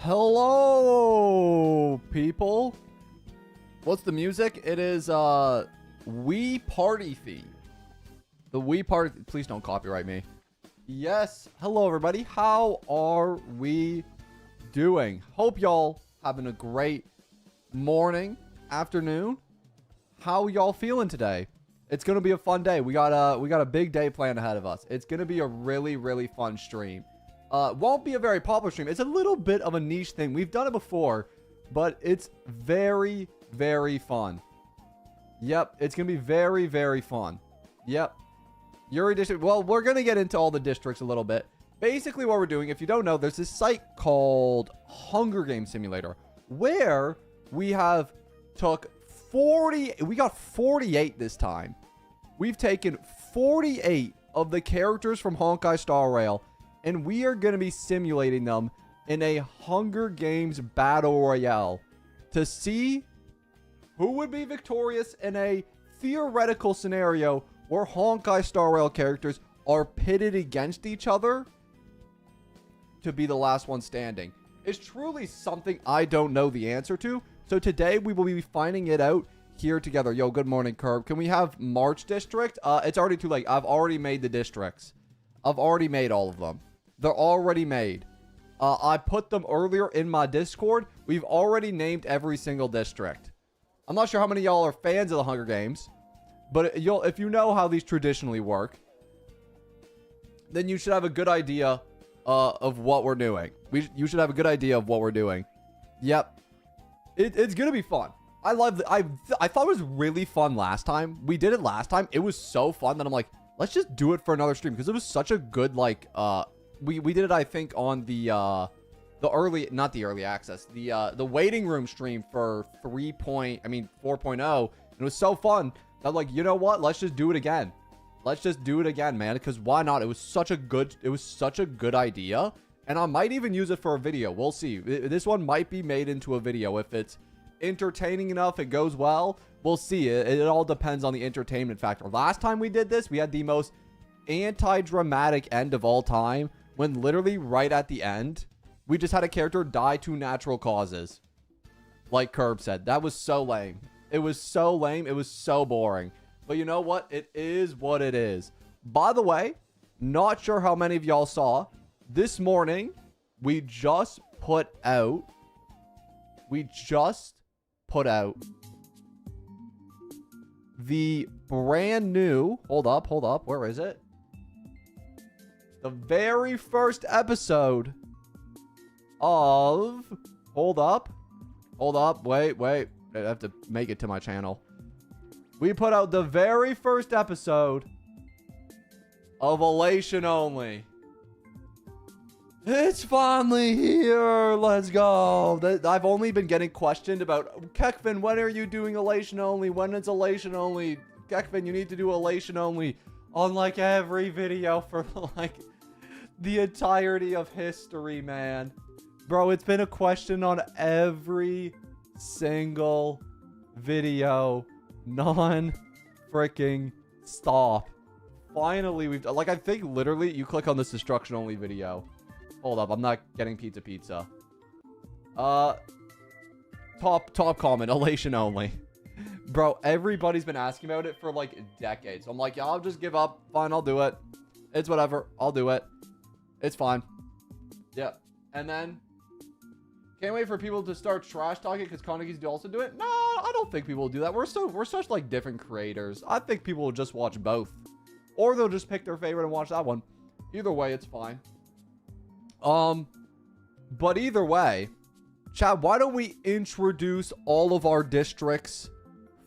Hello, people. What's the music? It is Wii Party theme. The Wii Party. Please don't copyright me. Yes. Hello, everybody. How are we doing? Hope y'all having a great morning, afternoon. How y'all feeling today? It's gonna be a fun day. We got a big day planned ahead of us. It's gonna be a really fun stream. Won't be a very popular stream. It's a little bit of a niche thing. We've done it before, but it's very fun. Yep, it's gonna be very fun. Yep. Yuri district. Well, we're gonna get into all the districts a little bit. Basically, what we're doing, if you don't know, there's this site called Hunger Games Simulator where we have took 40. We got 48 this time. We've taken 48 of the characters from Honkai Star Rail, and we are going to be simulating them in a Hunger Games Battle Royale to see who would be victorious in a theoretical scenario where Honkai Star Rail characters are pitted against each other to be the last one standing. It's truly something I don't know the answer to. So today we will be finding it out here together. Yo, good morning, Curb. Can we have March District? It's already too late. I've already made the districts. I've already made all of them. They're already made. I put them earlier in my Discord. We've already named every single district. I'm not sure how many of y'all are fans of the Hunger Games, but if you know how these traditionally work, then you should have a good idea of what we're doing. You should have a good idea of what we're doing. Yep. It's gonna be fun. I thought it was really fun last time. We did it last time. It was so fun that I'm like, let's just do it for another stream because it was such a good we did it, I think, on the early, not the early access, the waiting room stream for 4.0, and it was so fun that I'm like, you know what? Let's just do it again. Let's just do it again, man, because why not? It was such a good idea, and I might even use it for a video. We'll see. This one might be made into a video if it's entertaining enough, it goes well. We'll see. It all depends on the entertainment factor. Last time we did this, we had the most anti-dramatic end of all time, when literally right at the end, we just had a character die to natural causes. Like Curb said. That was so lame. It was so lame. It was so boring. But you know what? It is what it is. By the way, not sure how many of y'all saw. This morning, we just put out the brand new... Hold up. Where is it? The very first episode of... Hold up. Wait. I have to make it to my channel. We put out the very first episode of Elation Only. It's finally here. Let's go. I've only been getting questioned about, Kekvin, when are you doing Elation Only? When is Elation Only? Kekvin, you need to do Elation Only on like every video for like the entirety of history, man. Bro, it's been a question on every single video. Non-freaking stop. Finally, we've... Like, I think literally you click on this destruction only video. Hold up, I'm not getting pizza. Top comment, Elation Only. Bro, everybody's been asking about it for like decades. So I'm like, yeah, I'll just give up. Fine, I'll do it. It's whatever. I'll do it. It's fine. Yep. And then... Can't wait for people to start trash talking because Konikis do also do it. No, I don't think people will do that. We're such like different creators. I think people will just watch both. Or they'll just pick their favorite and watch that one. Either way, it's fine. But either way, chat, why don't we introduce all of our districts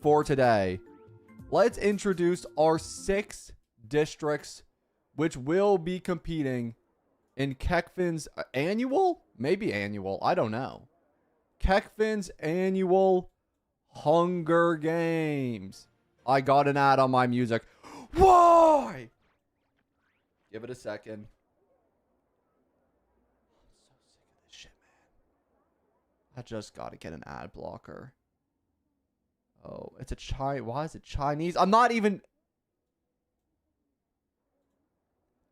for today? Let's introduce our 6 districts, which will be competing in Kekvin's annual? Maybe annual. I don't know. Kekvin's annual Hunger Games. I got an ad on my music. Why? Give it a second. I'm so sick of this shit, man. I just got to get an ad blocker. Oh, it's a Why is it Chinese? I'm not even...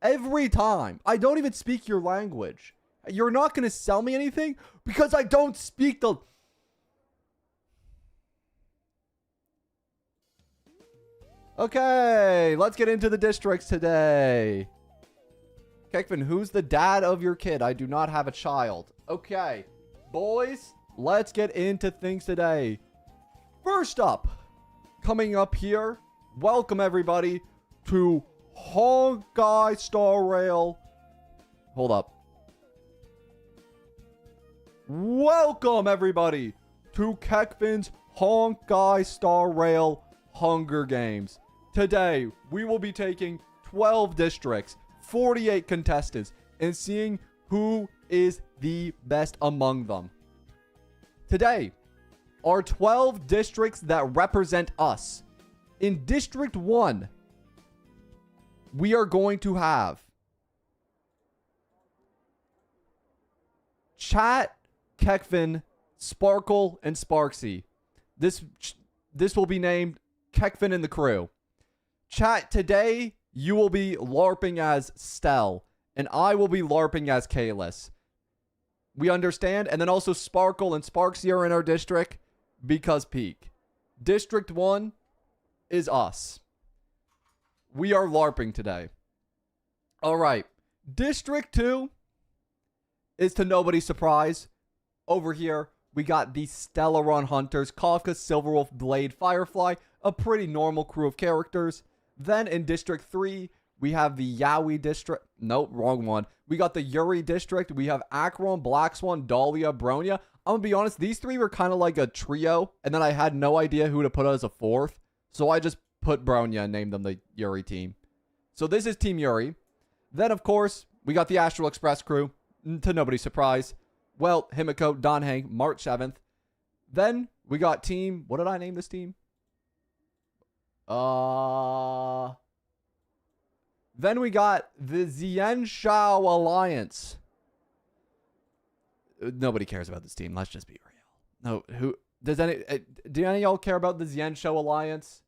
Every time. I don't even speak your language. You're not going to sell me anything because I don't speak the... Okay, let's get into the districts today. Kekvin, who's the dad of your kid? I do not have a child. Okay, boys, let's get into things today. First up, coming up here, welcome everybody to Honkai Star Rail. Hold up. Welcome everybody to Kekvin's Honkai Star Rail Hunger Games. Today, we will be taking 12 districts, 48 contestants, and seeing who is the best among them. Today are 12 districts that represent us. In District 1, we are going to have Chat, Kekvin, Sparkle, and Sparksy. This will be named Kekvin and the crew. Chat, today you will be LARPing as Stell, and I will be LARPing as Kalis. We understand? And then also Sparkle and Sparksy are in our district because peak. District 1 is us. We are LARPing today. Alright. District 2 is, to nobody's surprise, over here we got the Stellaron Hunters, Kafka, Silverwolf, Blade, Firefly, a pretty normal crew of characters. Then in District 3, we have the Yaoi District. Nope, wrong one. We got the Yuri District. We have Acheron, Black Swan, Dahlia, Bronya. I'm going to be honest, these three were kind of like a trio, and then I had no idea who to put as a fourth. So I just put Bronya and named them the Yuri team. So this is Team Yuri. Then, of course, we got the Astral Express crew, to nobody's surprise. Well, Himiko, Donhang, March 7th. Then we got team... What did I name this team? Then we got the Xianshao Alliance. Nobody cares about this team. Let's just be real. No, who... Do any of y'all care about the Xianshao Alliance?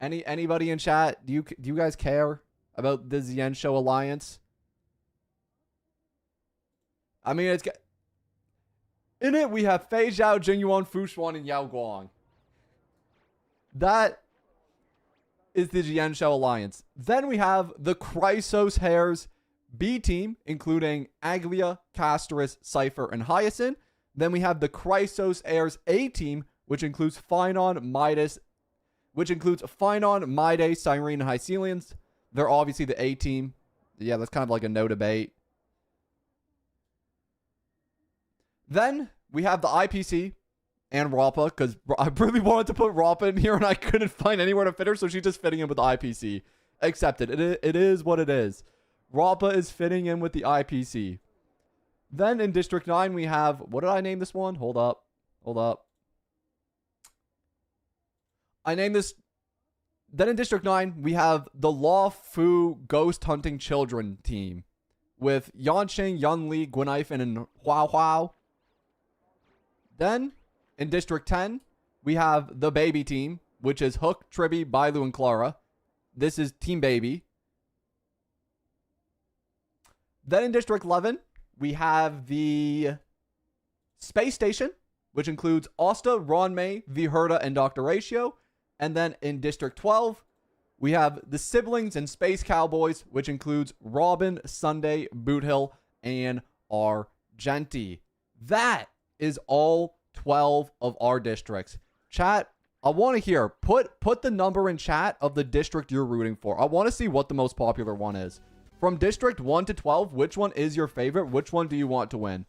Anybody in chat? Do you guys care about the Xianshao Alliance? I mean, it's... In it, we have Fei Zhao, Jingyuan, Fu Xuan, and Yao Guang. That is the Xianshao Alliance. Then we have the Chrysos Hairs B team, including Aglia, Castoris, Cypher, and Hyacinth. Then we have the Chrysos Heirs A team, which includes Phynon, Midas, Mide, Cyrene, and Hycelians. They're obviously the A team. Yeah, that's kind of like a no debate. Then we have the IPC and Rappa, because I really wanted to put Rappa in here and I couldn't find anywhere to fit her, so she's just fitting in with the IPC. Accepted. It is what it is. Rappa is fitting in with the IPC. Then in District 9 we have... What did I name this one? Hold up. I named this... Then in District 9 we have the Law Fu Ghost Hunting Children team with Yanqing, Yunli, Gwenyphon, and Hua Hua. Then, in District 10, we have the Baby team, which is Hook, Tribby, Bailu, and Clara. This is Team Baby. Then in District 11, we have the Space Station, which includes Asta, Ronmei, Viherda, and Dr. Ratio. And then in District 12, we have the Siblings and Space Cowboys, which includes Robin, Sunday, Boothill, and Argenti. That is all 12 of our districts. Chat, I want to hear, put the number in chat of the district you're rooting for. I want to see what the most popular one is. From District 1 to 12, which one is your favorite? Which one do you want to win?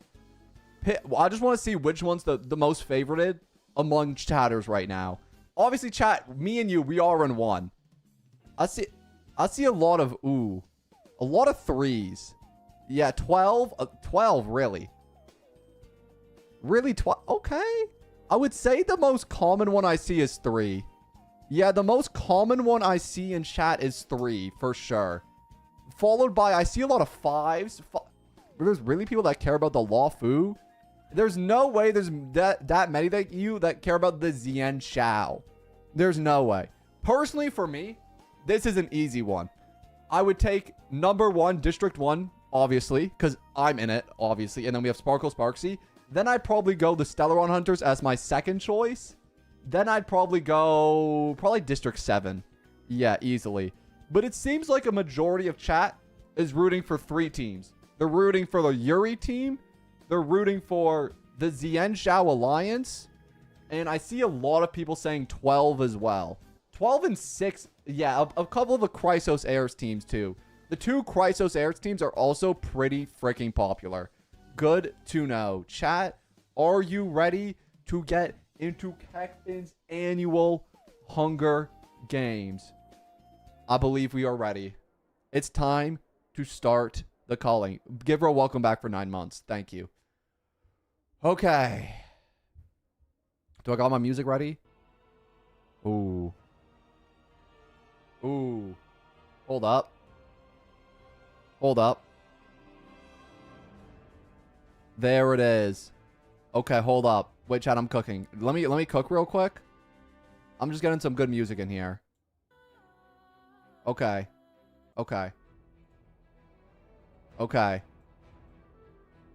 I just want to see which one's the most favorited among chatters right now. Obviously, chat, me and you, we are in one. I see a lot of, a lot of threes. Yeah, 12, 12, really. Really, 12? Okay. I would say the most common one I see is 3. Yeah, the most common one I see in chat is 3, for sure. Followed by, I see a lot of 5s. There's really people that care about the Law Fu. There's no way there's that many that care about the Xianshao. There's no way. Personally, for me, this is an easy one. I would take number 1, District 1, obviously, because I'm in it, obviously. And then we have Sparkle Sparksy. Then I'd probably go the Stellaron Hunters as my second choice. Then I'd probably go District 7. Yeah, easily. But it seems like a majority of chat is rooting for 3 teams. They're rooting for the Yuri team. They're rooting for the Xianzhao Alliance. And I see a lot of people saying 12 as well. 12 and 6. Yeah, a couple of the Chrysos Airs teams too. The 2 Chrysos Airs teams are also pretty freaking popular. Good to know. Chat, are you ready to get into Kekvin's annual Hunger Games? I believe we are ready. It's time to start the calling. Give her a welcome back for 9 months. Thank you. Okay. Do I got my music ready? Ooh. Ooh. Hold up. Hold up. There it is. Okay, hold up. Wait, chat, I'm cooking. Let me cook real quick. I'm just getting some good music in here. Okay. Okay. Okay.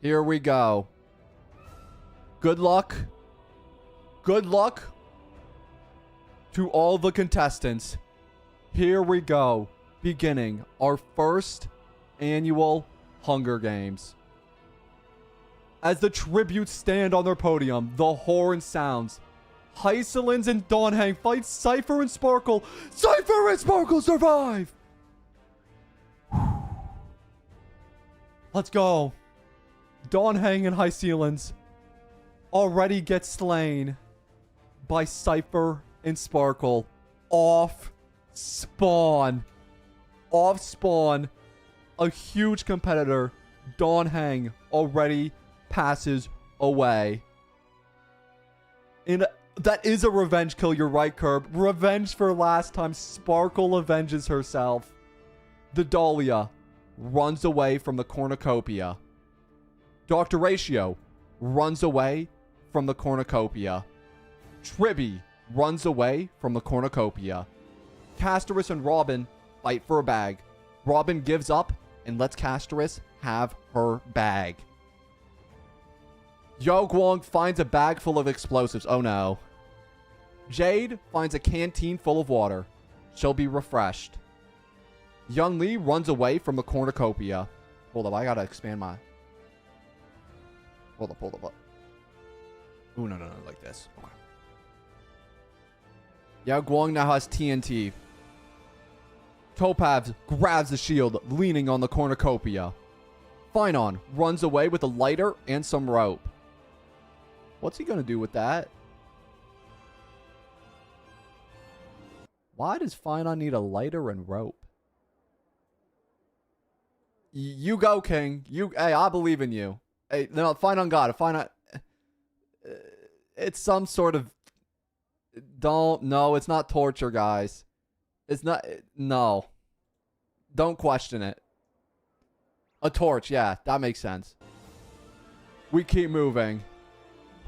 Here we go. Good luck. Good luck to all the contestants. Here we go. Beginning our first annual Hunger Games. As the tributes stand on their podium, the horn sounds. Hysolins and Dawnhang fight Cypher and Sparkle. Cypher and Sparkle survive! Let's go. Dawnhang and Hysolins already get slain by Cypher and Sparkle. Off spawn. Off spawn. A huge competitor, Dawnhang, already passes away. And that is a revenge kill, you're right, Curb. Revenge for last time. Sparkle avenges herself. The Dahlia runs away from the cornucopia. Dr. Ratio runs away from the cornucopia. Tribby runs away from the cornucopia. Castorus and Robin fight for a bag. Robin gives up and lets Castorus have her bag. Yo Guang finds a bag full of explosives. Oh no. Jade finds a canteen full of water. She'll be refreshed. Yun Li runs away from the cornucopia. Hold up, I gotta expand my... Hold up. Ooh, no, like this. Okay. Yao Guang now has TNT. Topaz grabs the shield, leaning on the cornucopia. Finon runs away with a lighter and some rope. What's he gonna do with that? Why does Finon need a lighter and rope? You go, King. Hey, I believe in you. Hey, no, Finon got it. Finon... It's some sort of... No, it's not torture, guys. It's not... No. Don't question it. A torch, yeah. That makes sense. We keep moving.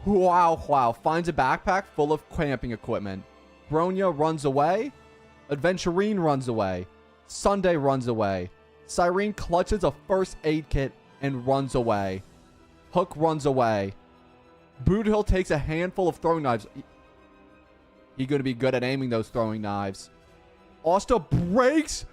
Wow. Finds a backpack full of camping equipment. Bronya runs away. Adventurine runs away. Sunday runs away. Cyrene clutches a first aid kit and runs away. Hook runs away. Boothill takes a handful of throwing knives. He's going to be good at aiming those throwing knives. Asta breaks.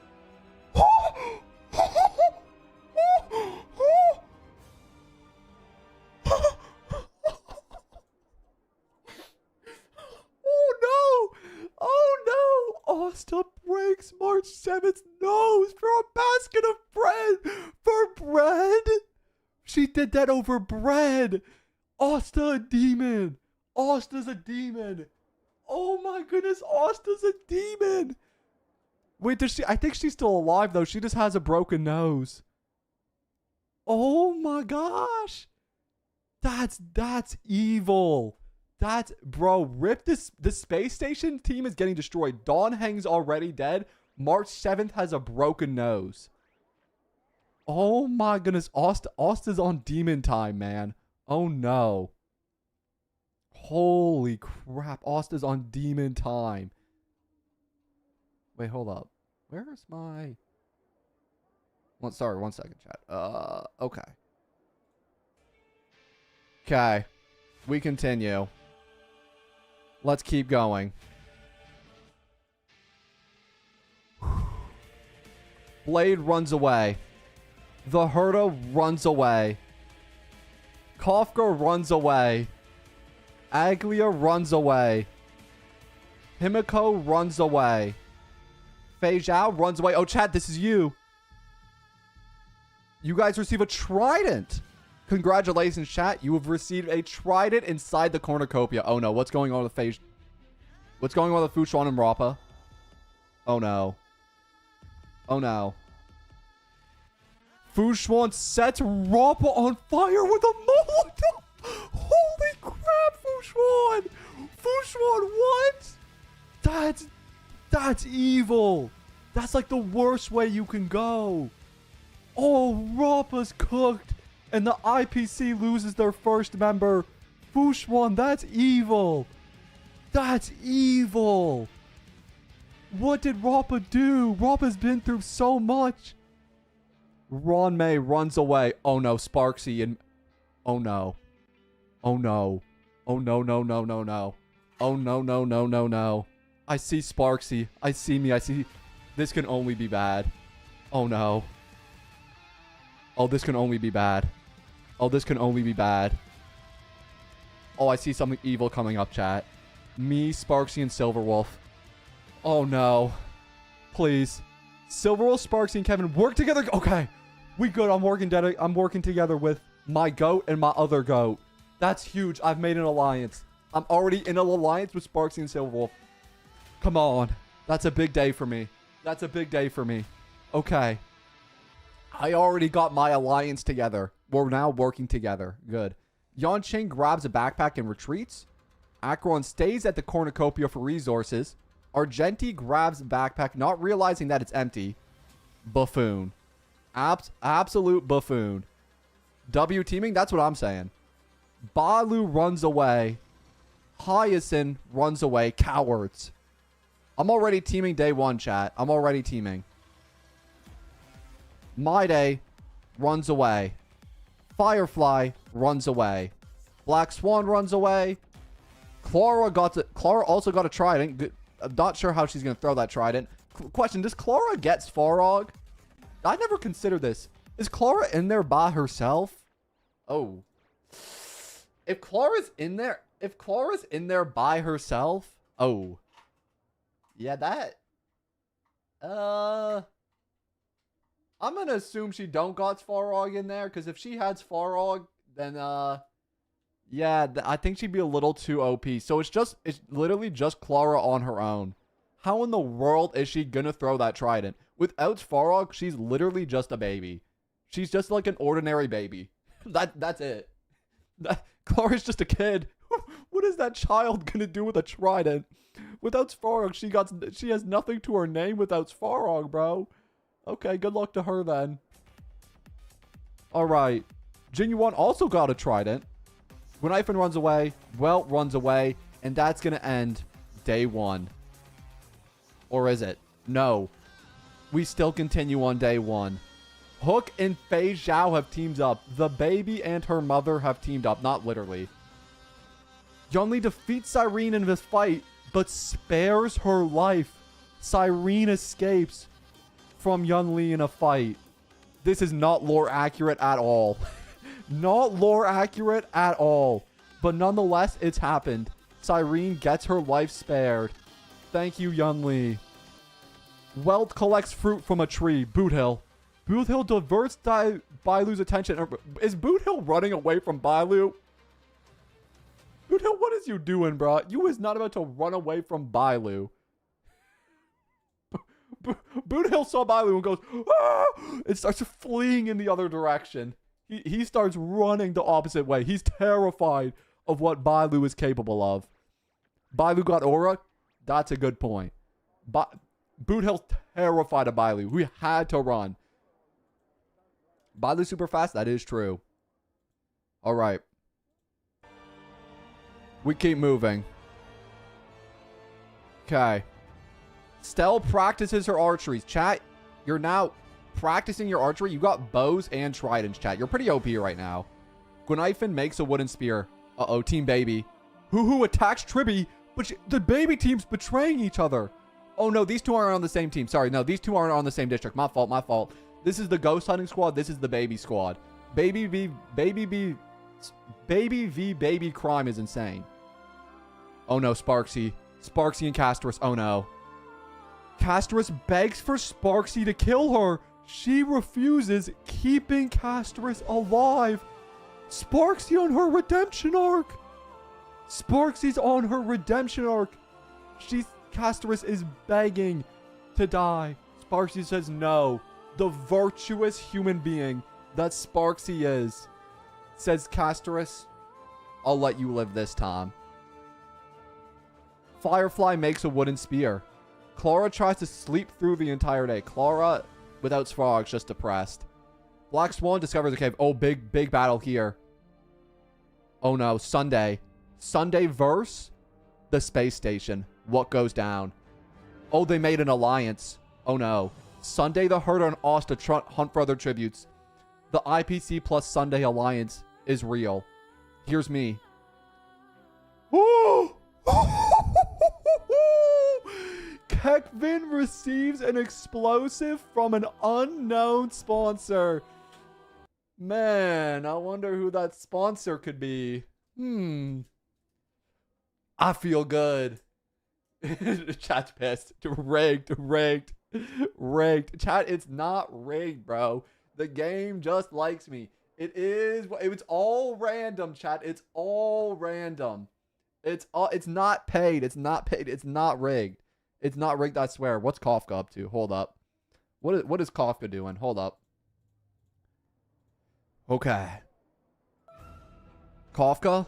Oh no! Asta breaks March 7th's nose for a basket of bread. For bread? She did that over bread. Asta a demon. Asta's a demon. Oh my goodness, Asta's a demon. Wait, does she? I think she's still alive though. She just has a broken nose. Oh my gosh. That's evil. That's, bro, rip this. The space station team is getting destroyed. Dawnhang's already dead. March 7th has a broken nose. Oh my goodness. Asta's on demon time, man. Oh no. Holy crap. Asta's on demon time. Wait, hold up. Where's my... Sorry, 1 second, chat. Okay. Okay. We continue. Let's keep going. Blade runs away. The Herta runs away. Kafka runs away. Aglia runs away. Himiko runs away. Fei Zhao runs away. Oh, chat, this is you. You guys receive a trident. Congratulations, chat. You have received a trident inside the cornucopia. Oh, no. What's going on with Fei? What's going on with Fu Xuan and Rappa? Oh, no. Oh, no. Fu Xuan sets Rappa on fire with a Molotov. Holy crap, Fu Xuan. Fu Xuan, what? That's evil. That's like the worst way you can go. Oh, Rappa's cooked. And the IPC loses their first member. Fu Xuan, that's evil. That's evil. What did Rappa do? Rappa's been through so much. Ron May runs away. Oh no, Sparksy and... Oh no. Oh no. Oh no, no, no, no, no. Oh no, no, no, no, no. I see Sparksy. I see... This can only be bad. Oh no. Oh, this can only be bad. Oh, this can only be bad. Oh, I see something evil coming up, chat. Me, Sparksy, and Silverwolf. Oh no. Please. Silverwolf, Sparksy, and Kevin work together. Okay. We good. I'm working together with my goat and my other goat. That's huge. I've made an alliance. I'm already in an alliance with Sparksy and Silverwolf. Come on. That's a big day for me. That's a big day for me. Okay. I already got my alliance together. We're now working together. Good. Yanqing grabs a backpack and retreats. Acheron stays at the cornucopia for resources. Argenti grabs a backpack, not realizing that it's empty. Buffoon. Absolute buffoon. W teaming, that's what I'm saying. Balu runs away. Hyacinth runs away. Cowards. I'm already teaming day one, chat. I'm already teaming. Mayday runs away. Firefly runs away. Black Swan runs away. Clara also got a trident. I'm not sure how she's going to throw that trident. Question, does Clara get Svarog? I never considered this. Is Clara in there by herself? Oh. If Clara's in there by herself, oh. Yeah, that. I'm going to assume she don't got Svarog in there, because if she had Svarog, then, yeah, I think she'd be a little too OP. So it's literally just Clara on her own. How in the world is she going to throw that trident? Without Svarog, she's literally just a baby. She's just like an ordinary baby. That's it. Clara's just a kid. What is that child going to do with a trident? Without Svarog, she has nothing to her name without Svarog, bro. Okay, good luck to her then. Alright. Jinyuan also got a trident. Gunaifan runs away. Welt runs away. And that's going to end day one. Or is it? No. We still continue on day one. Hook and Fei Zhao have teamed up. The baby and her mother have teamed up. Not literally. Yunli defeats Cyrene in this fight, but spares her life. Cyrene escapes from Yunli in a fight. This is not lore accurate at all. Not lore accurate at all. But nonetheless, it's happened. Cyrene gets her life spared. Thank you, Yunli. Welt collects fruit from a tree. Boot Hill. Boot Hill diverts Bailu's attention. Is Boot Hill running away from Bailu? Boot Hill, what is you doing, bro? You is not about to run away from Bailu. Boot Hill saw Bailu and goes, ah! It starts fleeing in the other direction. He starts running the opposite way. He's terrified of what Bailu is capable of. Bailu got aura. That's a good point. Boot Hill's terrified of Bailu. We had to run. Bailu super fast. That is true. All right. We keep moving. Okay. Stell practices her archery. Chat, you're now practicing your archery. You got bows and tridents, chat. You're pretty OP right now. Gwenifin makes a wooden spear. Uh-oh, Team Baby. Hoo-hoo attacks Tribby, but the baby team's betraying each other. Oh, no, these two aren't on the same team. Sorry, no, these two aren't on the same district. My fault, my fault. This is the ghost hunting squad. This is the baby squad. Baby v baby crime is insane. Oh, no, Sparksy. Sparksy and Castorus. Oh, no. Castorus begs for Sparksy to kill her. She refuses, keeping Castorus alive. Sparksy on her redemption arc. Sparksy's on her redemption arc. Castorus is begging to die. Sparksy says no. The virtuous human being that Sparksy is says, Castorus, I'll let you live this time. Firefly makes a wooden spear. Clara tries to sleep through the entire day. Clara, without frogs, just depressed. Black Swan discovers a cave. Oh, big battle here. Oh no, Sunday. Sunday verse the space station. What goes down? Oh, they made an alliance. Oh no. Sunday the Herder and Asta hunt for other tributes. The IPC plus Sunday alliance is real. Here's me. Kekvin receives an explosive from an unknown sponsor. Man, I wonder who that sponsor could be. I feel good. Chat's pissed. Rigged. Chat, it's not rigged, bro. The game just likes me. It's all random, chat. It's all random. It's not paid. It's not paid. It's not rigged. It's not rigged, I swear. What's Kafka up to? Hold up. What is Kafka doing? Hold up. Okay. Kafka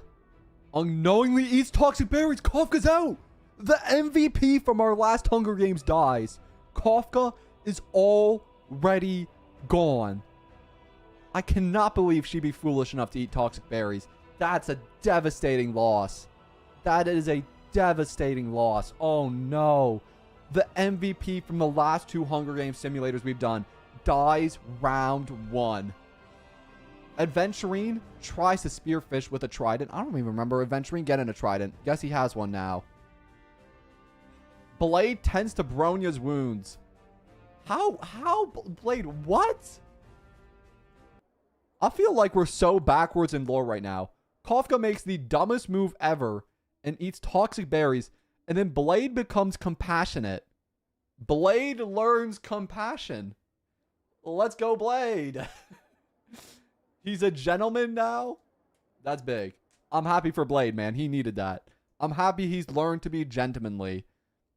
unknowingly eats toxic berries. Kafka's out. The MVP from our last Hunger Games dies. Kafka is already gone. I cannot believe she'd be foolish enough to eat toxic berries. That's a devastating loss. That is a devastating loss. Oh no. The MVP from the last 2 Hunger Games simulators we've done dies round 1. Adventurine tries to spearfish with a trident. I don't even remember Adventurine getting a trident. Guess he has one now. Blade tends to Bronya's wounds. How Blade, what? I feel like we're so backwards in lore right now. Kafka makes the dumbest move ever and eats toxic berries, and then Blade becomes compassionate. Blade learns compassion. Let's go, Blade. He's a gentleman now? That's big. I'm happy for Blade, man. He needed that. I'm happy he's learned to be gentlemanly.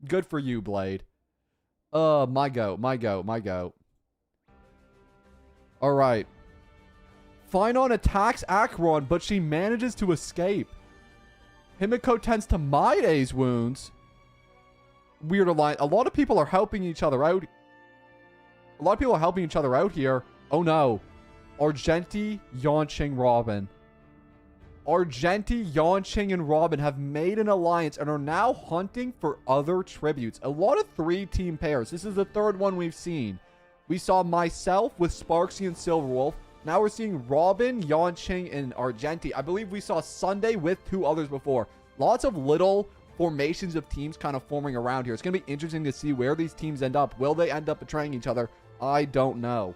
Good for you, Blade. My goat. Alright. Finon attacks Acheron, but she manages to escape. Himiko tends to Maide's wounds. Weird alliance. A lot of people are helping each other out. Here. Oh no. Argenti, Yanqing, Robin. Argenti, Yanqing, and Robin have made an alliance and are now hunting for other tributes. A lot of 3-team pairs. This is the 3rd one we've seen. We saw myself with Sparksy and Silverwolf. Now we're seeing Robin, Yanqing, and Argenti. I believe we saw Sunday with 2 others before. Lots of little formations of teams kind of forming around here. It's going to be interesting to see where these teams end up. Will they end up betraying each other? I don't know.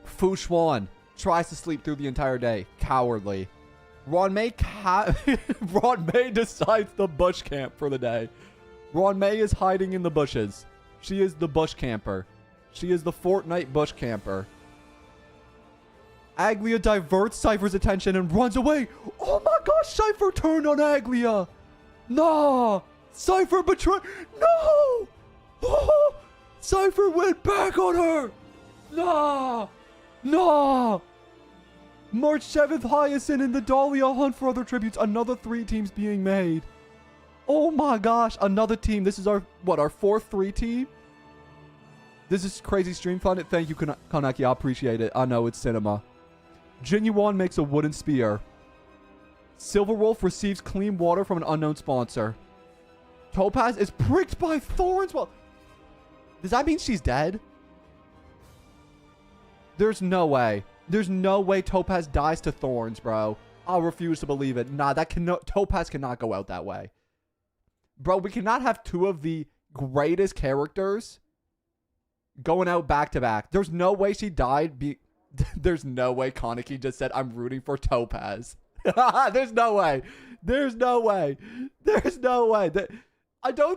Fu Xuan tries to sleep through the entire day. Cowardly. Ron May decides to bush camp for the day. Ron May is hiding in the bushes. She is the bush camper. She is the Fortnite bush camper. Aglia diverts Cypher's attention and runs away. Oh my gosh, Cypher turned on Aglia. Nah, Cypher betrayed. No. Oh, Cypher went back on her. Nah. March 7th, Hyacinth and the Dahlia hunt for other tributes. Another 3 teams being made. Oh my gosh, another team. This is our 4th 3 team? This is crazy stream fun. Thank you, Kaneki. I appreciate it. I know it's cinema. Jinyuan makes a wooden spear. Silverwolf receives clean water from an unknown sponsor. Topaz is pricked by thorns. Well, does that mean she's dead? There's no way. There's no way Topaz dies to thorns, bro. I'll refuse to believe it. Nah, Topaz cannot go out that way. Bro, we cannot have two of the greatest characters going out back to back. There's no way she died. There's no way Kaneki just said, I'm rooting for Topaz. There's no way. There's no way. There's no way. I'm going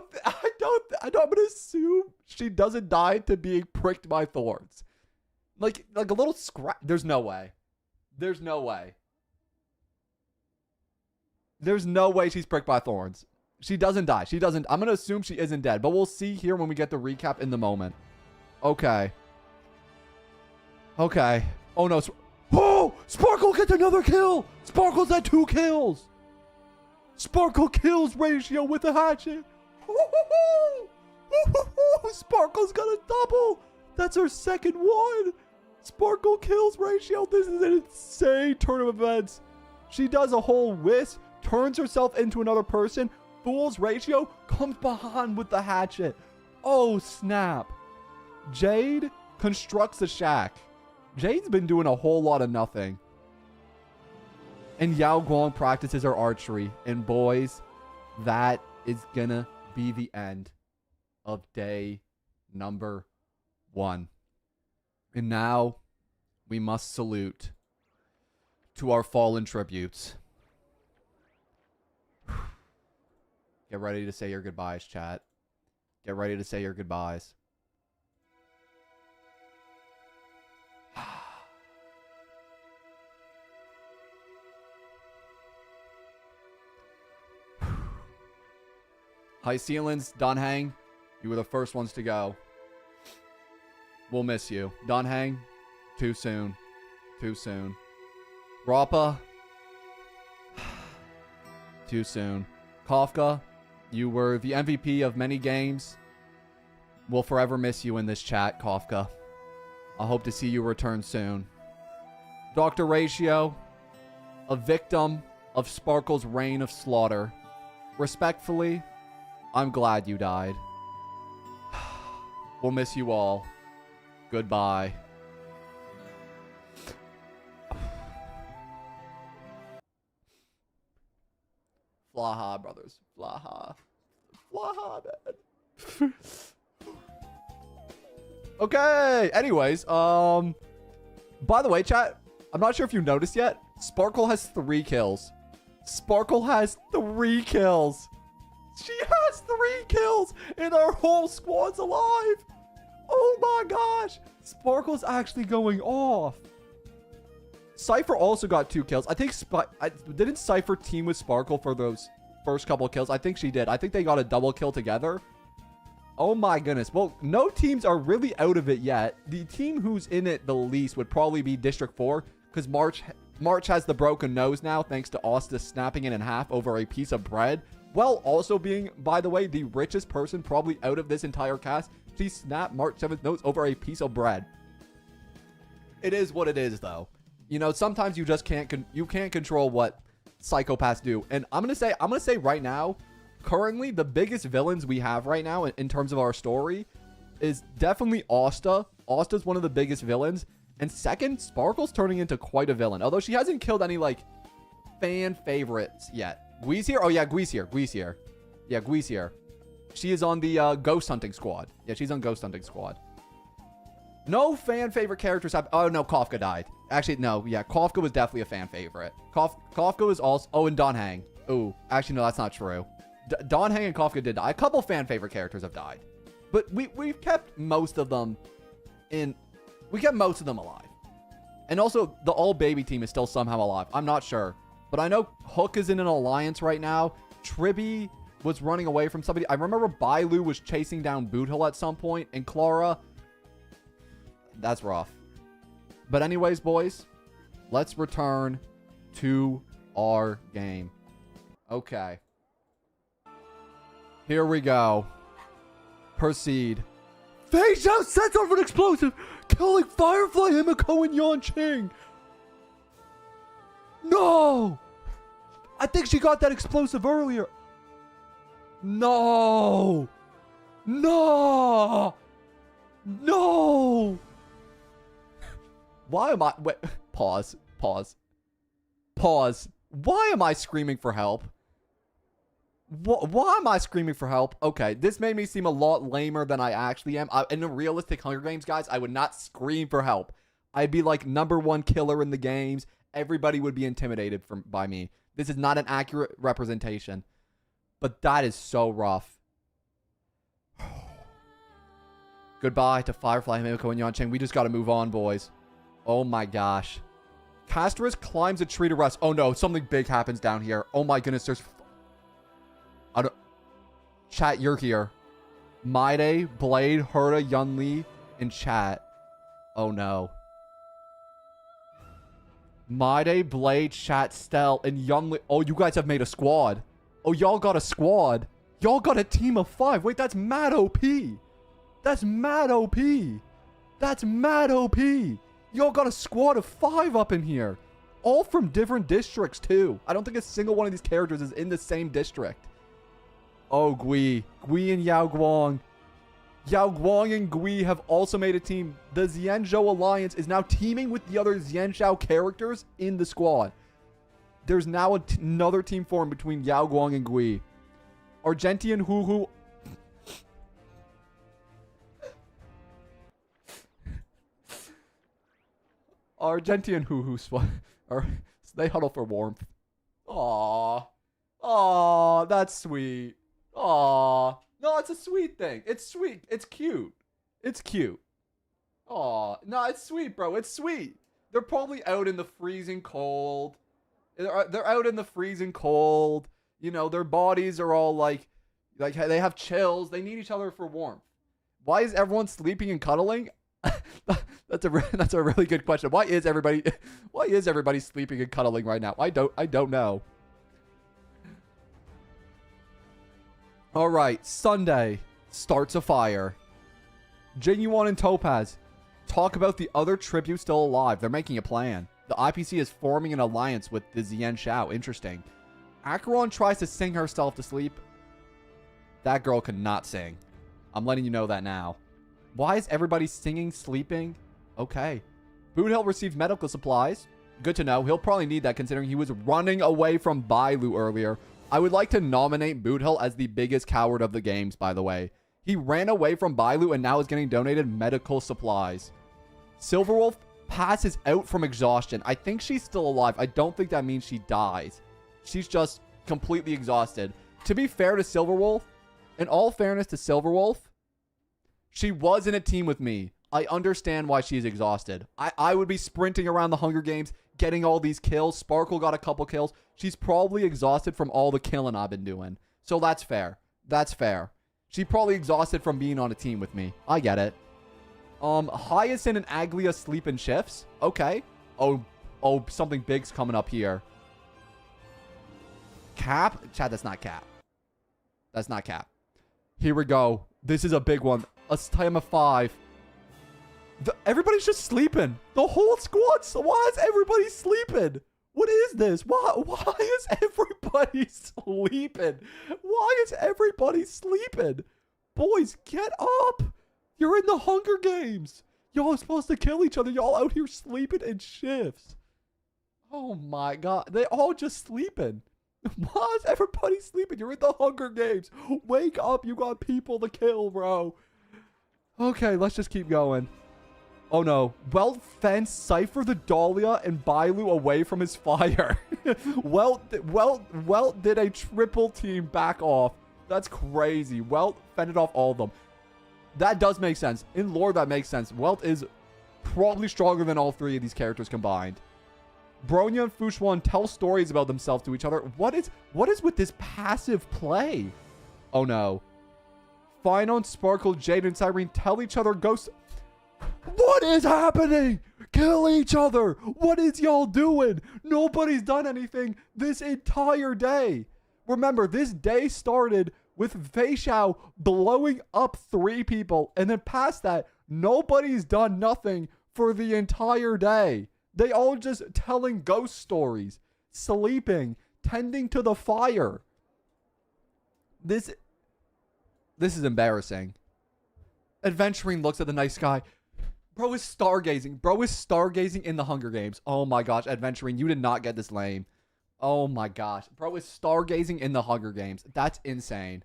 to assume she doesn't die to being pricked by thorns. Like a little scratch. There's no way. There's no way. There's no way she's pricked by thorns. She doesn't die. She doesn't. I'm going to assume she isn't dead, but we'll see here when we get the recap in the moment. Okay. Okay. Oh, no. Oh, Sparkle gets another kill. Sparkle's at 2 kills. Sparkle kills ratio with a hatchet. Sparkle's got a double. That's her second one. Sparkle kills ratio. This is an insane turn of events. She does a whole whisk, turns herself into another person. Fool's ratio comes behind with the hatchet. Oh, snap. Jade constructs the shack. Jade's been doing a whole lot of nothing. And Yao Guang practices her archery. And boys, that is gonna be the end of day number 1. And now we must salute to our fallen tributes. Get ready to say your goodbyes, chat. Get ready to say your goodbyes. High Ceilings, Danhang, you were the first ones to go. We'll miss you. Danhang, too soon. Too soon. Rappa, too soon. Kafka, you were the MVP of many games. We'll forever miss you in this chat, Kafka. I hope to see you return soon. Dr. Ratio, a victim of Sparkle's reign of slaughter. Respectfully, I'm glad you died. We'll miss you all. Goodbye. Flaha, brothers. Flaha. Flaha, man. Okay. Anyways, by the way, chat, I'm not sure if you noticed yet. Sparkle has 3 kills. Sparkle has 3 kills. She has 3 kills and our whole squad's alive. Oh my gosh. Sparkle's actually going off. Cypher also got 2 kills. I think didn't Cypher team with Sparkle for those first couple of kills? I think she did. I think they got a double kill together. Oh my goodness. Well, no teams are really out of it yet. The team who's in it the least would probably be District 4 because March has the broken nose now thanks to Asta snapping it in half over a piece of bread. While also being, by the way, the richest person probably out of this entire cast. She snapped March 7th nose over a piece of bread. It is what it is, though. You know, sometimes you just can't control what psychopaths do. And I'm gonna say right now, currently the biggest villains we have right now in terms of our story is definitely Asta. Asta's one of the biggest villains. And second, Sparkle's turning into quite a villain. Although she hasn't killed any, like, fan favorites yet. Gui's here? Oh, yeah, Gui's here. Gui's here. Yeah, Gui's here. She is on the ghost hunting squad. Yeah, she's on ghost hunting squad. No fan favorite characters have... Oh, no, Kafka died. Actually, no. Yeah, Kafka was definitely a fan favorite. Kafka was also... Oh, and Danhang. Ooh, actually, no, that's not true. Danhang and Kafka did die. A couple fan favorite characters have died. But we've kept most of them in... We kept most of them alive. And also, the all-baby team is still somehow alive. I'm not sure. But I know Hook is in an alliance right now. Tribby was running away from somebody. I remember Bailu was chasing down Boothill at some point. And Clara... That's rough. But anyways, boys, let's return to our game. Okay. Here we go. Proceed. Phase out sets off an explosive, killing Firefly, Himiko, and Yanqing. No! I think she got that explosive earlier. No! No! No! Why am I... Wait, pause. Why am I screaming for help? Why am I screaming for help? Okay, this made me seem a lot lamer than I actually am. In a realistic Hunger Games, guys, I would not scream for help. I'd be like #1 killer in the games. Everybody would be intimidated by me. This is not an accurate representation. But that is so rough. Goodbye to Firefly, Himiko, and Yancheng. We just got to move on, boys. Oh my gosh. Casterus climbs a tree to rest. Oh no, something big happens down here. Oh my goodness, there's... Chat, you're here. Maide, Blade, Herta, Yunli, in chat. Oh no. Maide, Blade, Chat, Stel, and Yunli. Oh, you guys have made a squad. Oh, y'all got a squad. Y'all got a team of 5. Wait, that's mad OP. That's mad OP. That's mad OP. Y'all got a squad of 5 up in here. All from different districts, too. I don't think a single one of these characters is in the same district. Oh, Gui. Gui and Yao Guang. Yao Guang and Gui have also made a team. The Xianzhou Alliance is now teaming with the other Xianzhou characters in the squad. There's now another team formed between Yao Guang and Gui. Argentian Hu. Argentian Hu they huddle for warmth. Aww. Aww, that's sweet. Aww. No, it's a sweet thing. It's sweet. It's cute. It's cute. Aww. No, it's sweet, bro. It's sweet. They're probably out in the freezing cold. They're out in the freezing cold. You know, their bodies are all like they have chills. They need each other for warmth. Why is everyone sleeping and cuddling? That's a really good question. Why is everybody sleeping and cuddling right now? I don't know. All right, Sunday starts a fire. Jinyuan and Topaz talk about the other tributes still alive. They're making a plan. The IPC is forming an alliance with the Xianzhou. Interesting. Acheron tries to sing herself to sleep. That girl cannot sing. I'm letting you know that now. Why is everybody singing, sleeping? Okay. Boothill received medical supplies. Good to know. He'll probably need that considering he was running away from Bailu earlier. I would like to nominate Boothill as the biggest coward of the games, by the way. He ran away from Bailu and now is getting donated medical supplies. Silverwolf passes out from exhaustion. I think she's still alive. I don't think that means she dies. She's just completely exhausted. To be fair to Silverwolf, in all fairness to Silverwolf, she was in a team with me. I understand why she's exhausted. I would be sprinting around the Hunger Games, getting all these kills. Sparkle got a couple kills. She's probably exhausted from all the killing I've been doing. So that's fair. That's fair. She's probably exhausted from being on a team with me. I get it. Hyacinth and Aglia sleep in shifts. Okay. Oh, something big's coming up here. Cap? Chat, that's not Cap. That's not Cap. Here we go. This is a big one. A time of 5. Everybody's just sleeping. The whole squad. So why is everybody sleeping? What is this? Why is everybody sleeping? Why is everybody sleeping? Boys, get up. You're in the Hunger Games. Y'all are supposed to kill each other. Y'all out here sleeping in shifts. Oh my god. They all just sleeping. Why is everybody sleeping? You're in the Hunger Games. Wake up. You got people to kill, bro. Okay, let's just keep going. Oh no. Welt fenced Cypher the Dahlia and Bailu away from his fire. Welt did a triple team back off. That's crazy. Welt fended off all of them. That does make sense. In lore, that makes sense. Welt is probably stronger than all 3 of these characters combined. Bronya and Fushwan tell stories about themselves to each other. What is with this passive play? Oh no. Fino and Sparkle, Jade and Cyrene tell each other ghosts. What is happening? Kill each other. What is y'all doing? Nobody's done anything this entire day. Remember, this day started with Fei Xiao blowing up 3 people. And then past that, nobody's done nothing for the entire day. They all just telling ghost stories, sleeping, tending to the fire. This is embarrassing. Adventuring looks at the night sky. Bro is stargazing. Bro is stargazing in the Hunger Games. Oh my gosh, Adventuring, you did not get this lame. Oh my gosh. Bro is stargazing in the Hunger Games. That's insane.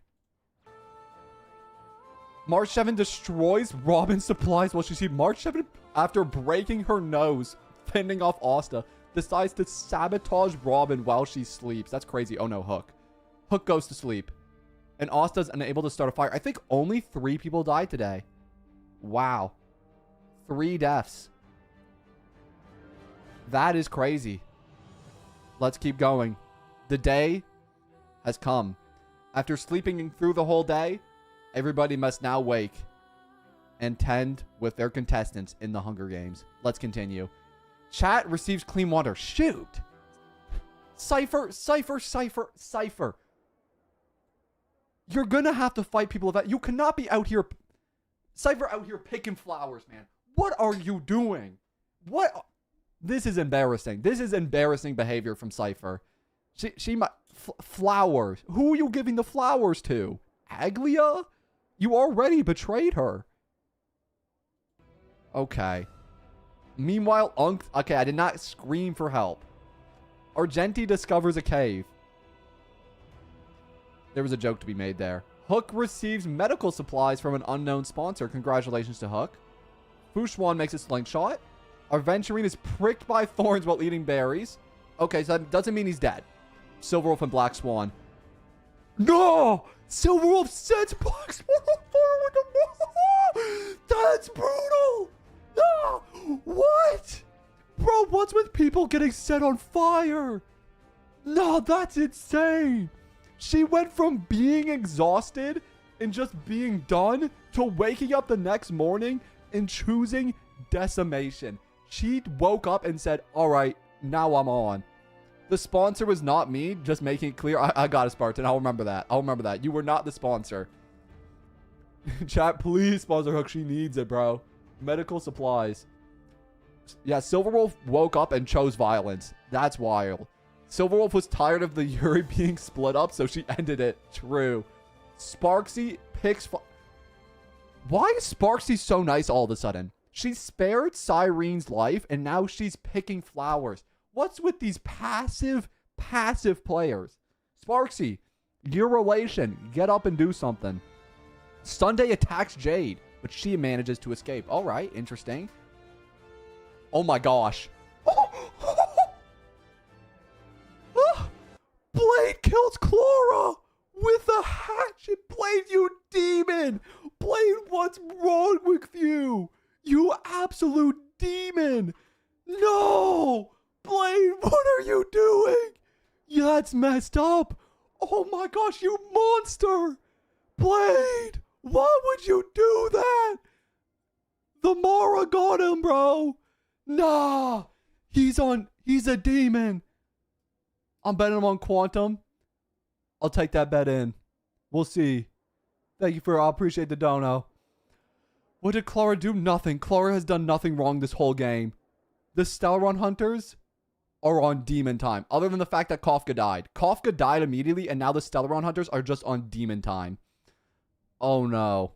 March 7 destroys Robin's supplies while she sees March 7 after breaking her nose, fending off Asta, decides to sabotage Robin while she sleeps. That's crazy. Oh no, Hook. Hook goes to sleep. And Asta's unable to start a fire. I think only 3 people died today. Wow. 3 deaths. That is crazy. Let's keep going. The day has come. After sleeping through the whole day, everybody must now wake and tend with their contestants in the Hunger Games. Let's continue. Chat receives clean water. Shoot. Cypher. You're gonna have to fight people of that. You cannot be out here. Cypher out here picking flowers, man. What are you doing? What? This is embarrassing. This is embarrassing behavior from Cypher. She might... flowers. Who are you giving the flowers to? Aglia? You already betrayed her. Okay. Meanwhile, okay, I did not scream for help. Argenti discovers a cave. There was a joke to be made there. Hook receives medical supplies from an unknown sponsor. Congratulations to Hook. Fushuan makes a slingshot. Aventurine is pricked by thorns while eating berries. Okay, so that doesn't mean he's dead. Silverwolf and Black Swan. No! Silverwolf sets Black Swan on fire with the... That's brutal! No! What? Bro, what's with people getting set on fire? No, that's insane. She went from being exhausted and just being done to waking up the next morning and choosing decimation. She woke up and said, all right, now I'm on. The sponsor was not me, just making it clear. I got it, Spartan. I'll remember that. I'll remember that. You were not the sponsor. Chat, please sponsor Hook. She needs it, bro. Medical supplies. Yeah, Silverwolf woke up and chose violence. That's wild. Silverwolf was tired of the Yuri being split up, so she ended it. True. Sparksy picks... Why is Sparksy so nice all of a sudden? She spared Cyrene's life, and now she's picking flowers. What's with these passive players? Sparksy, your relation. Get up and do something. Sunday attacks Jade, but she manages to escape. All right, interesting. Oh my gosh. Blade kills Clara with a hatchet. Blade, you demon. Blade, what's wrong with you? You absolute demon. No. Blade, what are you doing? Yeah, that's messed up. Oh my gosh, you monster. Blade, why would you do that? The Mara got him, bro. Nah, he's a demon. I'm betting him on Quantum. I'll take that bet in. We'll see. Thank you for, I appreciate the dono. What did Clara do? Nothing. Clara has done nothing wrong this whole game. The Stellaron Hunters are on demon time. Other than the fact that Kafka died. Kafka died immediately, and now the Stellaron Hunters are just on demon time. Oh no.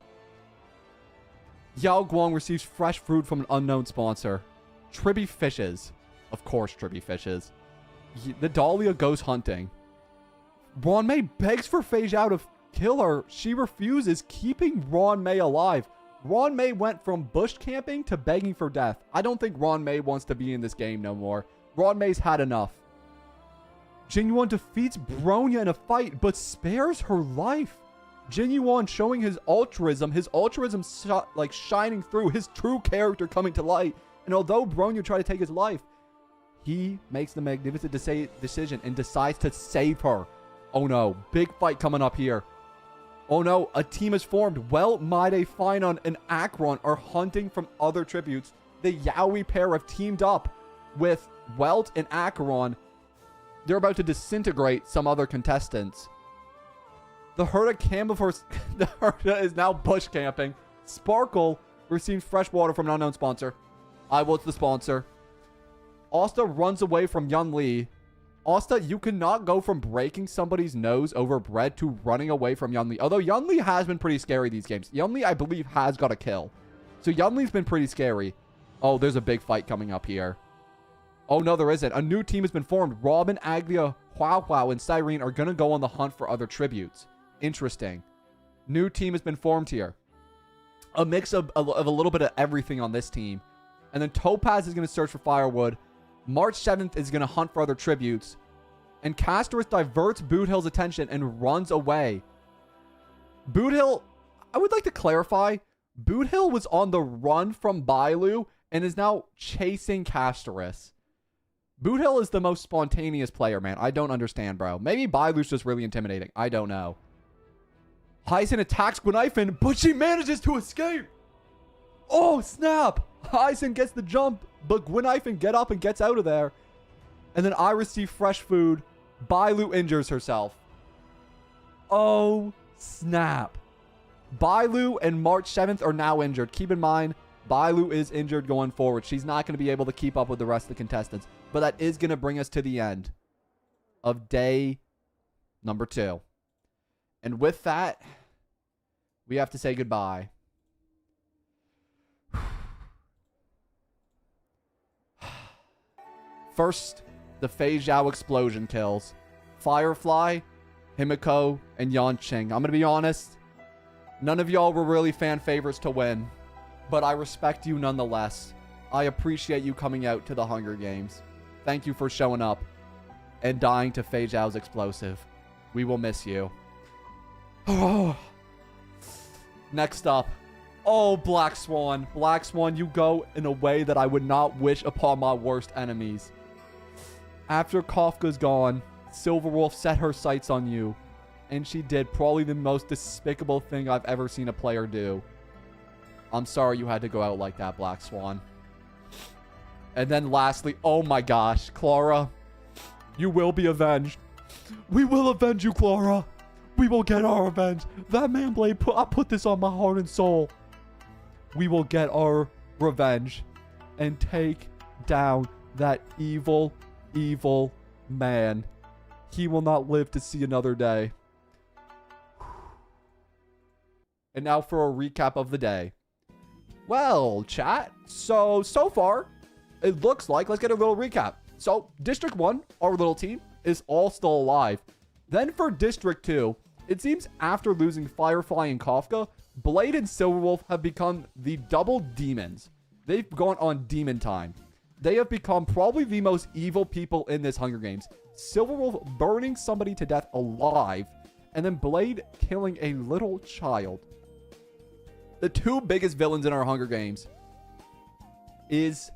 Yao Guang receives fresh fruit from an unknown sponsor. Tribby fishes. Of course Tribby fishes. The Dahlia goes hunting. Ron May begs for Fei Zhao to kill her. She refuses, keeping Ron May alive. Ron May went from bush camping to begging for death. I don't think Ron May wants to be in this game no more. Ron May's had enough. Jin Yuan defeats Bronya in a fight, but spares her life. Jin Yuan showing his altruism shining through, his true character coming to light. And although Bronya tried to take his life, he makes the magnificent decision and decides to save her. Oh no, big fight coming up here. Oh no, a team is formed. Well, Maide, Finon, and Akron are hunting from other tributes. The Yaoi pair have teamed up with Welt and Acheron. They're about to disintegrate some other contestants. The Herda the Herda is now bush camping. Sparkle receives fresh water from an unknown sponsor. I was the sponsor. Asta runs away from Yun Li. Asta, you cannot go from breaking somebody's nose over bread to running away from Yun Li. Although Yun Li has been pretty scary these games. Yun Li, I believe, has got a kill. So Yun Li's been pretty scary. Oh, there's a big fight coming up here. Oh, no, there isn't. A new team has been formed. Robin, Aglia, Huao, and Cyrene are going to go on the hunt for other tributes. Interesting. New team has been formed here. A mix of a little bit of everything on this team. And then Topaz is going to search for firewood. March 7th is going to hunt for other tributes. And Castorus diverts Boothill's attention and runs away. Boothill, I would like to clarify, Boothill was on the run from Bailu and is now chasing Castorus. Boothill is the most spontaneous player, man. I don't understand, bro. Maybe Bailu's just really intimidating. I don't know. Hyacin attacks Gwenifin, but she manages to escape. Oh, snap. Hyacin gets the jump, but Gwenifin get up and gets out of there. And then I receive fresh food. Bailu injures herself. Oh, snap. Bailu and March 7th are now injured. Keep in mind, Bailu is injured going forward. She's not going to be able to keep up with the rest of the contestants. But that is going to bring us to the end of day number 2. And with that, we have to say goodbye. First, the Fei Zhao explosion kills. Firefly, Himiko, and Yanqing. I'm going to be honest. None of y'all were really fan favorites to win. But I respect you nonetheless. I appreciate you coming out to the Hunger Games. Thank you for showing up and dying to Fei Zhao's explosive. We will miss you. Next up. Oh, Black Swan. Black Swan, you go in a way that I would not wish upon my worst enemies. After Kafka's gone, Silverwolf set her sights on you. And she did probably the most despicable thing I've ever seen a player do. I'm sorry you had to go out like that, Black Swan. And then lastly, oh my gosh, Clara, you will be avenged. We will avenge you, Clara. We will get our revenge. That man blade, I put this on my heart and soul. We will get our revenge and take down that evil, evil man. He will not live to see another day. And now for a recap of the day. Well, chat, so far, it looks like, let's get a little recap. So, District 1, our little team, is all still alive. Then for District 2, it seems after losing Firefly and Kafka, Blade and Silverwolf have become the double demons. They've gone on demon time. They have become probably the most evil people in this Hunger Games. Silverwolf burning somebody to death alive, and then Blade killing a little child. The two biggest villains in our Hunger Games is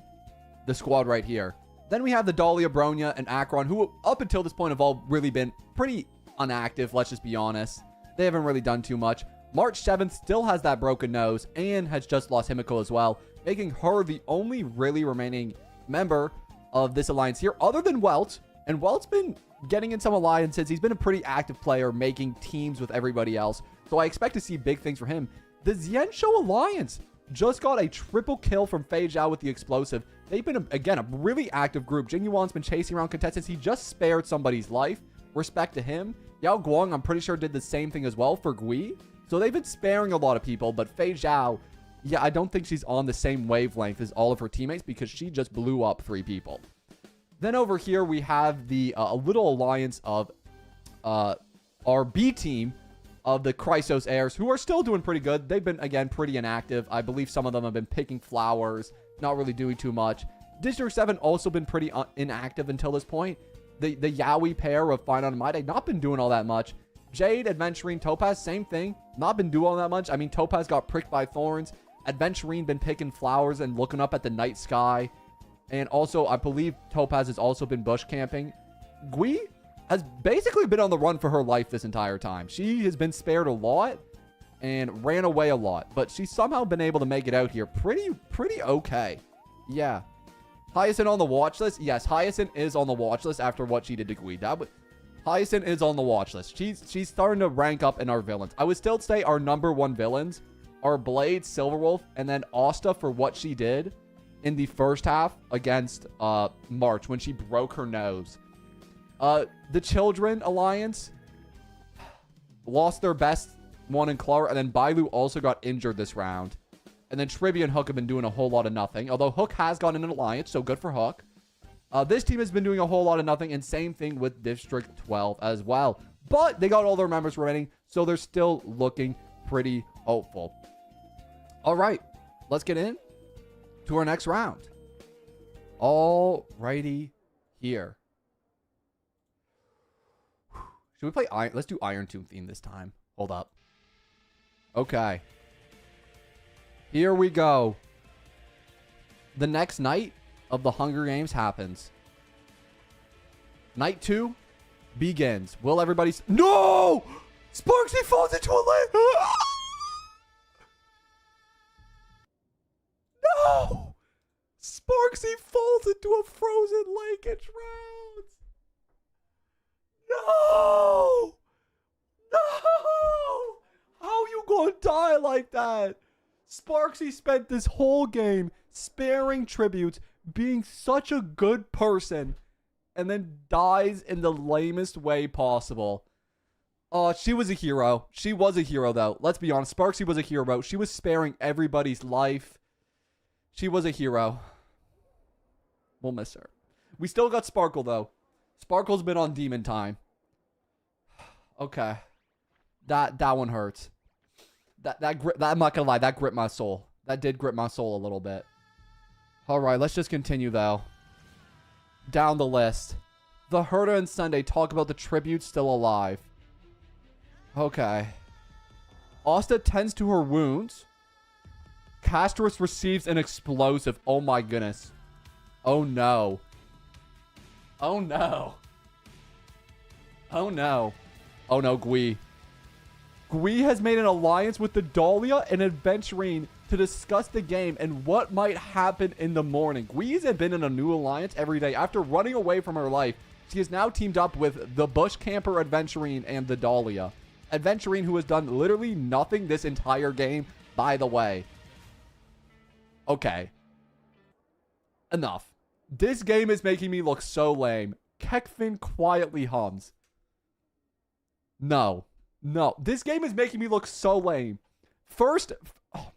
the squad right here. Then we have the Dahlia, Bronya, and Akron, who up until this point have all really been pretty inactive, let's just be honest. They haven't really done too much. March 7th still has that broken nose and has just lost Himiko as well, making her the only really remaining member of this alliance here, other than Welt. And Welt's been getting in some alliances. He's been a pretty active player, making teams with everybody else. So I expect to see big things for him. The Xianzhou Alliance just got a triple kill from Fei Zhao with the explosive. They've been, again, a really active group. Jing Yuan's been chasing around contestants. He just spared somebody's life. Respect to him. Yao Guang, I'm pretty sure, did the same thing as well for Gui. So they've been sparing a lot of people. But Fei Zhao, yeah, I don't think she's on the same wavelength as all of her teammates because she just blew up 3 people. Then over here, we have the a little alliance of our B team of the Chrysos heirs, who are still doing pretty good. They've been, again, pretty inactive. I believe some of them have been picking flowers, not really doing too much. District 7 also been pretty inactive until this point. The Yaoi pair of Fine and Might, not been doing all that much. Jade, Adventurine, Topaz, same thing. Not been doing all that much. I mean, Topaz got pricked by thorns. Adventurine been picking flowers and looking up at the night sky. And also, I believe Topaz has also been bush camping. Gui has basically been on the run for her life this entire time. She has been spared a lot and ran away a lot, but she's somehow been able to make it out here pretty okay. Yeah. Hyacin on the watch list? Yes, Hyacin is on the watch list after what she did to Gui. Hyacin is on the watch list. She's starting to rank up in our villains. I would still say our number 1 villains are Blade, Silverwolf, and then Asta for what she did in the first half against March when she broke her nose. The Children Alliance lost their best one in Clara, and then Bailu also got injured this round. And then Trivia and Hook have been doing a whole lot of nothing. Although Hook has gone in an alliance, so good for Hook. This team has been doing a whole lot of nothing. And same thing with District 12 as well. But they got all their members remaining, so they're still looking pretty hopeful. All right, let's get in to our next round. Alrighty here. Should we play Iron? Let's do Iron Tomb theme this time. Hold up. Okay. Here we go. The next night of the Hunger Games happens. Night 2 begins. Will everybody... No! Sparksy falls into a lake! No! Sparksy falls into a frozen lake and drowns. No! No! How you gonna die like that? Sparksy spent this whole game sparing tributes, being such a good person, and then dies in the lamest way possible. Oh, she was a hero. She was a hero, though. Let's be honest. Sparksy was a hero. She was sparing everybody's life. She was a hero. We'll miss her. We still got Sparkle, though. Sparkle's been on demon time. Okay. That one hurts. I'm not gonna lie, that gripped my soul. That did grip my soul a little bit. Alright, let's just continue, though. Down the list. The Herda and Sunday talk about the tributes still alive. Okay. Asta tends to her wounds. Castris receives an explosive. Oh my goodness. Oh no. Oh no. Oh no. Oh no, Gui. Gui has made an alliance with the Dahlia and Adventurine to discuss the game and what might happen in the morning. Gui has been in a new alliance every day. After running away from her life, she has now teamed up with the Bush Camper Adventurine and the Dahlia. Adventurine, who has done literally nothing this entire game, by the way. Okay. Enough. This game is making me look so lame. Kekvin quietly hums. No. No. This game is making me look so lame. First... Oh.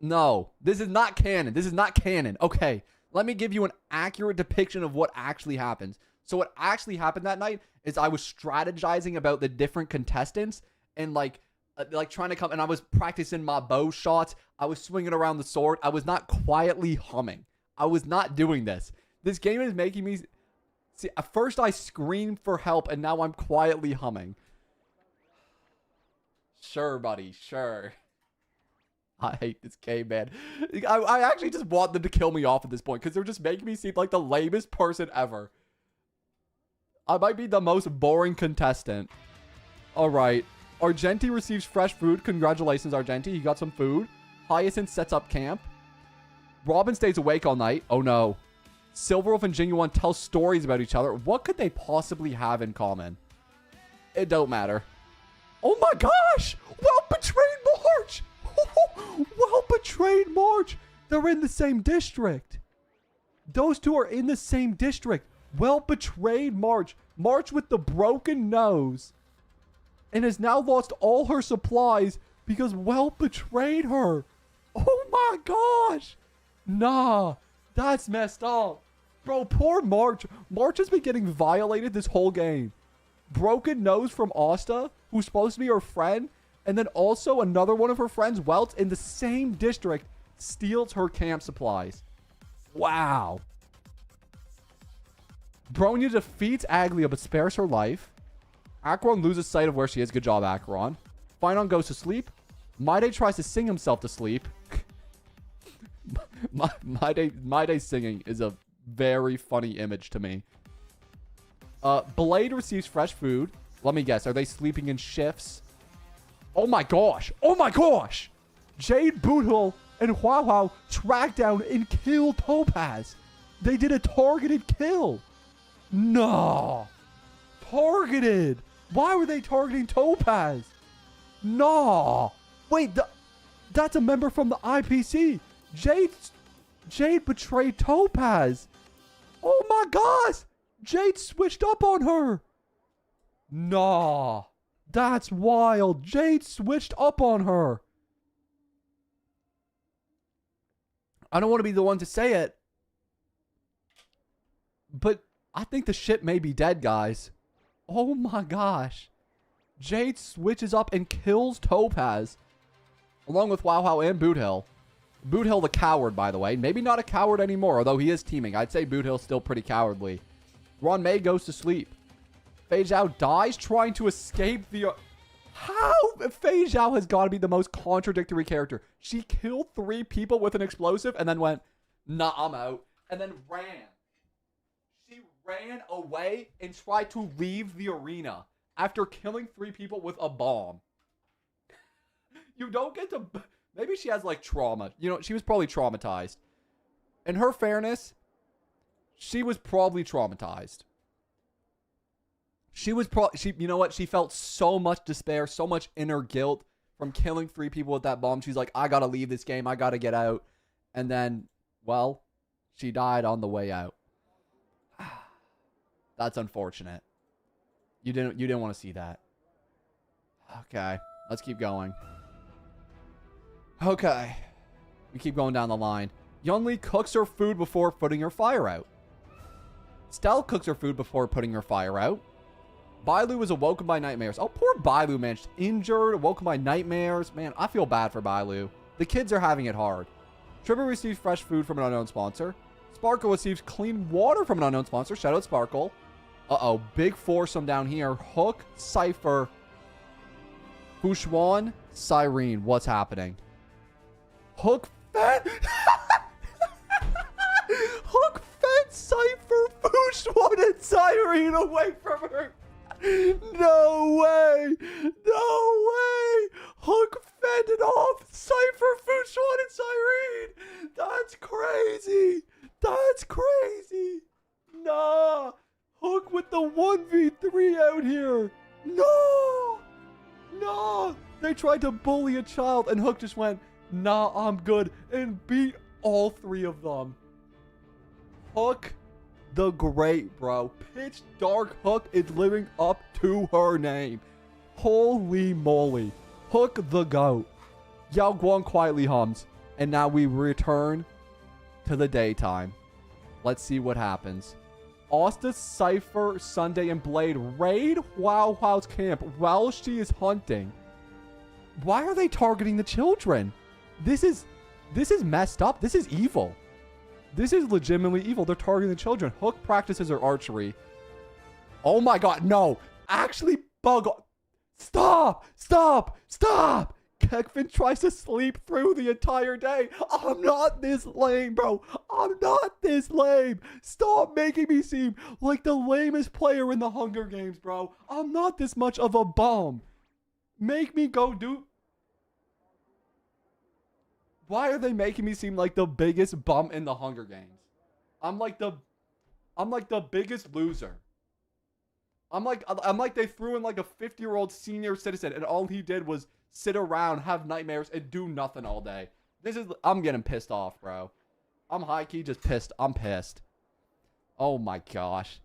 No. This is not canon. This is not canon. Okay. Let me give you an accurate depiction of what actually happens. So what actually happened that night is I was strategizing about the different contestants and like trying to come, and I was practicing my bow shots. I was swinging around the sword. I was not quietly humming. I was not doing this. This game is making me... See, at first I screamed for help, and now I'm quietly humming. Sure, buddy. Sure. I hate this game, man. I actually just want them to kill me off at this point, because they're just making me seem like the lamest person ever. I might be the most boring contestant. Alright. Argenti receives fresh food. Congratulations, Argenti. He got some food. Hyacinth sets up camp. Robin stays awake all night. Oh, no. Silverwolf and Genuine tell stories about each other. What could they possibly have in common? It don't matter. Oh, my gosh. Well betrayed March. Well betrayed March. They're in the same district. Those two are in the same district. Well betrayed March. March with the broken nose. And has now lost all her supplies because Well betrayed her. Oh my gosh. Nah, that's messed up. Bro, poor March. March has been getting violated this whole game. Broken nose from Asta, who's supposed to be her friend. And then also another one of her friends, Welt, in the same district, steals her camp supplies. Wow. Bronya defeats Aglia but spares her life. Acheron loses sight of where she is. Good job, Acheron. Phynon goes to sleep. Maide tries to sing himself to sleep. Maide singing is a very funny image to me. Blade receives fresh food. Let me guess. Are they sleeping in shifts? Oh my gosh. Oh my gosh. Jade, Boothul, and Huahua track down and kill Topaz. They did a targeted kill. No. Targeted. Why were they targeting Topaz? No. Wait, that's a member from the IPC. Jade betrayed Topaz. Oh my gosh. Jade switched up on her. No. That's wild. Jade switched up on her. I don't want to be the one to say it, but I think the ship may be dead, guys. Oh my gosh. Jade switches up and kills Topaz, along with Wow Wow and Boothill. Boothill the coward, by the way. Maybe not a coward anymore, although he is teaming. I'd say Boothill's still pretty cowardly. Ron May goes to sleep. Fei Zhao dies trying to escape the... How? Fei Zhao has got to be the most contradictory character. She killed 3 people with an explosive and then went, nah, I'm out. And then ran. She ran away and tried to leave the arena after killing 3 people with a bomb. You don't get to... Maybe she has, like, trauma. You know, she was probably traumatized. In her fairness, she was probably traumatized. She was you know what? She felt so much despair, so much inner guilt from killing 3 people with that bomb. She's like, I gotta leave this game. I gotta get out. And then, well, she died on the way out. That's unfortunate. You didn't want to see that. Okay, let's keep going. Okay, we keep going down the line. Yunli cooks her food before putting her fire out. Stell cooks her food before putting her fire out. Bailu is awoken by nightmares. Oh, poor Bailu, man. She's injured, awoken by nightmares. Man, I feel bad for Bailu. The kids are having it hard. Tribble receives fresh food from an unknown sponsor. Sparkle receives clean water from an unknown sponsor. Shout out Sparkle. Uh-oh, big foursome down here. Hook, Cypher, Fushuan, Cyrene. What's happening? Hook fed... Hook fed Cypher, Fushuan, and Cyrene away from her. No way! No way! Hook fended off Cypher, Fushuan, and Cyrene! That's crazy! That's crazy! Nah! Hook with the 1v3 out here! No! No! They tried to bully a child and Hook just went, nah, I'm good, and beat all 3 of them. Hook the Great, bro. Pitch Dark Hook is living up to her name. Holy moly. Hook the GOAT. Yao Guang quietly hums. And now we return to the daytime. Let's see what happens. Asta, Cypher, Sunday, and Blade raid Wow Wow's camp while she is hunting. Why are they targeting the children? This is messed up. This is evil. This is legitimately evil. They're targeting the children. Hook practices her archery. Oh my god, no. Actually, bug. Stop! Stop! Stop! Kekvin tries to sleep through the entire day. I'm not this lame, bro. I'm not this lame. Stop making me seem like the lamest player in the Hunger Games, bro. I'm not this much of a bum. Make me go do... Why are they making me seem like the biggest bum in the Hunger Games? I'm like the biggest loser. I'm like they threw in like a 50-year-old senior citizen and all he did was sit around, have nightmares, and do nothing all day. I'm getting pissed off, bro. I'm high-key just pissed. I'm pissed. Oh my gosh.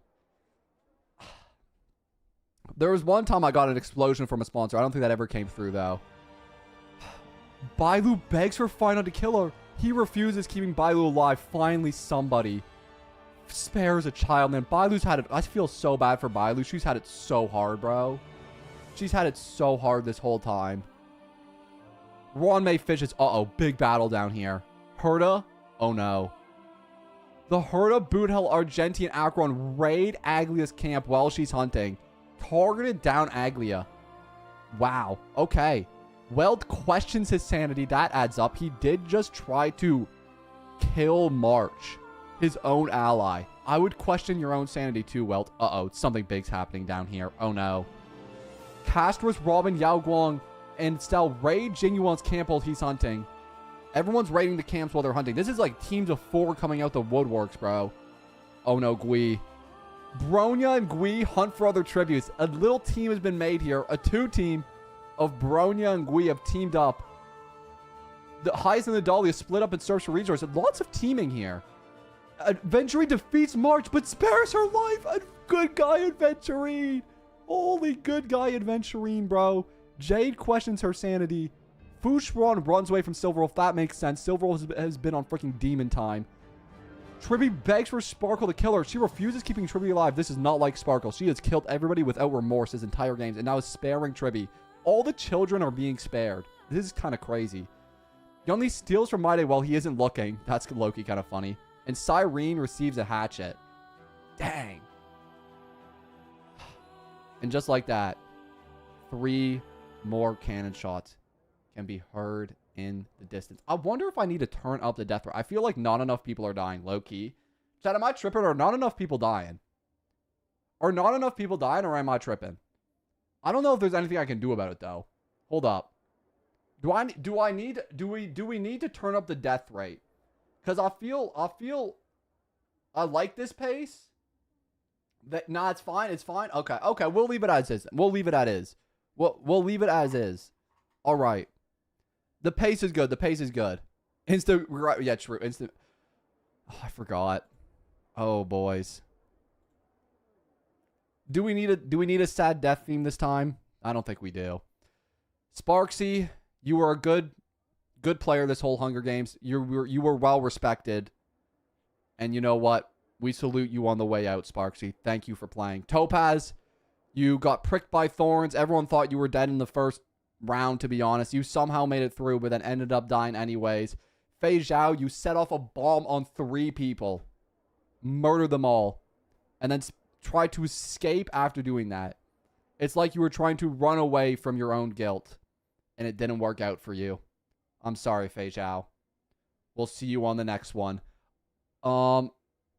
There was one time I got an explosion from a sponsor. I don't think that ever came through though. Bailu begs for Final to kill her. He refuses, keeping Bailu alive. Finally, somebody spares a child. Man, Bailu's had it. I feel so bad for Bailu. She's had it so hard, bro. She's had it so hard this whole time. Ron May fishes. Uh-oh, big battle down here. Herta? Oh, no. The Herta, Boothill, Argenti, and Akron raid Aglia's camp while she's hunting. Targeted down Aglia. Wow. Okay. Weld questions his sanity. That adds up. He did just try to kill March, his own ally. I would question your own sanity too, Weld. Uh-oh, something big's happening down here. Oh no. Castros, Robin, Yao Guang, and Stell raid Jingyuan's camp while he's hunting. Everyone's raiding the camps while they're hunting. This is like teams of 4 coming out the woodworks, bro. Oh no, Gui. Bronya and Gui hunt for other tributes. A little team has been made here. A 2-team of Bronya and Gui have teamed up. The Heist and the Dahlia split up and search for resources. Lots of teaming here. Adventurine defeats March, but spares her life. A good guy, Adventurine. Holy good guy adventurine, bro. Jade questions her sanity. Fushron runs away from Silverwolf. That makes sense. Silverwolf has been on freaking demon time. Tribby begs for Sparkle to kill her. She refuses, keeping Tribby alive. This is not like Sparkle. She has killed everybody without remorse his entire games and now is sparing Tribby. All the children are being spared. This is kind of crazy. He only steals from Maide while he isn't looking. That's low-key kind of funny. And Cyrene receives a hatchet. Dang. And just like that, 3 more cannon shots can be heard in the distance. I wonder if I need to turn up the death rate. I feel like not enough people are dying, low-key. Chat, am I tripping or not enough people dying? Are not enough people dying or am I tripping? I don't know if there's anything I can do about it, though. Hold up. Do we need to turn up the death rate? Because I like this pace. Nah, it's fine. It's fine. Okay. We'll leave it as is. We'll leave it as is. All right. The pace is good. Yeah, true. Instant. Oh, I forgot. Oh, boys. Do we need a sad death theme this time? I don't think we do. Sparksy, you were a good player this whole Hunger Games. You were well respected. And you know what? We salute you on the way out, Sparksy. Thank you for playing. Topaz, you got pricked by thorns. Everyone thought you were dead in the first round, to be honest. You somehow made it through, but then ended up dying anyways. Fei Zhao, you set off a bomb on 3 people. Murdered them all. And then tried to escape after doing that. It's like you were trying to run away from your own guilt. And it didn't work out for you. I'm sorry, Fei Zhao. We'll see you on the next one.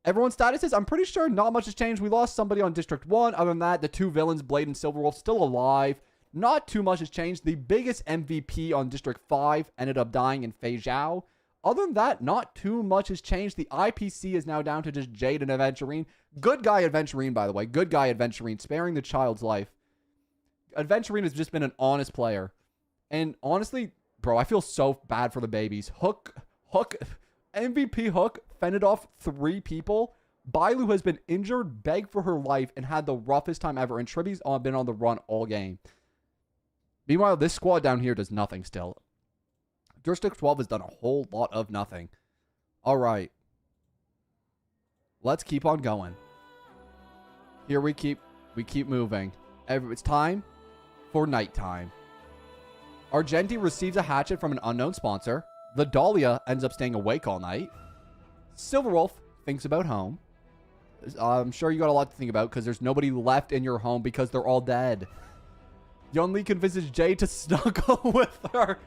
Everyone's statuses, I'm pretty sure not much has changed. We lost somebody on District 1. Other than that, the 2 villains, Blade and Silverwolf, still alive. Not too much has changed. The biggest MVP on District 5 ended up dying in Fei Zhao. Other than that, not too much has changed. The IPC is now down to just Jade and Adventurine. Good guy Adventurine, by the way. Good guy Adventurine, sparing the child's life. Adventurine has just been an honest player. And honestly, bro, I feel so bad for the babies. Hook, MVP Hook fended off 3 people. Bailu has been injured, begged for her life, and had the roughest time ever. And Tribby's been on the run all game. Meanwhile, this squad down here does nothing still. District 12 has done a whole lot of nothing. All right. Let's keep on going. Here we keep moving. It's time for nighttime. Argenti receives a hatchet from an unknown sponsor. The Dahlia ends up staying awake all night. Silverwolf thinks about home. I'm sure you got a lot to think about because there's nobody left in your home because they're all dead. Yunli convinces Jay to snuggle with her.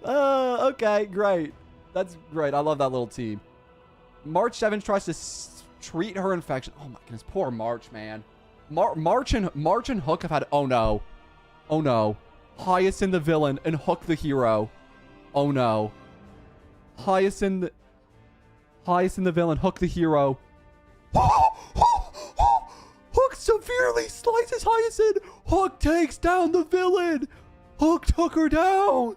Okay, great. That's great. I love that little team. March 7 tries to treat her infection. Oh my goodness, poor March, man. March and Hook have had... Oh no. Oh no. Hyacinth the villain and Hook the hero. Oh no. Hyacinth the villain, Hook the hero. Hook severely slices Hyacinth. Hook takes down the villain. Hook took her down.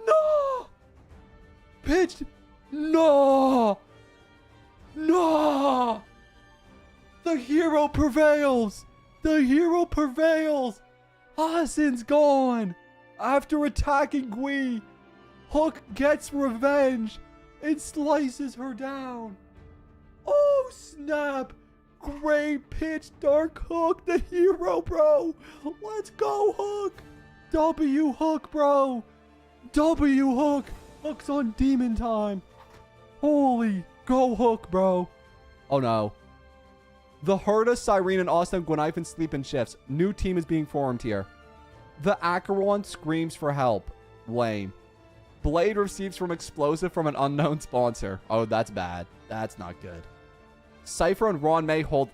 No. Pitched. No. No. The hero prevails. The hero prevails. Hyacinth's gone. After attacking Gui, Hook gets revenge and slices her down. Oh, snap. Great pitch, Dark Hook, the hero, bro. Let's go, Hook. W Hook, bro. W Hook. Hook's on demon time. Holy, go Hook, bro. Oh, no. The Herda, Cyrene, and Austin Gwinnaifen sleep in shifts. New team is being formed here. The Acheron screams for help. Lame. Blade receives from explosive from an unknown sponsor. Oh, that's bad. That's not good. Cypher and Ron May hold...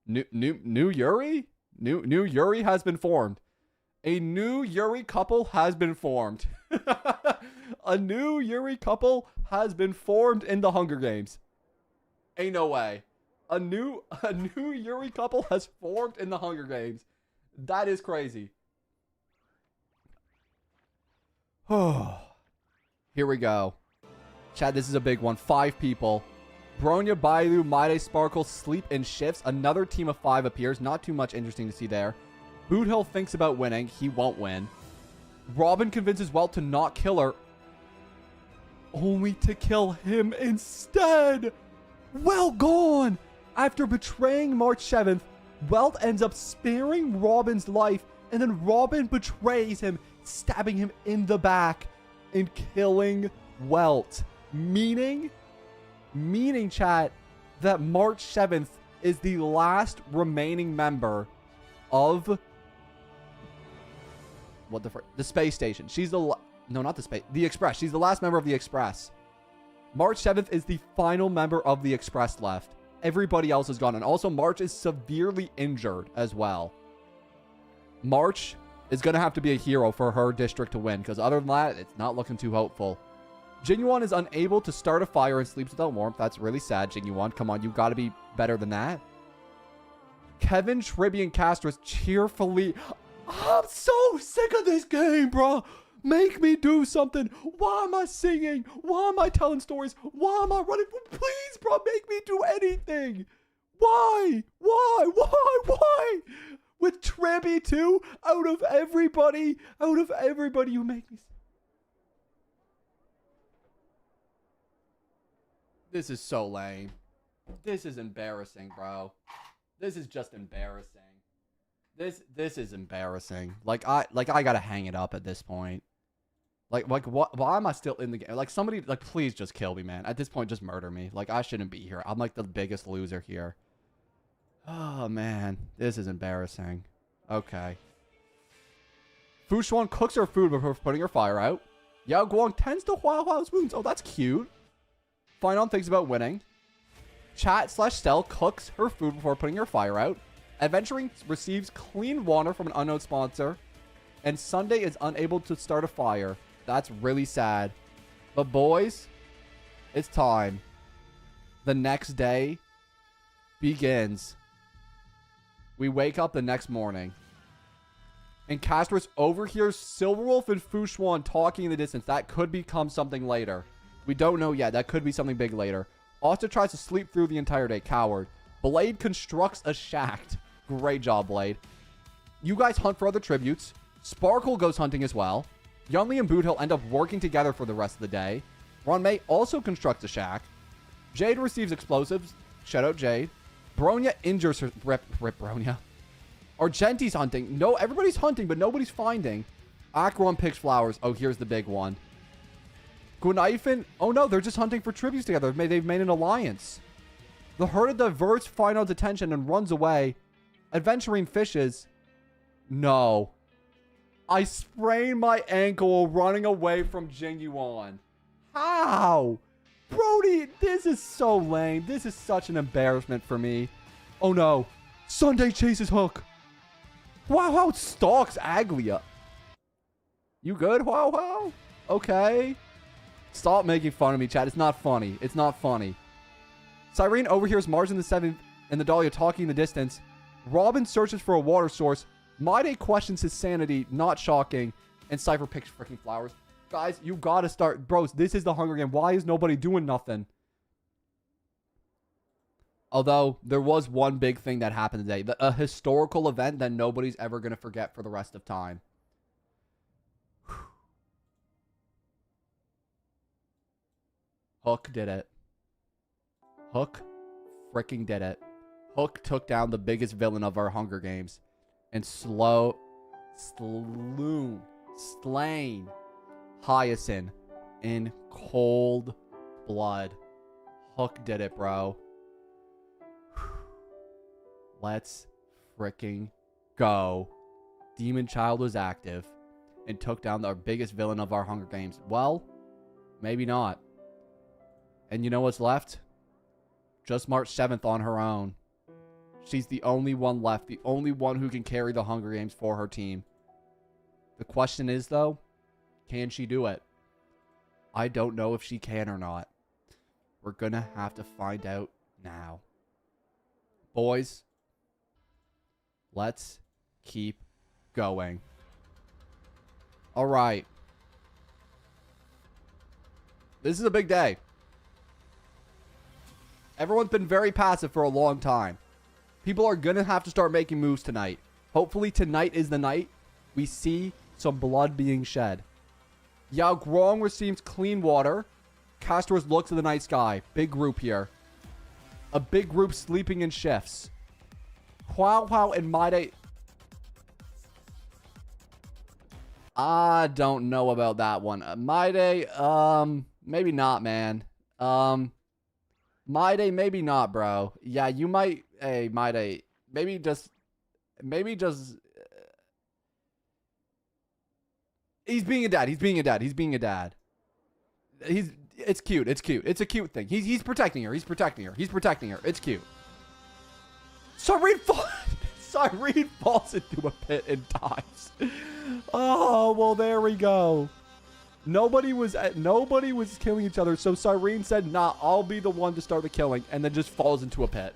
New Yuri? New Yuri has been formed. A new Yuri couple has been formed. A new Yuri couple has been formed in the Hunger Games. Ain't no way. A new Yuri couple has formed in the Hunger Games. That is crazy. Oh. Here we go. Chad, this is a big one. 5 people. Bronya, Bailu, Maide, Sparkle sleep in shifts. Another team of 5 appears. Not too much interesting to see there. Boot Hill thinks about winning. He won't win. Robin convinces Welt to not kill her, only to kill him instead. Well gone. After betraying March 7th, Welt ends up sparing Robin's life, and then Robin betrays him, stabbing him in the back and killing Welt. Meaning, chat, that March 7th is the last remaining member of the space station. She's the no, not the space, the Express. She's the last member of the Express. March 7th is the final member of the Express left. Everybody else is gone. And also, March is severely injured as well. March is going to have to be a hero for her district to win, because other than that, it's not looking too hopeful. Jinyuan is unable to start a fire and sleeps without warmth. That's really sad, Jinyuan. Come on, you've got to be better than that. Kevin, Tribby, and Castris cheerfully... I'm so sick of this game, bro. Make me do something. Why am I singing? Why am I telling stories? Why am I running? Please, bro, make me do anything. Why? With Tribby, too? Out of everybody, you make me... This is so lame. This is embarrassing, bro. This is just embarrassing. This is embarrassing. Like I gotta hang it up at this point. Like what? Why am I still in the game? Like somebody, like please just kill me, man. At this point, just murder me. Like I shouldn't be here. I'm like the biggest loser here. Oh man, this is embarrassing. Okay. Fu Xuan cooks her food before putting her fire out. Yao Guang tends to Hua Hua's wounds. Oh, that's cute. Finon thinks about winning. Chat/Stell cooks her food before putting her fire out. Adventuring receives clean water from an unknown sponsor. And Sunday is unable to start a fire. That's really sad. But boys, it's time. The next day begins. We wake up the next morning. And Castris overhears Silverwolf and Fu Xuan talking in the distance. That could become something later. We don't know yet. That could be something big later. Asta tries to sleep through the entire day. Coward. Blade constructs a shack. Great job, Blade. You guys hunt for other tributes. Sparkle goes hunting as well. Yunli and Boot Hill end up working together for the rest of the day. Ron May also constructs a shack. Jade receives explosives. Shout out Jade. Bronya injures her. Rip Bronya. Argenti's hunting. No, everybody's hunting, but nobody's finding. Akron picks flowers. Oh, here's the big one. Gunaifin. Oh no, they're just hunting for tributes together. They've made an alliance. The herd diverts Final's attention and runs away. Adventuring fishes. No. I sprained my ankle running away from Jinyuan. How? Brody, this is so lame. This is such an embarrassment for me. Oh no. Sunday chases Hook. Wow, stalks Aglia. You good, Wow? Okay. Stop making fun of me, chat. It's not funny. It's not funny. Cyrene overhears Mars in the 7th and the Dahlia talking in the distance. Robin searches for a water source. Maide questions his sanity. Not shocking. And Cypher picks freaking flowers. Guys, you gotta start. Bros, this is the Hunger Game. Why is nobody doing nothing? Although, there was one big thing that happened today. A historical event that nobody's ever going to forget for the rest of time. Hook did it. Hook freaking did it. Hook took down the biggest villain of our Hunger Games. And slain Hyacinth in cold blood. Hook did it, bro. Let's freaking go. Demon Child was active and took down our biggest villain of our Hunger Games. Well, maybe not. And you know what's left? Just March 7th on her own. She's the only one left. The only one who can carry the Hunger Games for her team. The question is, though, can she do it? I don't know if she can or not. We're gonna have to find out now. Boys, let's keep going. All right. This is a big day. Everyone's been very passive for a long time. People are going to have to start making moves tonight. Hopefully tonight is the night we see some blood being shed. Yao Guang receives clean water. Castors look to the night sky. Big group here. A big group sleeping in shifts. Hua Hua and Maide. I don't know about that one. Maide, maybe not, man. Maide, maybe not, bro. Yeah, you might. Hey, Maide, maybe just. He's being a dad. He's being a dad. He's being a dad. It's cute. It's cute. It's a cute thing. He's protecting her. He's protecting her. He's protecting her. It's cute. Cyrene falls into a pit and dies. Oh, well, there we go. Nobody was killing each other. So Cyrene said, nah, I'll be the one to start the killing. And then just falls into a pit.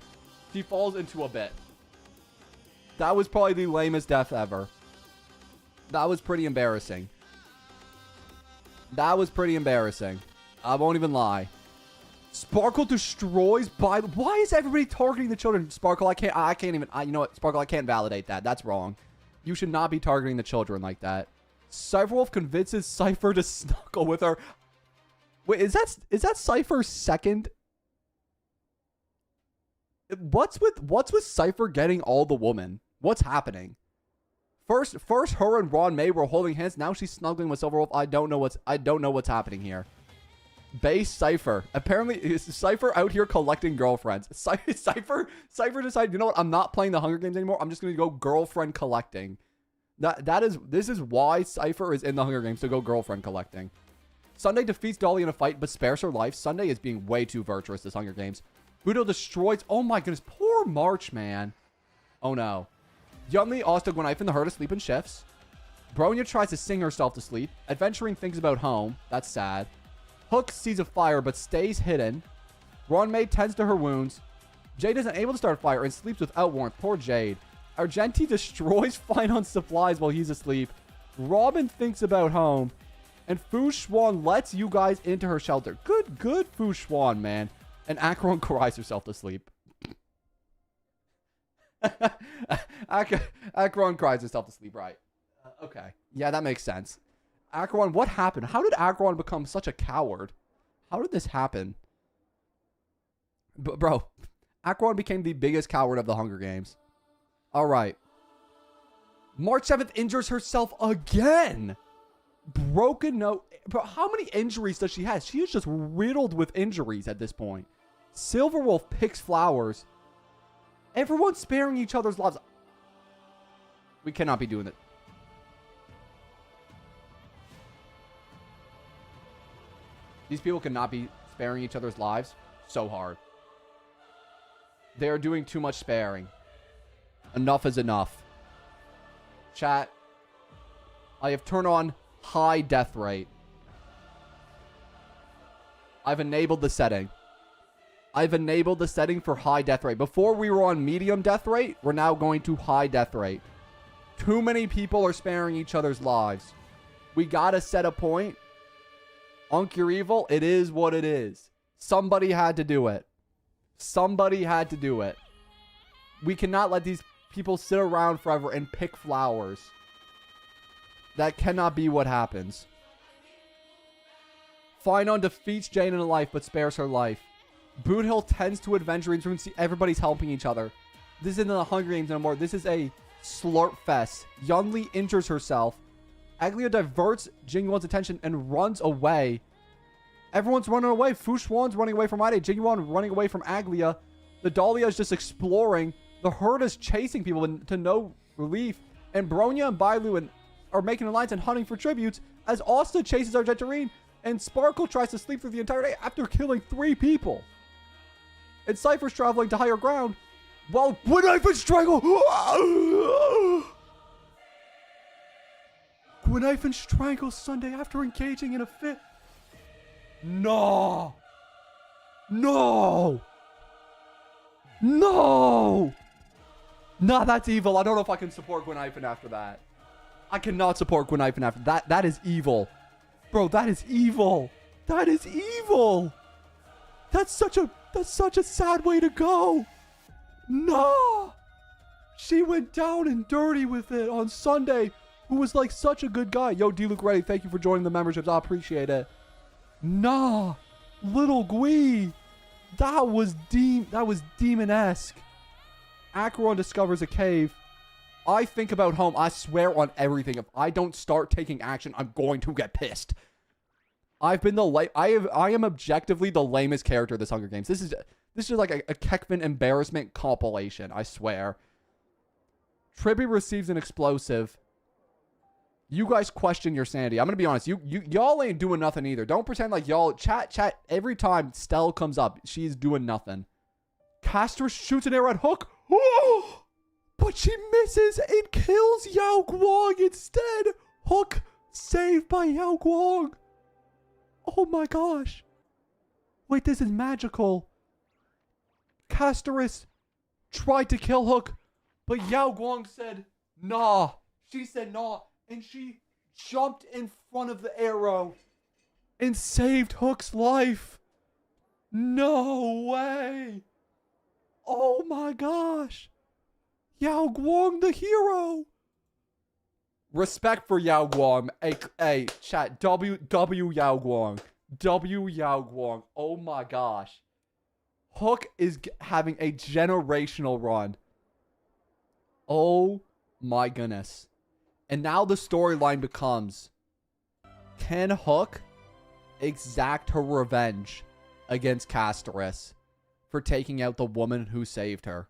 She falls into a pit. That was probably the lamest death ever. That was pretty embarrassing. That was pretty embarrassing. I won't even lie. Sparkle destroys by... Why is everybody targeting the children? Sparkle, I can't even... you know what? Sparkle, I can't validate that. That's wrong. You should not be targeting the children like that. Cypherwolf convinces Cypher to snuggle with her. Wait, is that Cypher's second? What's with Cypher getting all the women? What's happening? First her and Ron May were holding hands. Now she's snuggling with Silverwolf. I don't know what's happening here. Base Cypher. Apparently, is Cypher out here collecting girlfriends. Cypher decided, you know what? I'm not playing the Hunger Games anymore. I'm just going to go girlfriend collecting. This is why Cypher is in the Hunger Games, to go girlfriend collecting. Sunday defeats Dolly in a fight, but spares her life. Sunday is being way too virtuous this Hunger Games. Budo destroys... Oh my goodness. Poor March, man. Oh no. Yunli, Osta, Gwenyf, and the herd asleep in shifts. Bronya tries to sing herself to sleep. Adventuring thinks about home. That's sad. Hook sees a fire but stays hidden. Ronmei tends to her wounds. Jade isn't able to start a fire and sleeps without warmth. Poor Jade. Argenti destroys Fine on supplies while he's asleep. Robin thinks about home. And Fu Xuan lets you guys into her shelter. Good Fu Xuan, man. And Acheron cries herself to sleep. Acheron cries herself to sleep, right? Okay. Yeah, that makes sense. Acheron, what happened? How did Acheron become such a coward? How did this happen? Bro, Acheron became the biggest coward of the Hunger Games. All right. March 7th injures herself again. Broken nose. Bro, how many injuries does she have? She is just riddled with injuries at this point. Silverwolf picks flowers. Everyone's sparing each other's lives. We cannot be doing it. These people cannot be sparing each other's lives so hard. They are doing too much sparing. Enough is enough. Chat. I have turned on high death rate. I've enabled the setting. I've enabled the setting for high death rate. Before we were on medium death rate. We're now going to high death rate. Too many people are sparing each other's lives. We gotta set a point. Unk, you're evil. It is what it is. Somebody had to do it. Somebody had to do it. We cannot let these people sit around forever and pick flowers. That cannot be what happens. Finon defeats Jane in a life, but spares her life. Boothill tends to adventurings. We can see everybody's helping each other. This isn't the Hunger Games anymore. This is a slurp fest. Yunli injures herself. Aglia diverts Jingyuan's attention and runs away. Everyone's running away. Fu Xuan's running away from Ide. Jingyuan running away from Aglia. The Dahlia is just exploring. The herd is chasing people to no relief. And Bronya and Bailu are making a alliance and hunting for tributes as Asta chases Argentarine. And Sparkle tries to sleep through the entire day after killing 3 people. And Cypher's traveling to higher ground while Gwenyf and Strangle... Gwenyf and Strangle Sunday after engaging in a fit. No. No. No. Nah, that's evil. I don't know if I can support Gwenyf after that. I cannot support Gwenyf after that. That is evil. Bro, that is evil. That is evil. That's such a... That's such a sad way to go. No. She went down and dirty with it on Sunday, who was like such a good guy. Yo, D. Luke Reddy, thank you for joining the memberships. I appreciate it. Nah. Little Gwee. That was demon-esque. Acheron discovers a cave. I think about home. I swear on everything. If I don't start taking action, I'm going to get pissed. I've been I am objectively the lamest character of this Hunger Games. This is like a Kekvin embarrassment compilation, I swear. Trippy receives an explosive. You guys question your sanity. I'm gonna be honest. Y'all ain't doing nothing either. Don't pretend like y'all chat every time Stell comes up. She's doing nothing. Castor shoots an arrow at Hook. Oh! But she misses and kills Yao Guang instead. Hook saved by Yao Guang. Oh my gosh. Wait, this is magical. Castorus tried to kill Hook, but Yao Guang said, nah. She said, nah. And she jumped in front of the arrow and saved Hook's life. No way. Oh my gosh. Yao Guang, the hero. Respect for Yao Guang. Hey, chat. W Yao Guang. W Yao Guang. Oh my gosh. Hook is having a generational run. Oh my goodness. And now the storyline becomes, can Hook exact her revenge against Castorus for taking out the woman who saved her?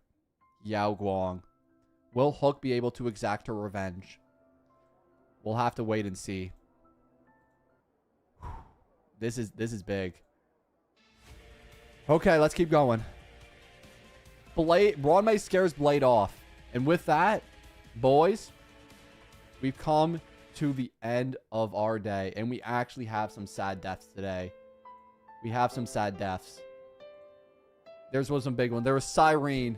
Yao Guang. Will Hook be able to exact her revenge? We'll have to wait and see. This is big. Okay, let's keep going. Ronmei scares Blade off. And with that, boys, we've come to the end of our day. And we actually have some sad deaths today. We have some sad deaths. There was some big one. There was Cyrene,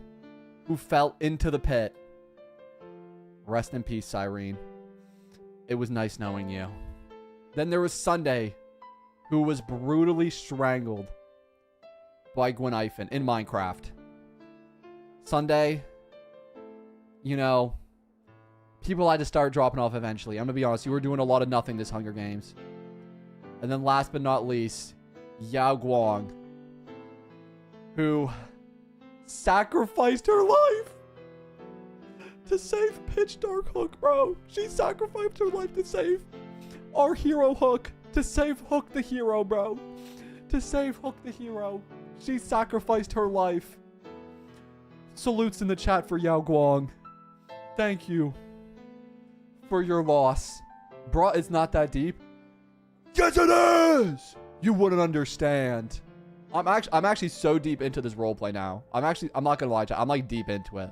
who fell into the pit. Rest in peace, Cyrene. It was nice knowing you. Then there was Sunday, who was brutally strangled by Gwen-Ifen in Minecraft. Sunday, you know, people had to start dropping off eventually. I'm going to be honest, you were doing a lot of nothing this Hunger Games. And then last but not least, Yao Guang, who sacrificed her life to save Pitch Dark Hook, bro. She sacrificed her life to save our hero Hook. To save Hook the hero, bro. To save Hook the hero. She sacrificed her life. Salutes in the chat for Yao Guang. Thank you for your loss. Bruh, it's not that deep. Yes, it is! You wouldn't understand. I'm actually so deep into this roleplay now. I'm not gonna lie, chat. I'm like deep into it.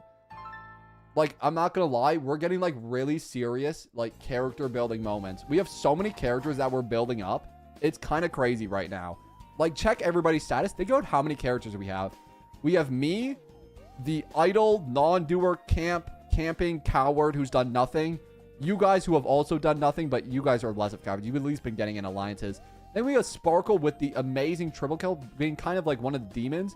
Like, I'm not gonna lie, we're getting like really serious, like character building moments. We have so many characters that we're building up. It's kind of crazy right now. Like, check everybody's status. Think about how many characters we have. We have me, the idle, non-doer, camping coward who's done nothing. You guys who have also done nothing, but you guys are less of cowards. You've at least been getting in alliances. Then we have Sparkle with the amazing triple kill, being kind of like one of the demons.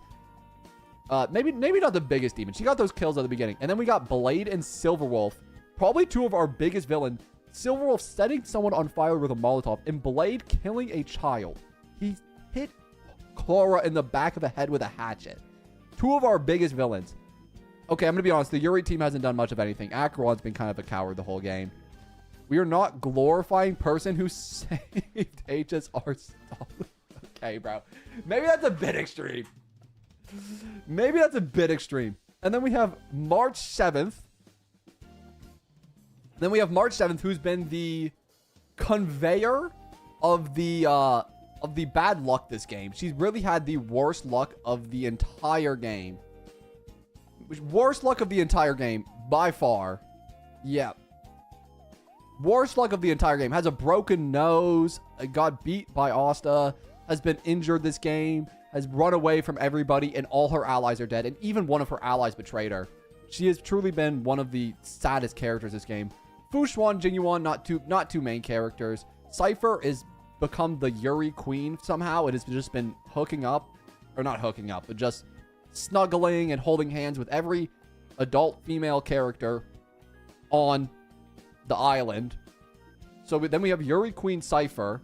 Maybe not the biggest demon. She got those kills at the beginning. And then we got Blade and Silverwolf. Probably two of our biggest villains. Silverwolf setting someone on fire with a Molotov. And Blade killing a child. He hit Clara in the back of the head with a hatchet. Two of our biggest villains. Okay, I'm going to be honest. The Yuri team hasn't done much of anything. Acheron's been kind of a coward the whole game. We are not glorifying person who saved HSR stuff. Okay, bro. Maybe that's a bit extreme. Maybe that's a bit extreme. And then we have March 7th. Then we have March 7th, who's been the conveyor of the bad luck this game. She's really had the worst luck of the entire game. Worst luck of the entire game, by far. Yep. Worst luck of the entire game. Has a broken nose. Got beat by Asta. Has been injured this game. Has run away from everybody, and all her allies are dead. And even one of her allies betrayed her. She has truly been one of the saddest characters this game. Fushuan, Jinyuan, not two main characters. Cypher is become the Yuri queen somehow. It has just been hooking up or not hooking up, but just snuggling and holding hands with every adult female character on the island. So then we have Yuri Queen Cypher,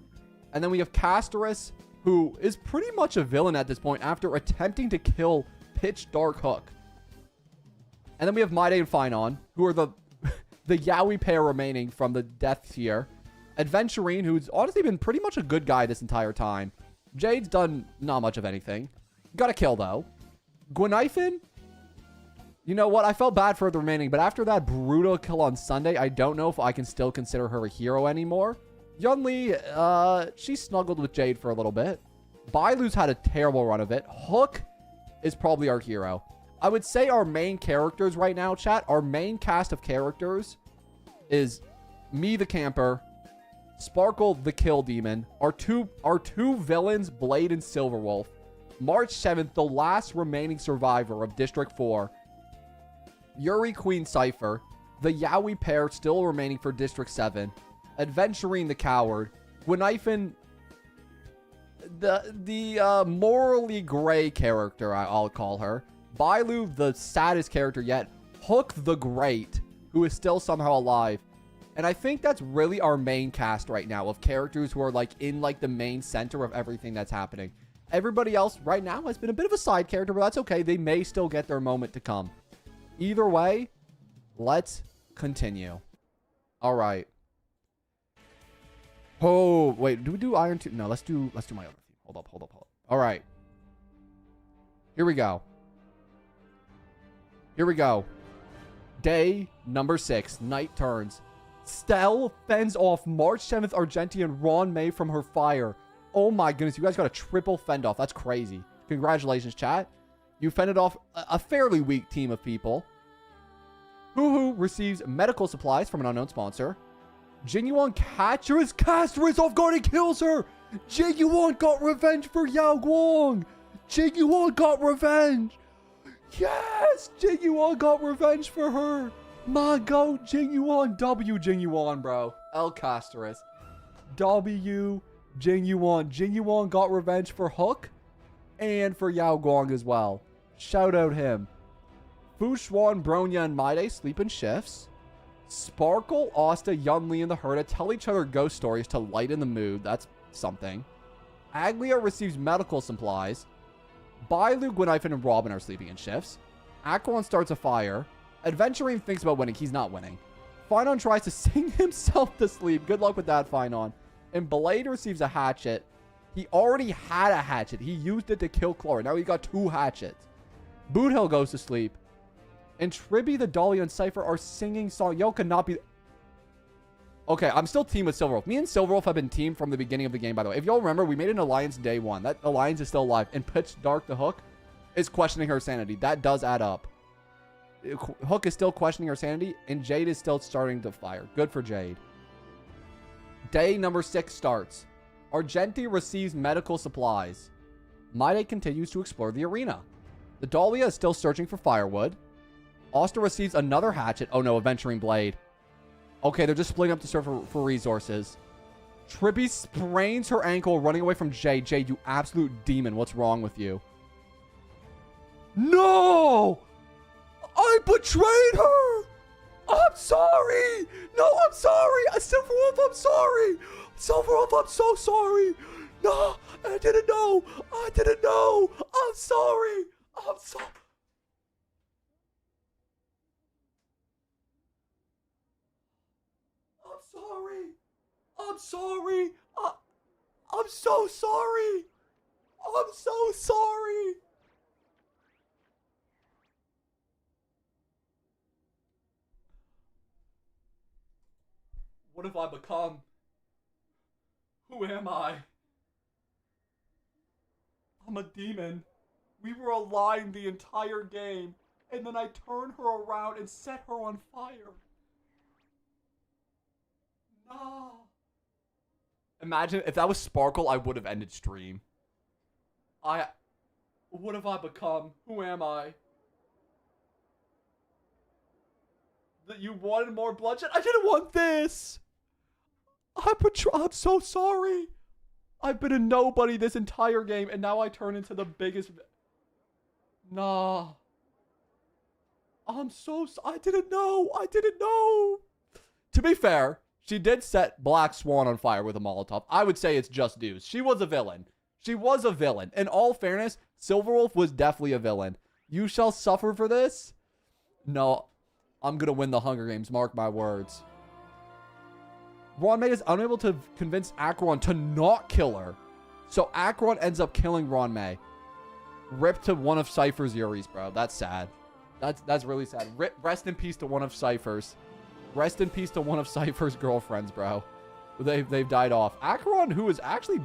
and then we have Casterus, who is pretty much a villain at this point after attempting to kill Pitch Dark Hook. And then we have Maide and Finon, who are the Yaoi pair remaining from the death tier. Adventurine, who's honestly been pretty much a good guy this entire time. Jade's done not much of anything. Got a kill, though. Gwenifin, you know what? I felt bad for the remaining, but after that brutal kill on Sunday, I don't know if I can still consider her a hero anymore. Yunli, she snuggled with Jade for a little bit. Bailu's had a terrible run of it. Hook is probably our hero. I would say our main characters right now, chat, our main cast of characters is me, the camper, Sparkle, the kill demon, our two villains, Blade and Silverwolf, March 7th, the last remaining survivor of District 4, Yuri Queen Cypher, the Yaoi pair still remaining for District 7, Adventurine the Coward, Gwenifin, the morally gray character, I'll call her, Bailu, the saddest character yet, Hook the Great, who is still somehow alive. And I think that's really our main cast right now of characters who are like in like the main center of everything that's happening. Everybody else right now has been a bit of a side character, but that's okay. They may still get their moment to come. Either way, let's continue. All right. Oh, wait. Do we do Iron 2? No, let's do my other theme. Hold up. All right. Here we go. Day number 6. Night turns. Stell fends off March 7th Argentian Ron May from her fire. Oh my goodness, you guys got a triple fend off. That's crazy. Congratulations, chat. You fended off a fairly weak team of people. Hoo receives medical supplies from an unknown sponsor. Jinyuan catches Casterus off guard and kills her. Jinyuan got revenge for Yao Guang. Jinyuan got revenge. Yes, Jinyuan got revenge for her. My God, Jinyuan. W Jinyuan, bro. El Casterus. W Jinyuan. Jinyuan got revenge for Hook and for Yao Guang as well. Shout out him. Fu Xuan, Bronya, and Maide sleep in shifts. Sparkle, Asta, Yunli, and the Herda tell each other ghost stories to lighten the mood. That's something. Aglia receives medical supplies. Bailu, Gwenifin, and Robin are sleeping in shifts. Acheron starts a fire. Adventurine thinks about winning. He's not winning. Finon tries to sing himself to sleep. Good luck with that, Finon. And Blade receives a hatchet. He already had a hatchet. He used it to kill Chlora. Now he got 2 hatchets. Boothill goes to sleep. And Tribby, the Dahlia, and Cypher are singing song. Yo, cannot be... Okay, I'm still team with Silverwolf. Me and Silverwolf have been team from the beginning of the game, by the way. If y'all remember, we made an alliance day 1. That alliance is still alive. And Pitch Dark the Hook is questioning her sanity. That does add up. Hook is still questioning her sanity, and Jade is still starting to fire. Good for Jade. Day number 6 starts. Argenti receives medical supplies. Maide continues to explore the arena. The Dahlia is still searching for firewood. Asta receives another hatchet. Oh no, Adventuring Blade. Okay, they're just splitting up to search for resources. Tribby sprains her ankle running away from Jade. Jade, you absolute demon. What's wrong with you? No! I betrayed her! I'm sorry! No, I'm sorry! Silverwolf, I'm sorry! Silverwolf, I'm so sorry! No, I didn't know! I'm sorry! I'm sorry! I'm sorry! I'm so sorry! I'm so sorry! What have I become? Who am I? I'm a demon. We were aligned the entire game, and then I turned her around and set her on fire. No. Imagine if that was Sparkle, I would have ended stream. What have I become? Who am I? That you wanted more bloodshed? I didn't want this. I'm so sorry. I've been a nobody this entire game, and now I turn into the biggest... Nah. I didn't know. I didn't know. To be fair, she did set Black Swan on fire with a Molotov. I would say it's just dues. She was a villain. She was a villain. In all fairness, Silverwolf was definitely a villain. You shall suffer for this? No. I'm going to win the Hunger Games. Mark my words. Ron May is unable to convince Acheron to not kill her. So Acheron ends up killing Ron May. Rip to one of Cypher's Yuris, bro. That's sad. That's really sad. Rest in peace to one of Cypher's. Rest in peace to one of Cypher's girlfriends, bro. They've died off. Acheron, who has actually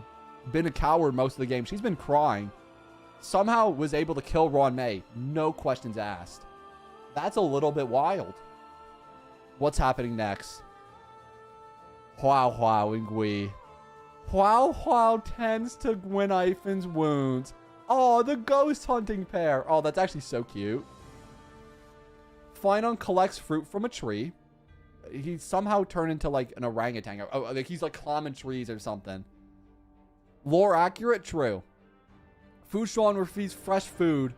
been a coward most of the game, she's been crying, somehow was able to kill Ron May. No questions asked. That's a little bit wild. What's happening next? Hua Hua and Gui. Hua Hua tends to Gwynaifin's wounds. Oh, the ghost hunting pair. Oh, that's actually so cute. Finon collects fruit from a tree. He somehow turned into like an orangutan. Oh, like he's like climbing trees or something. Lore accurate? True. Fushan receives fresh food.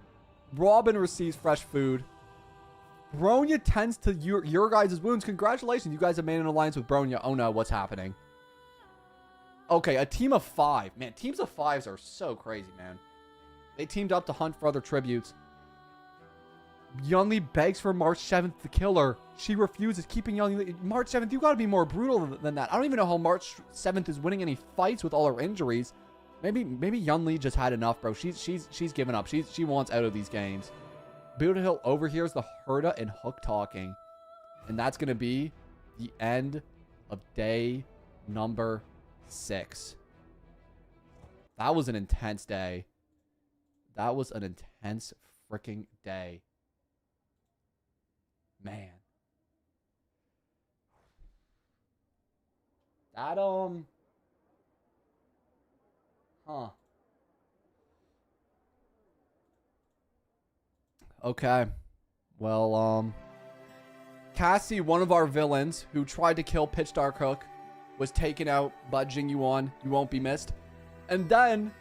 Robin receives fresh food. Bronya tends to your guys' wounds. Congratulations, you guys have made an alliance with Bronya. Oh no, what's happening? Okay, a team of 5. Man, teams of 5s are so crazy, man. They teamed up to hunt for other tributes. Yunli begs for March 7th to kill her. She refuses, keeping Yunli... March 7th, you gotta be more brutal than that. I don't even know how March 7th is winning any fights with all her injuries. Maybe Yunli just had enough, bro. She's given up. She wants out of these games. Buddha Hill overhears the Herda and Hook talking. And that's gonna be the end of day number 6. That was an intense day. That was an intense freaking day. Man. That, huh. Okay. Well, Cassie, one of our villains who tried to kill Pitch Dark Hook, was taken out by Jing Yuan. You won't be missed. And then...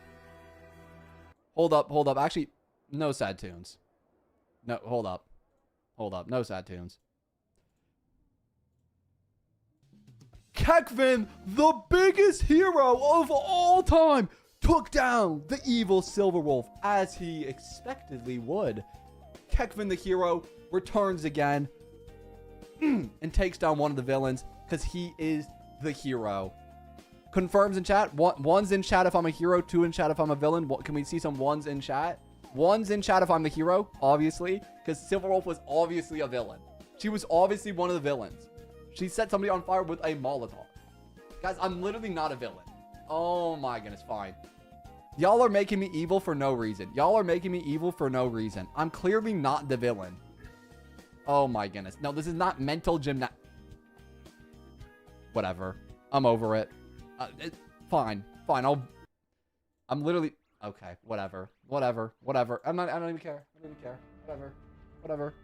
Hold up. Actually, no sad tunes. No, hold up. No sad tunes. Kekvin, the biggest hero of all time, took down the evil Silverwolf, as he expectedly would. Kekvin, the hero, returns again and takes down one of the villains because he is the hero. Confirms in chat. One's in chat if I'm a hero. 2 in chat if I'm a villain. Can we see some ones in chat? One's in chat if I'm the hero, obviously, because Silverwolf was obviously a villain. She was obviously one of the villains. She set somebody on fire with a Molotov. Guys, I'm literally not a villain. Oh my goodness, fine. Y'all are making me evil for no reason. I'm clearly not the villain. Oh my goodness. No, this is not mental gymnastics. Whatever. I'm over it. Fine. I'm literally... Okay, whatever. I don't even care. Whatever.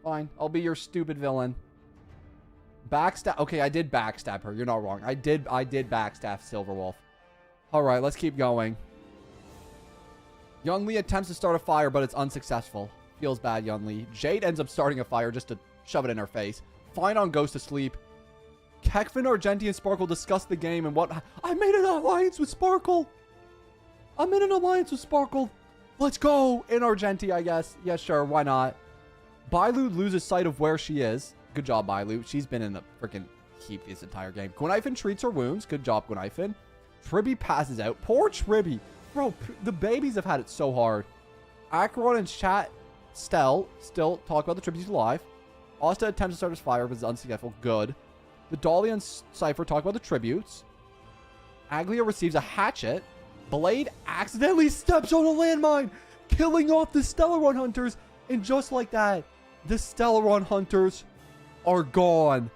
Fine. I'll be your stupid villain. Backstab. Okay, I did backstab her. You're not wrong. I did backstab Silverwolf. Alright, let's keep going. Yunli attempts to start a fire, but it's unsuccessful. Feels bad, Yunli. Jade ends up starting a fire just to shove it in her face. Finon goes to sleep. Kekvin, Argenti, and Sparkle discuss the game and what... I made an alliance with Sparkle! Let's go! In Argenti, I guess. Yeah, sure. Why not? Bailu loses sight of where she is. Good job, Bailu. She's been in the freaking heap this entire game. Gwynaifen treats her wounds. Good job, Gwynaifen. Tribby passes out. Poor Tribby. Bro, the babies have had it so hard. Acheron and chat still talk about the tributes alive. Asta attempts to start his fire, but is unsuccessful. Good. The Dolly and Cypher talk about the tributes. Aglia receives a hatchet. Blade accidentally steps on a landmine, killing off the Stellaron Hunters. And just like that, the Stellaron Hunters are gone.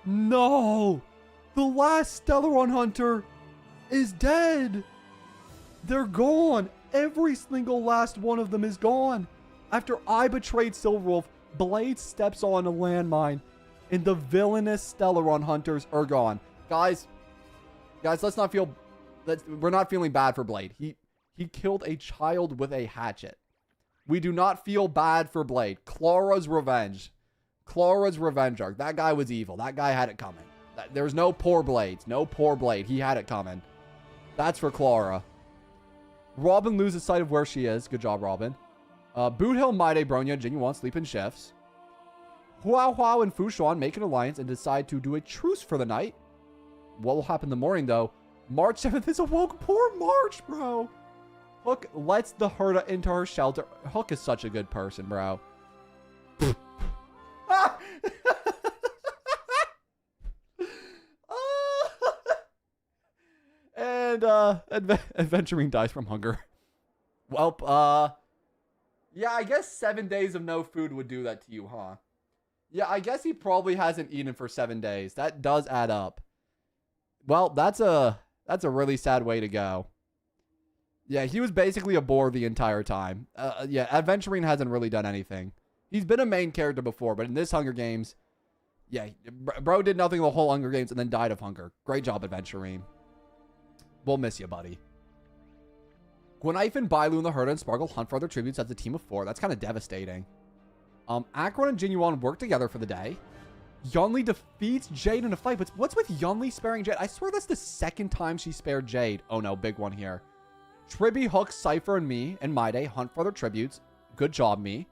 No! The last Stellaron Hunter is dead. They're gone. Every single last one of them is gone. After I betrayed Silverwolf, Blade steps on a landmine, and the villainous Stellaron Hunters are gone. Guys, let's not feel We're not feeling bad for Blade. He killed a child with a hatchet. We do not feel bad for Blade. Clara's revenge. Clara's revenge arc. That guy was evil. That guy had it coming. There's no poor Blades. No poor Blade. He had it coming. That's for Clara. Robin loses sight of where she is. Good job, Robin. Boot Hill, Maide, Bronya, Jinyu sleep in shifts. Hua Hua and Fu Xuan make an alliance and decide to do a truce for the night. What will happen in the morning, though? March 7th is awoke. Poor March, bro. Hook lets the Herda into her shelter. Hook is such a good person, bro. And Adventuring dies from hunger. Well, yeah, I guess 7 days of no food would do that to you, huh? Yeah, I guess he probably hasn't eaten for 7 days. That does add up. Well, that's a really sad way to go. Yeah, he was basically a bore the entire time. Yeah, Adventuring hasn't really done anything. He's been a main character before, but in this Hunger Games, yeah, bro did nothing the whole Hunger Games and then died of hunger. Great job, Adventuring. We'll miss you, buddy. Gwenaifen, Bailu, and the Herda and Sparkle hunt for other tributes as a team of 4. That's kind of devastating. Akron and Jinyu work together for the day. Yunli defeats Jade in a fight. But what's with Yunli sparing Jade? I swear that's the second time she spared Jade. Oh no, big one here. Tribby, Hook, Cypher, and me and Maide hunt for other tributes. Good job, me.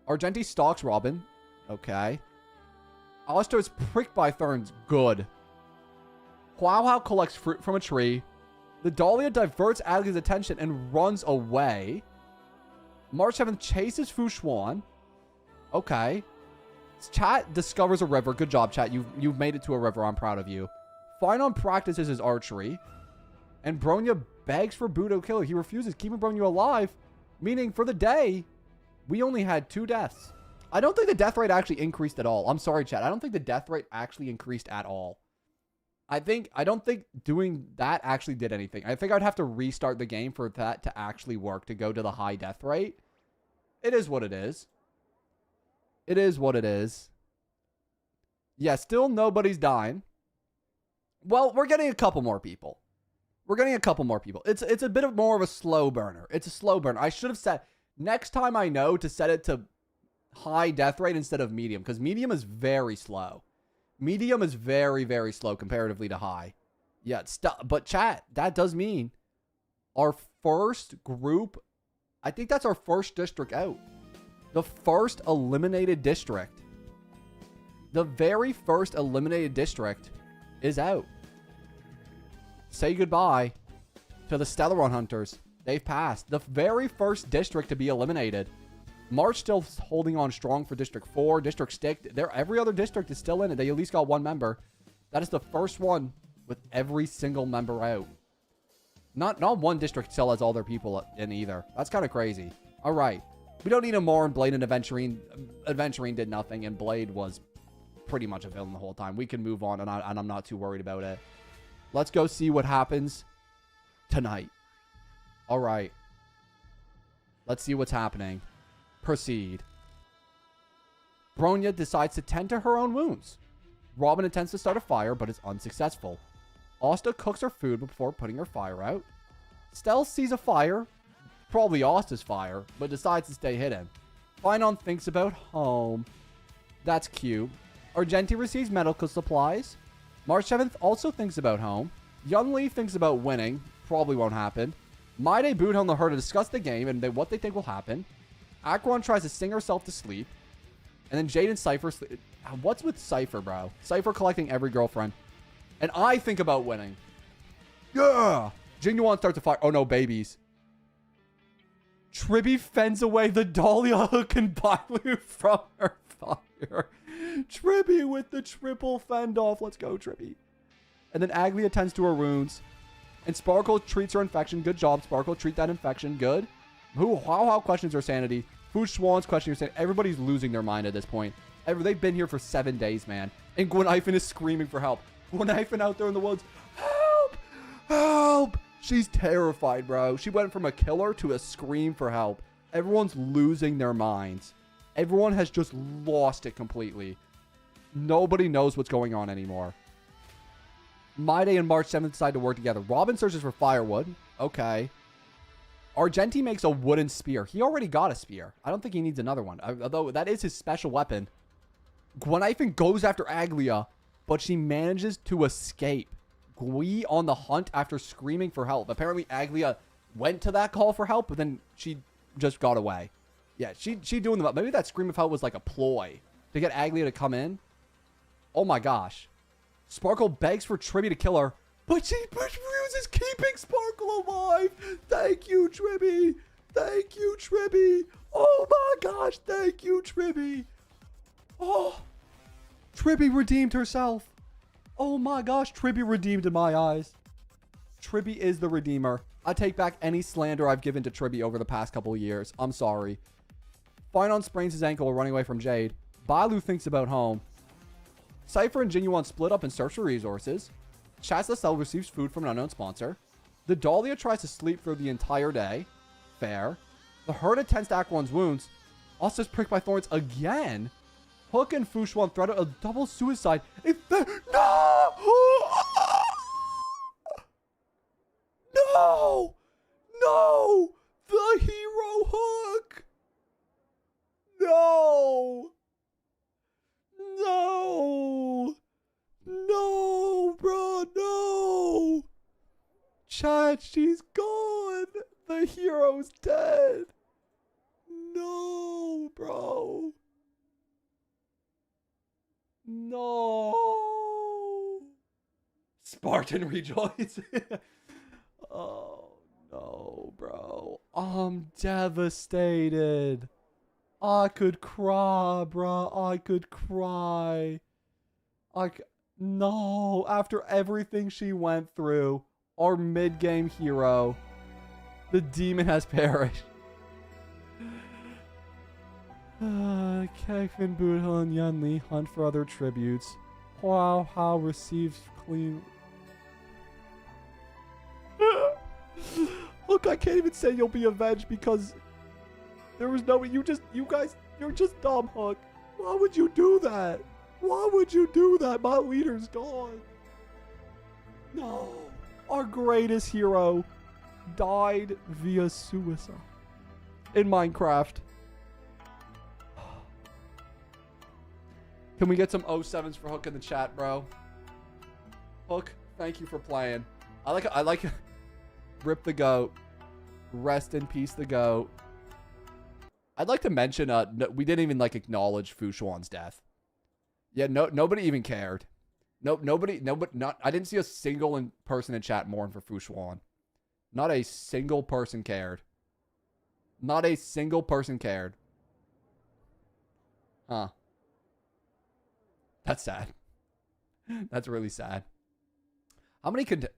Argenti stalks Robin. Okay. Alistair is pricked by thorns. Good. Hua Hua collects fruit from a tree. The Dahlia diverts Adley's attention and runs away. March 7th chases Fu Xuan. Okay. Chat discovers a river. Good job, chat. You've made it to a river. I'm proud of you. Finon practices his archery. And Bronya begs for Budo Killer. He refuses, keeping Bronya alive. Meaning, for the day, we only had 2 deaths. I don't think the death rate actually increased at all. I'm sorry, chat. I don't think the death rate actually increased at all. I don't think doing that actually did anything. I think I'd have to restart the game for that to actually work, to go to the high death rate. It is what it is. It is what it is. Yeah, still nobody's dying. Well, we're getting a couple more people. We're getting a couple more people. It's a bit of more of a slow burner. It's a slow burner. I should have said, next time I know to set it to high death rate instead of medium, because medium is very slow. Medium is very, very slow comparatively to high. Yeah, but chat, that does mean our first group, I think that's our first district out. The first eliminated district. The very first eliminated district is out. Say goodbye to the Stellaron Hunters. They've passed. The very first district to be eliminated. March still holding on strong for District 4. District Stick. Every other district is still in it. They at least got 1 member. That is the first one with every single member out. Not one district still has all their people in either. That's kind of crazy. All right. We don't need a more in Blade and Adventuring. Adventuring did nothing, and Blade was pretty much a villain the whole time. We can move on, and I'm not too worried about it. Let's go see what happens tonight. All right. Let's see what's happening. Proceed. Bronya decides to tend to her own wounds. Robin attempts to start a fire, but is unsuccessful. Asta cooks her food before putting her fire out. Stell sees a fire, probably Asta's fire, but decides to stay hidden. Finon thinks about home. That's cute. Argenti receives medical supplies. March 7th also thinks about home. Yunli thinks about winning. Probably won't happen. Maide, Boot Hill, and the Herda discuss the game and what they think will happen. Akron tries to sing herself to sleep. And then Jade and Cypher sleep. What's with Cypher, bro? Cypher collecting every girlfriend. And I think about winning. Yeah! Jinyu starts to fire. Oh no, babies. Tribby fends away the Dahlia Hook and Bailu from her fire. Tribby with the triple fend off. Let's go, Tribby. And then Agli attends to her wounds. And Sparkle treats her infection. Good job, Sparkle. Treat that infection. Good. How questions her sanity. Fu Xuan's questioning her sanity. Everybody's losing their mind at this point. They've been here for 7 days, man. And Gwenaifen is screaming for help. Gwenaifen out there in the woods. Help! Help! She's terrified, bro. She went from a killer to a scream for help. Everyone's losing their minds. Everyone has just lost it completely. Nobody knows what's going on anymore. Maide and March 7th decide to work together. Robin searches for firewood. Okay. Argenti makes a wooden spear. He already got a spear. I don't think he needs another one. Although that is his special weapon. Gwenithan goes after Aglia, but she manages to escape. Gui on the hunt after screaming for help. Apparently, Aglia went to that call for help, but then she just got away. Yeah, she doing the... Maybe that scream of help was like a ploy to get Aglia to come in. Oh my gosh. Sparkle begs for Tribby to kill her, but Ruse is keeping Sparkle alive. Thank you, Tribby. Thank you, Tribby. Oh my gosh, thank you, Tribby. Oh, Tribby redeemed herself. Oh my gosh, Tribby redeemed in my eyes. Tribby is the redeemer. I take back any slander I've given to Tribby over the past couple of years. I'm sorry. Finon sprains his ankle while running away from Jade. Balu thinks about home. Cypher and Genuine split up and search for resources. Chasla receives food from an unknown sponsor. The Dahlia tries to sleep through the entire day. Fair. The Herd attempts to act one's wounds. Also is pricked by thorns again. Hook and Fushuan threat a double suicide. No! No! No! The hero Hook! No! No! No, bro, no! Chat, she's gone! The hero's dead! No, bro! No! Spartan rejoice! Oh, no, bro. I'm devastated. I could cry, bro. I could cry. No, after everything she went through, our mid-game hero, the demon has perished. Kekvin, Budhil, and Yunli hunt for other tributes. Wow, how receives clean... Look, I can't even say you'll be avenged because there was no... You guys, you're just dumb, Hook. Why would you do that? Why would you do that? My leader's gone. No. Our greatest hero died via suicide in Minecraft. Can we get some 07s for Hook in the chat, bro? Hook, thank you for playing. I like Rip the goat. Rest in peace, the goat. I'd like to mention, we didn't even acknowledge Fushuan's death. Yeah, nobody even cared. Nobody, I didn't see a single person in chat mourn for Fushuan. Not a single person cared. Not a single person cared. Huh. That's sad. That's really sad. How many could...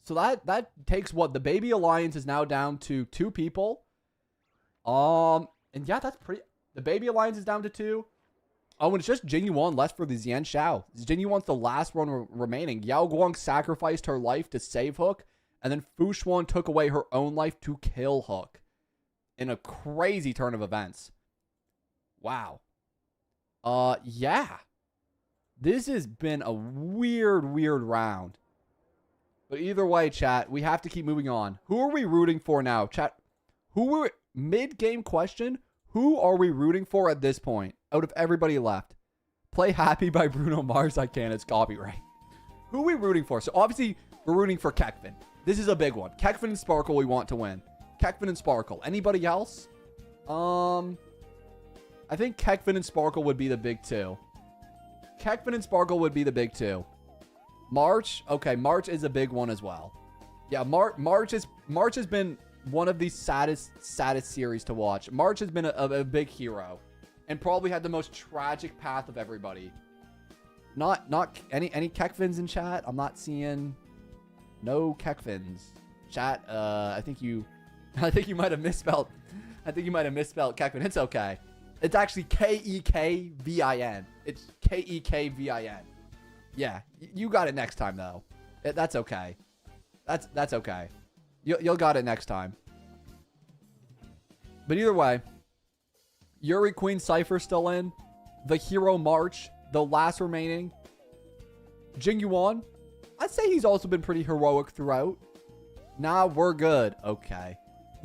So that takes what? The Baby Alliance is now down to 2 people. And yeah, that's pretty... The Baby Alliance is down to 2. Oh, and it's just Jinyuan left for the Xian Shao. Jinyuan's the last one remaining. Yao Guang sacrificed her life to save Hook, and then Fushuan took away her own life to kill Hook. In a crazy turn of events. Wow. Yeah. This has been a weird round. But either way, chat, we have to keep moving on. Who are we rooting for now? Chat, mid-game question, who are we rooting for at this point? Out of everybody left. Play Happy by Bruno Mars. I can't. It's copyright. Who are we rooting for? So obviously, we're rooting for Kekvin. This is a big one. Kekvin and Sparkle we want to win. Kekvin and Sparkle. Anybody else? I think Kekvin and Sparkle would be the big 2. Kekvin and Sparkle would be the big 2. March. Okay, March is a big one as well. Yeah, March has been one of the saddest series to watch. March has been a big hero. And probably had the most tragic path of everybody. Not any Kekvins in chat. I'm not seeing no Kekvins. Chat, I think you might have misspelled. I think you might have misspelled Kekvin. It's okay. It's actually Kekvin. It's Kekvin. Yeah, you got it next time though. That's okay. That's okay. You'll got it next time. But either way, Yuri Queen Cypher still in. The hero March, the last remaining. Jingyuan, I'd say he's also been pretty heroic throughout. Nah, we're good. Okay.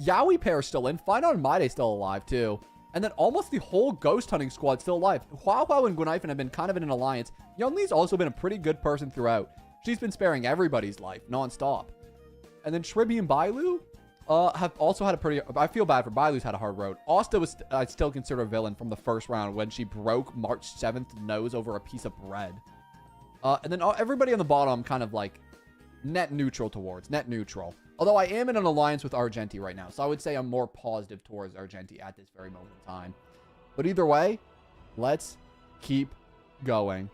Yaoi pair still in. Final and Maide still alive, too. And then almost the whole ghost hunting squad still alive. Hua Hua and Guanifan have been kind of in an alliance. Yunli's also been a pretty good person throughout. She's been sparing everybody's life non-stop. And then Shribi and Bailu have also had a pretty... I feel bad for Bailu's had a hard road. Asta was, I still consider a villain from the first round when she broke March 7th nose over a piece of bread. And then everybody on the bottom kind of like net neutral towards. Net neutral. Although I am in an alliance with Argenti right now. So I would say I'm more positive towards Argenti at this very moment in time. But either way, let's keep going.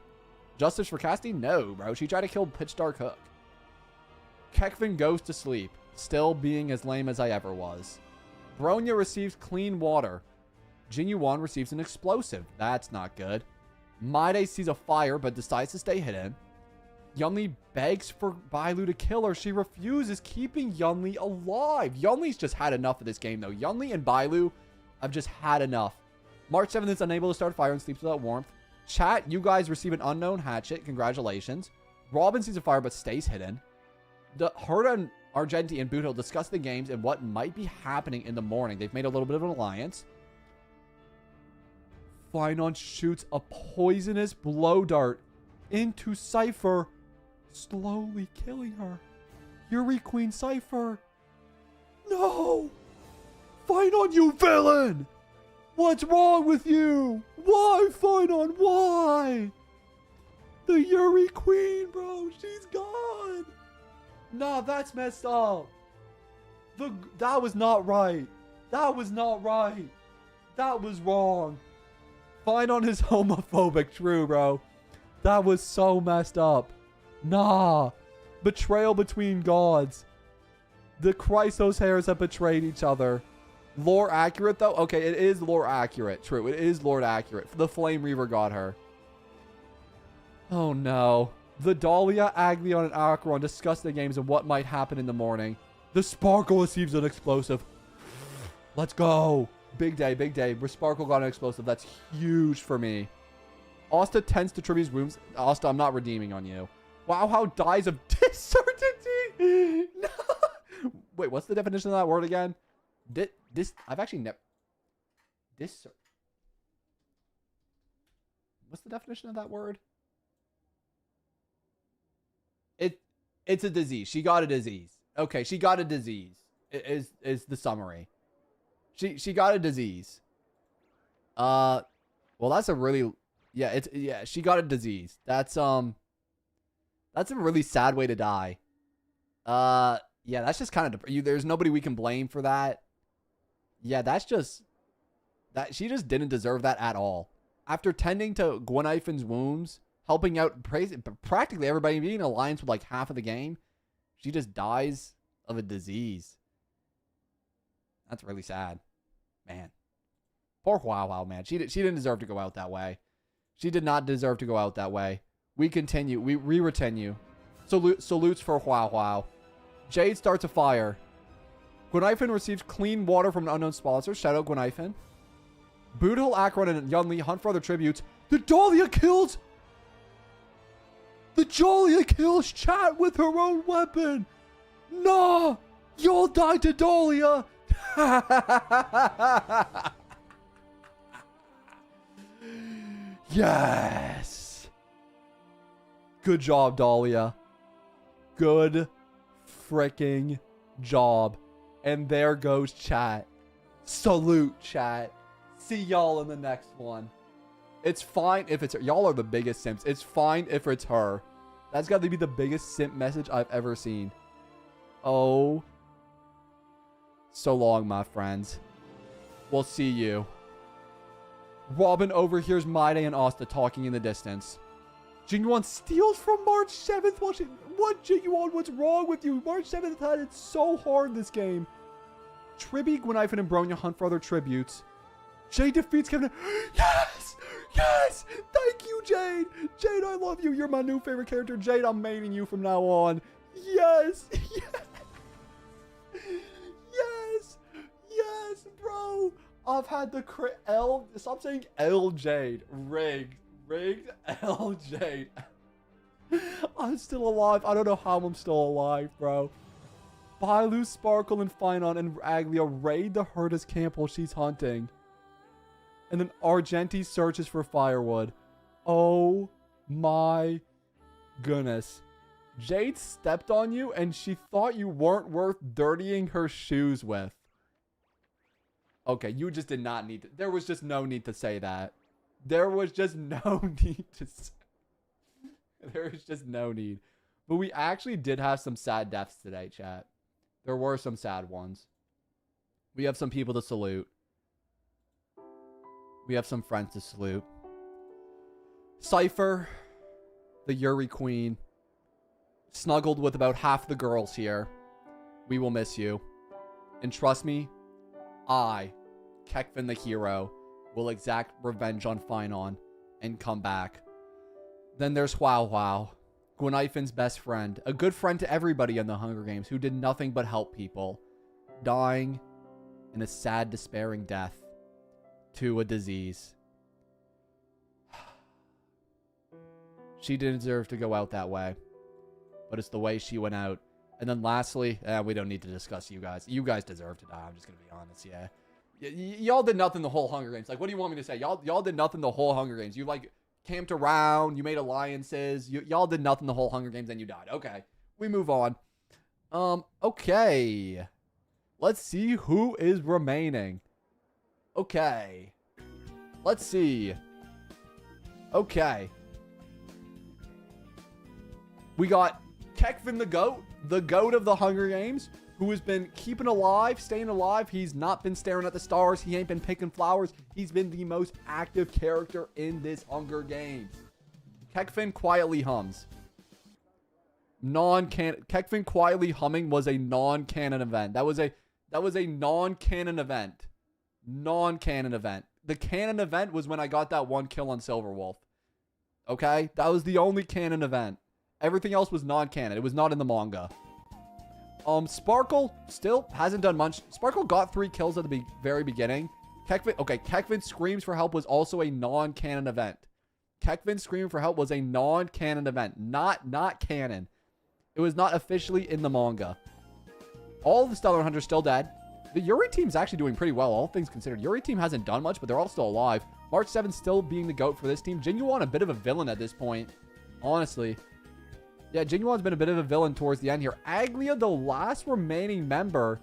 Justice for Casti? No, bro. She tried to kill Pitch Dark Hook. Kekvin goes to sleep, still being as lame as I ever was. Bronya receives clean water. Jin Yuan receives an explosive. That's not good. Maide sees a fire, but decides to stay hidden. Yunli begs for Bailu to kill her. She refuses, keeping Yunli alive. Yunli's just had enough of this game, though. Yunli and Bailu have just had enough. March 7th is unable to start fire and sleeps without warmth. Chat, you guys receive an unknown hatchet. Congratulations. Robin sees a fire, but stays hidden. Herta and Argenti and Boothill discuss the games and what might be happening in the morning. They've made a little bit of an alliance. Finon shoots a poisonous blow dart into Cypher, slowly killing her. Yuri Queen Cypher. No! Finon, you villain! What's wrong with you? Why, Finon? Why? The Yuri Queen, bro. She's gone. Nah, that's messed up. That was not right. That was not right. That was wrong. Finon is homophobic. True, bro. That was so messed up. Nah. Betrayal between gods. The Chrysos hairs have betrayed each other. Lore accurate, though? Okay, it is lore accurate. True, it is lore accurate. The Flame Reaver got her. Oh, no. The Dahlia, Aglion, and Acheron discuss the games and what might happen in the morning. The Sparkle receives an explosive. Let's go. Big day, big day. Where Sparkle got an explosive. That's huge for me. Asta tends to Trivia's wounds. Asta, I'm not redeeming on you. Wow, how dies of discertainty. No. Wait, what's the definition of that word again? I've actually never... What's the definition of that word? It's a disease. She got a disease. Okay, she got a disease. Is the summary. She got a disease. Well, that's a really... Yeah, she got a disease. That's a really sad way to die. Yeah, that's just kind of... There's nobody we can blame for that. Yeah, that's just... She just didn't deserve that at all. After tending to Gwynaifan's wounds, helping out practically everybody, being in alliance with like half of the game, she just dies of a disease. That's really sad. Man. Poor Wow, man. She didn't deserve to go out that way. She did not deserve to go out that way. We continue. We re-retinue. Salutes for Wow. Jade starts a fire. Gwynaifan receives clean water from an unknown sponsor. Shout out Gwynaifan. Boothill, Acheron, and Yunli hunt for other tributes. The Dahlia kills Chat with her own weapon. Nah, you'll die to Dahlia. Yes. Good job, Dahlia. Good freaking job. And there goes Chat. Salute, Chat. See y'all in the next one. It's fine if it's her. Y'all are the biggest simps. It's fine if it's her. That's got to be the biggest simp message I've ever seen. Oh. So long, my friends. We'll see you. Robin overhears Maide and Asta talking in the distance. Jin Yuan steals from March 7th. What, Jin Yuan? What's wrong with you? March 7th had it so hard this game. Tribi, Gwynaifan, and Bronya hunt for other tributes. Jade defeats Kevin. Yes! Yes! Thank you, Jade! Jade, I love you. You're my new favorite character. Jade, I'm maining you from now on. Yes! Yes! Yes, bro! I've had the L. Stop saying L Jade. Rigged L Jade. I'm still alive. I don't know how I'm still alive, bro. Bailu, Sparkle, and Finon and Aglia raid the Herta's camp while she's hunting. And then Argenti searches for firewood. Oh my goodness. Jade stepped on you and she thought you weren't worth dirtying her shoes with. Okay, you just did not need to. There was just no need to say that. There was just no need to say. There was just no need. But we actually did have some sad deaths today, chat. There were some sad ones. We have some people to salute. We have some friends to salute. Cypher, the Yuri Queen, snuggled with about half the girls here. We will miss you. And trust me, I, Kekvin the hero, will exact revenge on Finon and come back. Then there's Wow Wow, Gwynaifin's best friend, a good friend to everybody in the Hunger Games who did nothing but help people, dying in a sad, despairing death to a disease. She didn't deserve to go out that way, but it's the way she went out. And then lastly, we don't need to discuss you guys. You guys deserve to die. I'm just going to be honest, yeah. Y'all did nothing the whole Hunger Games. Like, what do you want me to say? Y'all did nothing the whole Hunger Games. You, like, camped around. You made alliances. Y'all did nothing the whole Hunger Games, and you died. Okay, we move on. Okay. Let's see who is remaining. Okay. Let's see. Okay. We got Kekvin the goat of the Hunger Games, who has been keeping alive, staying alive. He's not been staring at the stars. He ain't been picking flowers. He's been the most active character in this Hunger Games. Kekvin quietly hums. Kekvin quietly humming was a non-canon event. That was a non-canon event. Non-canon event. The canon event was when I got that one kill on Silverwolf. Okay? That was the only canon event. Everything else was non-canon. It was not in the manga. Sparkle still hasn't done much. Sparkle got 3 kills at the very beginning. Kekvin screams for help was also a non-canon event. Kekvin screaming for help was a non-canon event. Not canon. It was not officially in the manga. All of the Stellar Hunters still dead. The Yuri team's actually doing pretty well, all things considered. Yuri team hasn't done much, but they're all still alive. March 7th still being the GOAT for this team. Jinyuan a bit of a villain at this point. Honestly. Yeah, Jinyuan's been a bit of a villain towards the end here. Aglia, the last remaining member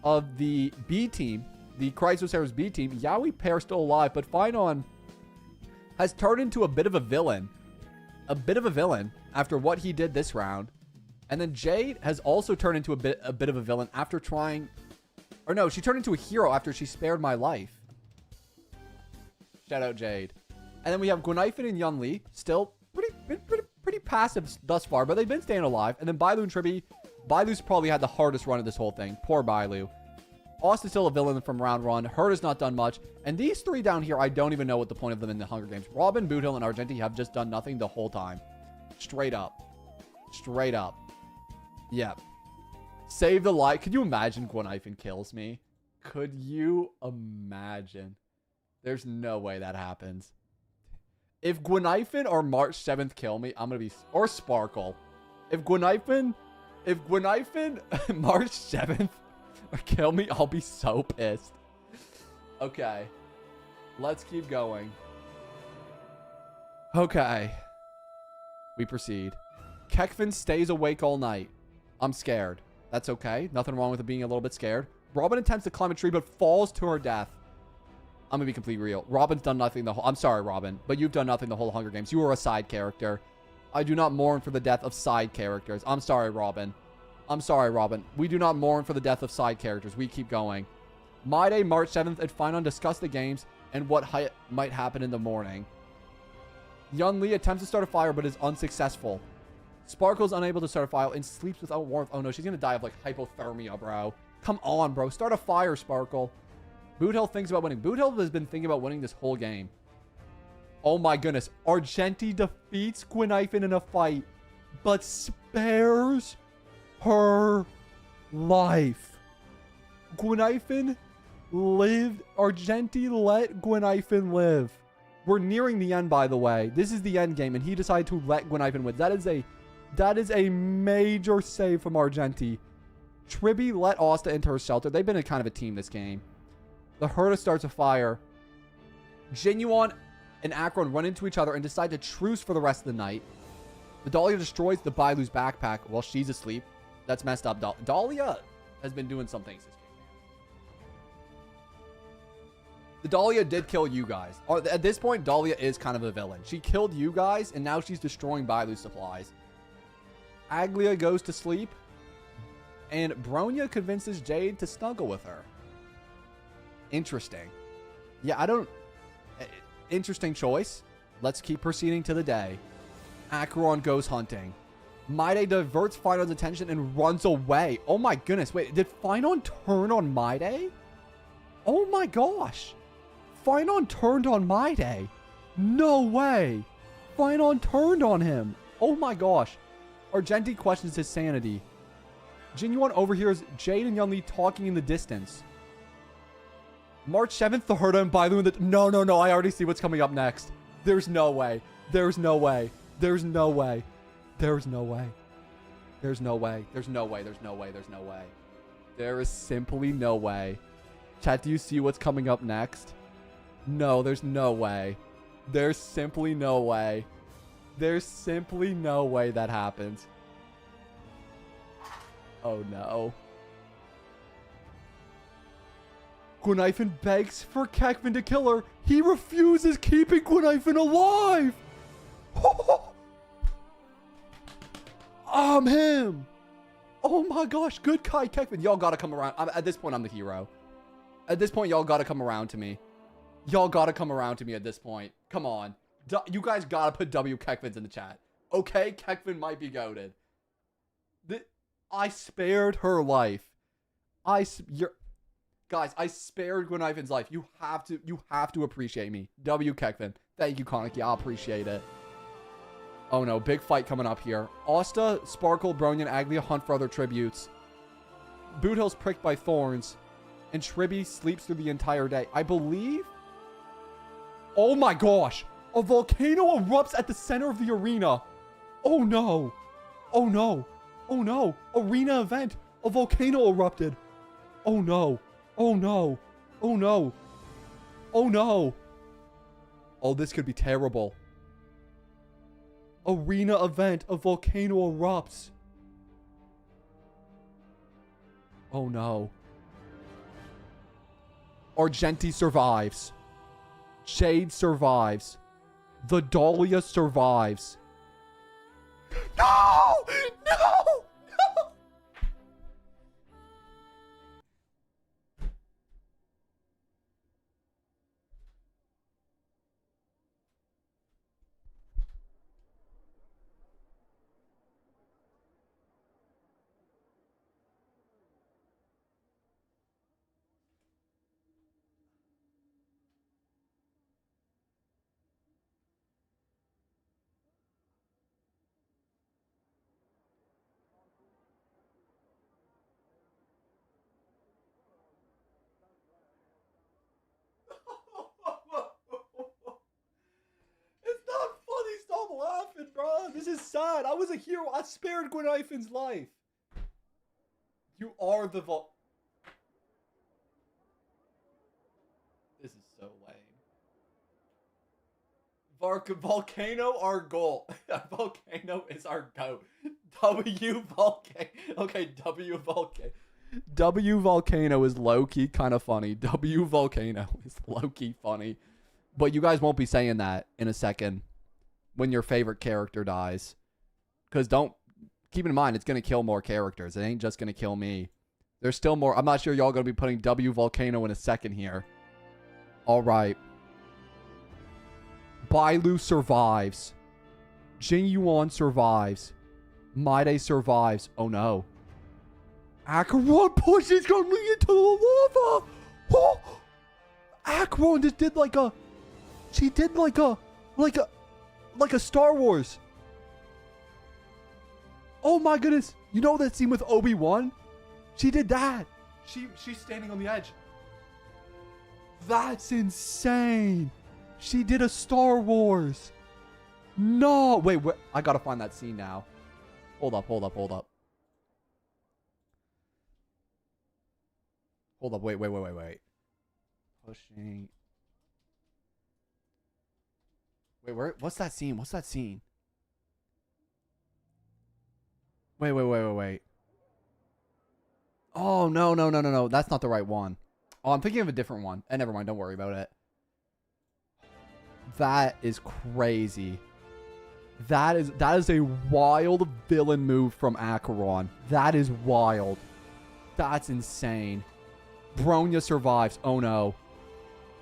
of the B team, the Chrysosaurus B team. Yaoi pair still alive, but Finon has turned into a bit of a villain. A bit of a villain after what he did this round. And then Jade has also turned into a bit of a villain after trying... Or no, she turned into a hero after she spared my life. Shout out Jade. And then we have Gwynaifen and Yunli, still pretty passive thus far, but they've been staying alive. And then Bailu and Tribby. Bailu's probably had the hardest run of this whole thing. Poor Bailu. Austin's still a villain from round 1. Hurt has not done much. And these 3 down here, I don't even know what the point of them in the Hunger Games. Robin, Boothill, and Argenti have just done nothing the whole time. Straight up. Straight up. Yep. Save the light. Could you imagine Gwynaifen kills me? Could you imagine? There's no way that happens. If Gwynaifen or March 7th kill me, I'm going to be... Or Sparkle. If Gwynaifen March 7th or kill me, I'll be so pissed. Okay. Let's keep going. Okay. We proceed. Kekvin stays awake all night. I'm scared. That's okay. Nothing wrong with it being a little bit scared. Robin attempts to climb a tree, but falls to her death. I'm gonna be completely real. Robin's done nothing the whole... I'm sorry, Robin, but you've done nothing the whole Hunger Games. You were a side character. I do not mourn for the death of side characters. I'm sorry, Robin. I'm sorry, Robin. We do not mourn for the death of side characters. We keep going. My Day, March 7th, and Finon discuss the games and what might happen in the morning. Yunli attempts to start a fire, but is unsuccessful. Sparkle's unable to start a fire and sleeps without warmth. Oh no, she's gonna die of like hypothermia, bro. Come on, bro. Start a fire, Sparkle. Boothill thinks about winning. Boothill has been thinking about winning this whole game. Oh my goodness. Argenti defeats Gwynaifen in a fight, but spares her life. Gwynaifen lived. Argenti let Gwynaifen live. We're nearing the end, by the way. This is the end game, and he decided to let Gwynaifen win. That That is a major save from Argenti. Tribby let Asta into her shelter. They've been a kind of a team this game. The Herta starts a fire. Genuine and Akron run into each other and decide to truce for the rest of the night. The Dahlia destroys the Bailu's backpack while she's asleep. That's messed up. Dahlia has been doing some things this game. The Dahlia did kill you guys. At this point, Dahlia is kind of a villain. She killed you guys, and now she's destroying Bailu's supplies. Aglia goes to sleep, and Bronya convinces Jade to snuggle with her. Interesting. Yeah, I don't... Interesting choice. Let's keep proceeding to the day. Acheron goes hunting. Maide diverts Phyon's attention and runs away. Oh my goodness. Wait, did Phynon turn on Maide? Oh my gosh. Phynon turned on Maide. No way. Phynon turned on him. Oh my gosh. Argenti questions his sanity. Genuine overhears Jade and Yunli talking in the distance. March 7th, the Herta and Bailu in the... No, I already see what's coming up next. There's no way. There's no way. There's no way. There's no way. There's no way. There's no way. There's no way. There's no way. There is simply no way. Chat, do you see what's coming up next? No, there's no way. There's simply no way. There's simply no way that happens. Oh no. Gwenaifen begs for Kekvin to kill her. He refuses, keeping Gwenaifen alive. I'm him. Oh my gosh. Good Kai Kekvin. Y'all gotta come around. At this point, I'm the hero. At this point, y'all gotta come around to me. Y'all gotta come around to me at this point. Come on. You guys gotta put W Kekvins in the chat. Okay, Kekvin might be goated. I spared her life. Guys, I spared Gwenaifen's life. You have to appreciate me. W Kekvin. Thank you, Koniki. I appreciate it. Oh no, big fight coming up here. Asta, Sparkle, Bronya, and Aglia hunt for other tributes. Boothill's pricked by thorns. And Tribby sleeps through the entire day. I believe... Oh my gosh! A volcano erupts at the center of the arena. Oh no! Oh no! Oh no! Arena event! A volcano erupted! Oh no! Oh no! Oh no! Oh no! Oh, this could be terrible. Arena event. A volcano erupts. Oh no. Argenti survives. Jade survives. The Dahlia survives. No! No! No! Laughing, bro. This is sad. I was a hero. I spared Gwenaifen's life. You are the This is so lame. Volcano, our goal. Volcano is our goat. W Volcano. Okay, W Volcano. W Volcano is low-key kind of funny. W Volcano is low-key funny. But you guys won't be saying that in a second. When your favorite character dies. Because keep in mind, it's going to kill more characters. It ain't just going to kill me. There's still more. I'm not sure y'all going to be putting W Volcano in a second here. Alright. Bailu survives. Jinyuan survives. Maide survives. Oh no. Acheron pushes Gunli into the lava. Oh! Acheron just did like a... She did like a Star Wars. Oh my goodness. You know that scene with Obi-Wan? She did that. She's standing on the edge. That's insane. She did a Star Wars. No. Wait, I gotta find that scene now. Hold up. Hold up. Wait. Pushing. Wait, where? What's that scene? Wait. Oh, no. That's not the right one. Oh, I'm thinking of a different one. Never mind. Don't worry about it. That is crazy. That is a wild villain move from Acheron. That is wild. That's insane. Bronya survives. Oh, no.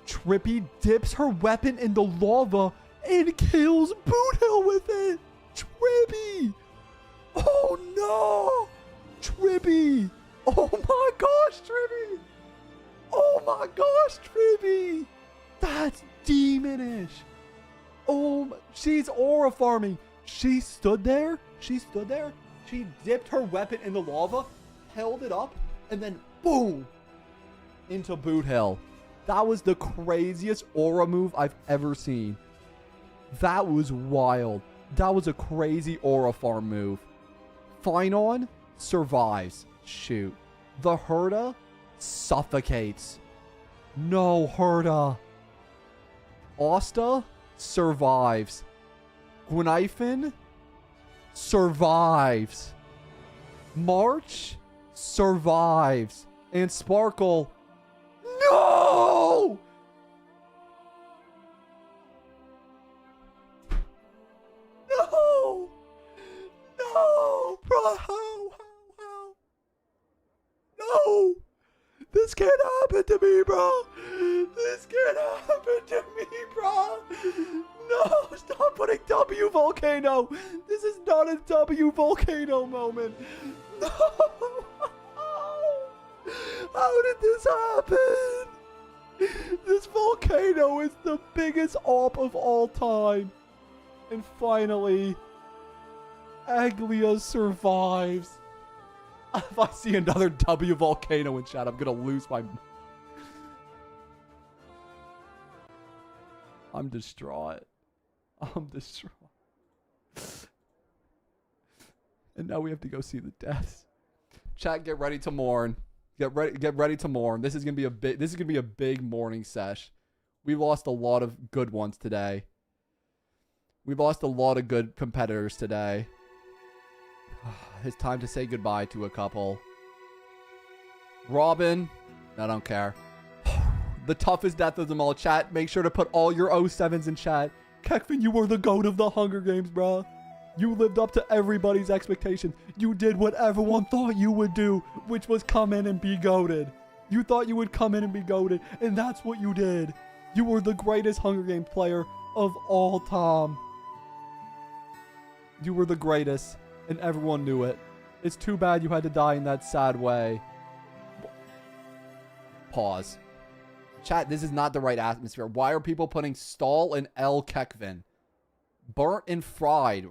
Trippy dips her weapon in the lava and kills Boothill with it. Trippy. Oh, no. Trippy. Oh, my gosh, Trippy. Oh, my gosh, Trippy. That's demonish. Oh, she's aura farming. She stood there. She dipped her weapon in the lava, held it up, and then boom, into Boothill. That was the craziest aura move I've ever seen. That was wild. That was a crazy aura farm move. Finon survives. Shoot. The Herda suffocates. No, Herda. Asta survives. Gwynaifin survives. March survives. And Sparkle. No! No! No! Bro, how? No! This can't happen to me, bro! This can't happen to me, bro! No! Stop putting W Volcano! This is not a W Volcano moment! No! How did this happen? This volcano is the biggest AWP of all time. And finally, Aglia survives. If I see another W volcano in chat, I'm gonna lose my... I'm distraught. And now we have to go see the deaths. Chat, get ready to mourn. Get ready to mourn. This is gonna be a big mourning sesh. We lost a lot of good ones today. We lost a lot of good competitors today. It's time to say goodbye to a couple. Robin. I don't care. The toughest death of them all. Chat, make sure to put all your 07s in chat. Kekvin, you were the GOAT of the Hunger Games, bro. You lived up to everybody's expectation. You did what everyone thought you would do, which was come in and be goated. You thought you would come in and be goated, and that's what you did. You were the greatest Hunger Games player of all time. You were the greatest, and everyone knew it. It's too bad you had to die in that sad way. Pause. Chat, this is not the right atmosphere. Why are people putting stall and L Kekvin? Burnt and fried.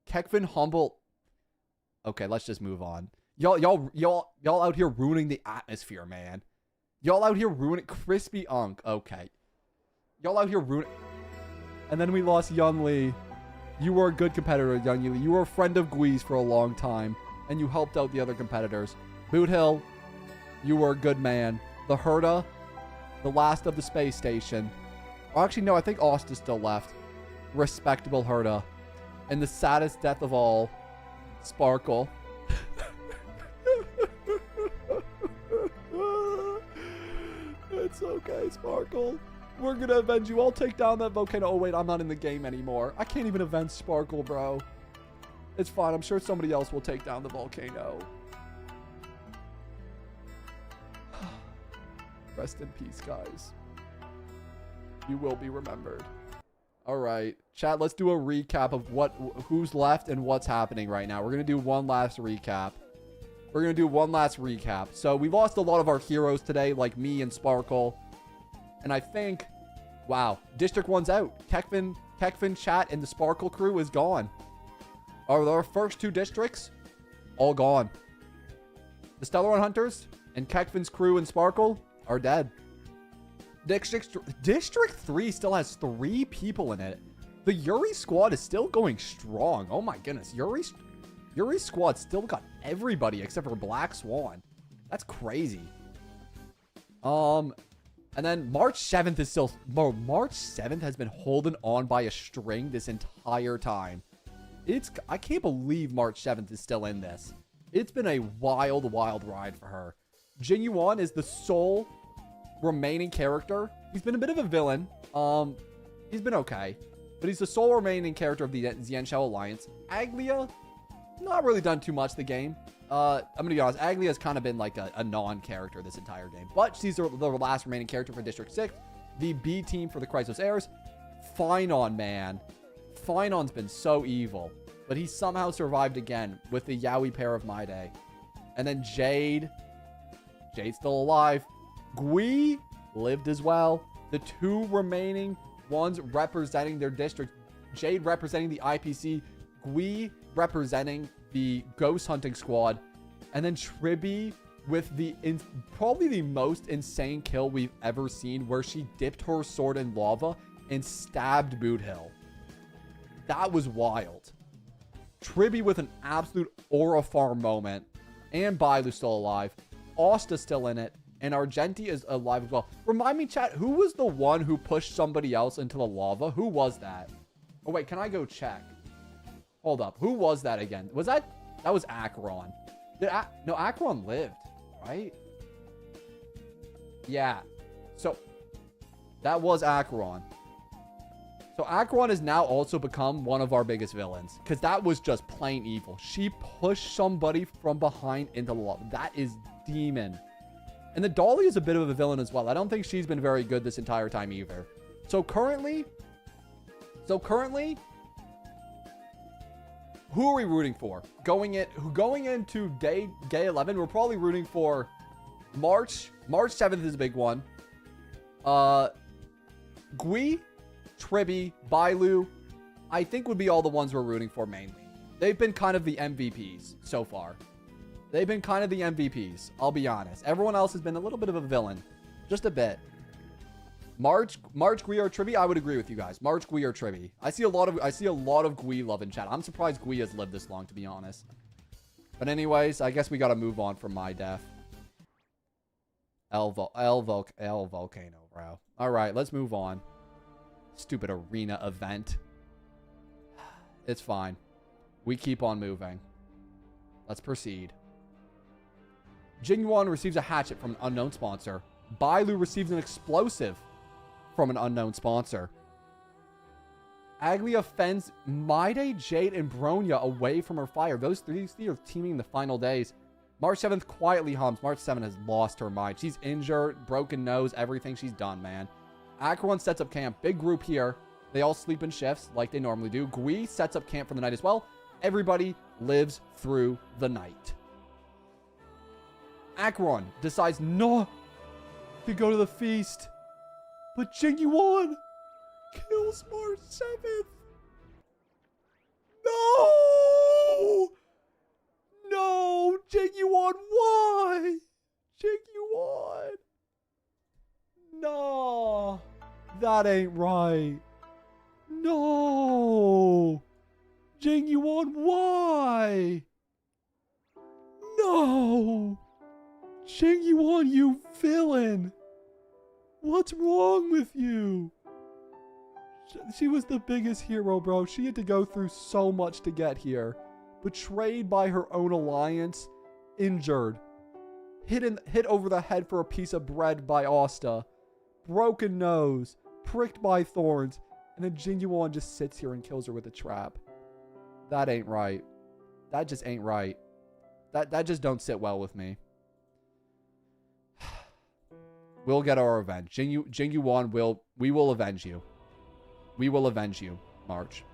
Kekvin humble. Okay, let's just move on. Y'all out here ruining the atmosphere, man. Y'all out here ruining crispy unk. Okay. Y'all out here ruining. And then we lost Yun Lee. You were a good competitor, Yun Lee. You were a friend of Gui's for a long time, and you helped out the other competitors. Boothill, you were a good man. The Herda, the last of the space station. Oh, actually, no, I think Asta's still left. Respectable Herda. And the saddest death of all, Sparkle. It's okay, Sparkle. We're gonna avenge you. I'll take down that volcano. Oh, wait, I'm not in the game anymore. I can't even avenge Sparkle, bro. It's fine. I'm sure somebody else will take down the volcano. Rest in peace, guys. You will be remembered. All right, chat, let's do a recap of who's left and what's happening right now. We're going to do one last recap. So we lost a lot of our heroes today, like me and Sparkle. And I think, wow, District 1's out. Kekvin chat and the Sparkle crew is gone. Our first two districts, all gone. The Stellar Hunters and Kekvin's crew and Sparkle are dead. District 3 still has 3 people in it. The Yuri squad is still going strong. Oh my goodness. Yuri's squad still got everybody except for Black Swan. That's crazy. And then March 7th is still... Bro, March 7th has been holding on by a string this entire time. I can't believe March 7th is still in this. It's been a wild, wild ride for her. Jin Yuan is the sole remaining character. He's been a bit of a villain. He's been okay. But he's the sole remaining character of the Xianshao Alliance. Aglia, not really done too much the game. I'm gonna be honest, Aglia has kind of been like a non-character this entire game. But she's the last remaining character for District 6. The B team for the Chrysos Heirs. Finon, man. Finon's been so evil. But he somehow survived again with the Yaoi pair of My Day. And then Jade. Jade's still alive. Gui lived as well. The two remaining ones representing their district. Jade representing the IPC. Gui representing the ghost hunting squad. And then Tribby with probably the most insane kill we've ever seen, where she dipped her sword in lava and stabbed Boot Hill. That was wild. Tribby with an absolute aura farm moment. And Bailu's still alive. Asta's still in it. And Argenti is alive as well. Remind me, chat, who was the one who pushed somebody else into the lava? Who was that? Oh, wait, can I go check? Hold up. Who was that again? Was that... That was Acheron. No, Acheron lived, right? Yeah. So, that was Acheron. So, Acheron has now also become one of our biggest villains. Because that was just plain evil. She pushed somebody from behind into the lava. That is demon. And the Dolly is a bit of a villain as well. I don't think she's been very good this entire time either. So, currently... Who are we rooting for? Going into day 11, we're probably rooting for March 7th is a big one. Gui, Tribby, Bailu, I think would be all the ones we're rooting for mainly. They've been kind of the MVPs so far. They've been kind of the MVPs, I'll be honest. Everyone else has been a little bit of a villain. Just a bit. March, Gui, or Tribby, I would agree with you guys. March, Gui, or Tribby. I see a lot of Gui love in chat. I'm surprised Gui has lived this long, to be honest. But anyways, I guess we gotta move on from my death. El Volcano, bro. Alright, let's move on. Stupid arena event. It's fine. We keep on moving. Let's proceed. Jin Yuan receives a hatchet from an unknown sponsor. Bailu receives an explosive from an unknown sponsor. Aglia fends Maide, Jade, and Bronya away from her fire. Those three are teaming in the final days. March 7th quietly hums. March 7th has lost her mind. She's injured, broken nose, everything. She's done, man. Acheron sets up camp. Big group here. They all sleep in shifts like they normally do. Gui sets up camp for the night as well. Everybody lives through the night. Acheron decides not to go to the feast. But Jin Yuan kills March 7th. No! No! Jin Yuan, why? Jin Yuan. No. That ain't right. No. Jin Yuan, why? No. Jin Yuan, you villain. What's wrong with you? She was the biggest hero, bro. She had to go through so much to get here. Betrayed by her own alliance. Injured. Hit over the head for a piece of bread by Asta. Broken nose. Pricked by thorns. And then Jin Yuan just sits here and kills her with a trap. That ain't right. That just ain't right. That just don't sit well with me. We'll get our revenge. Jin Yuan we will avenge you. We will avenge you, March.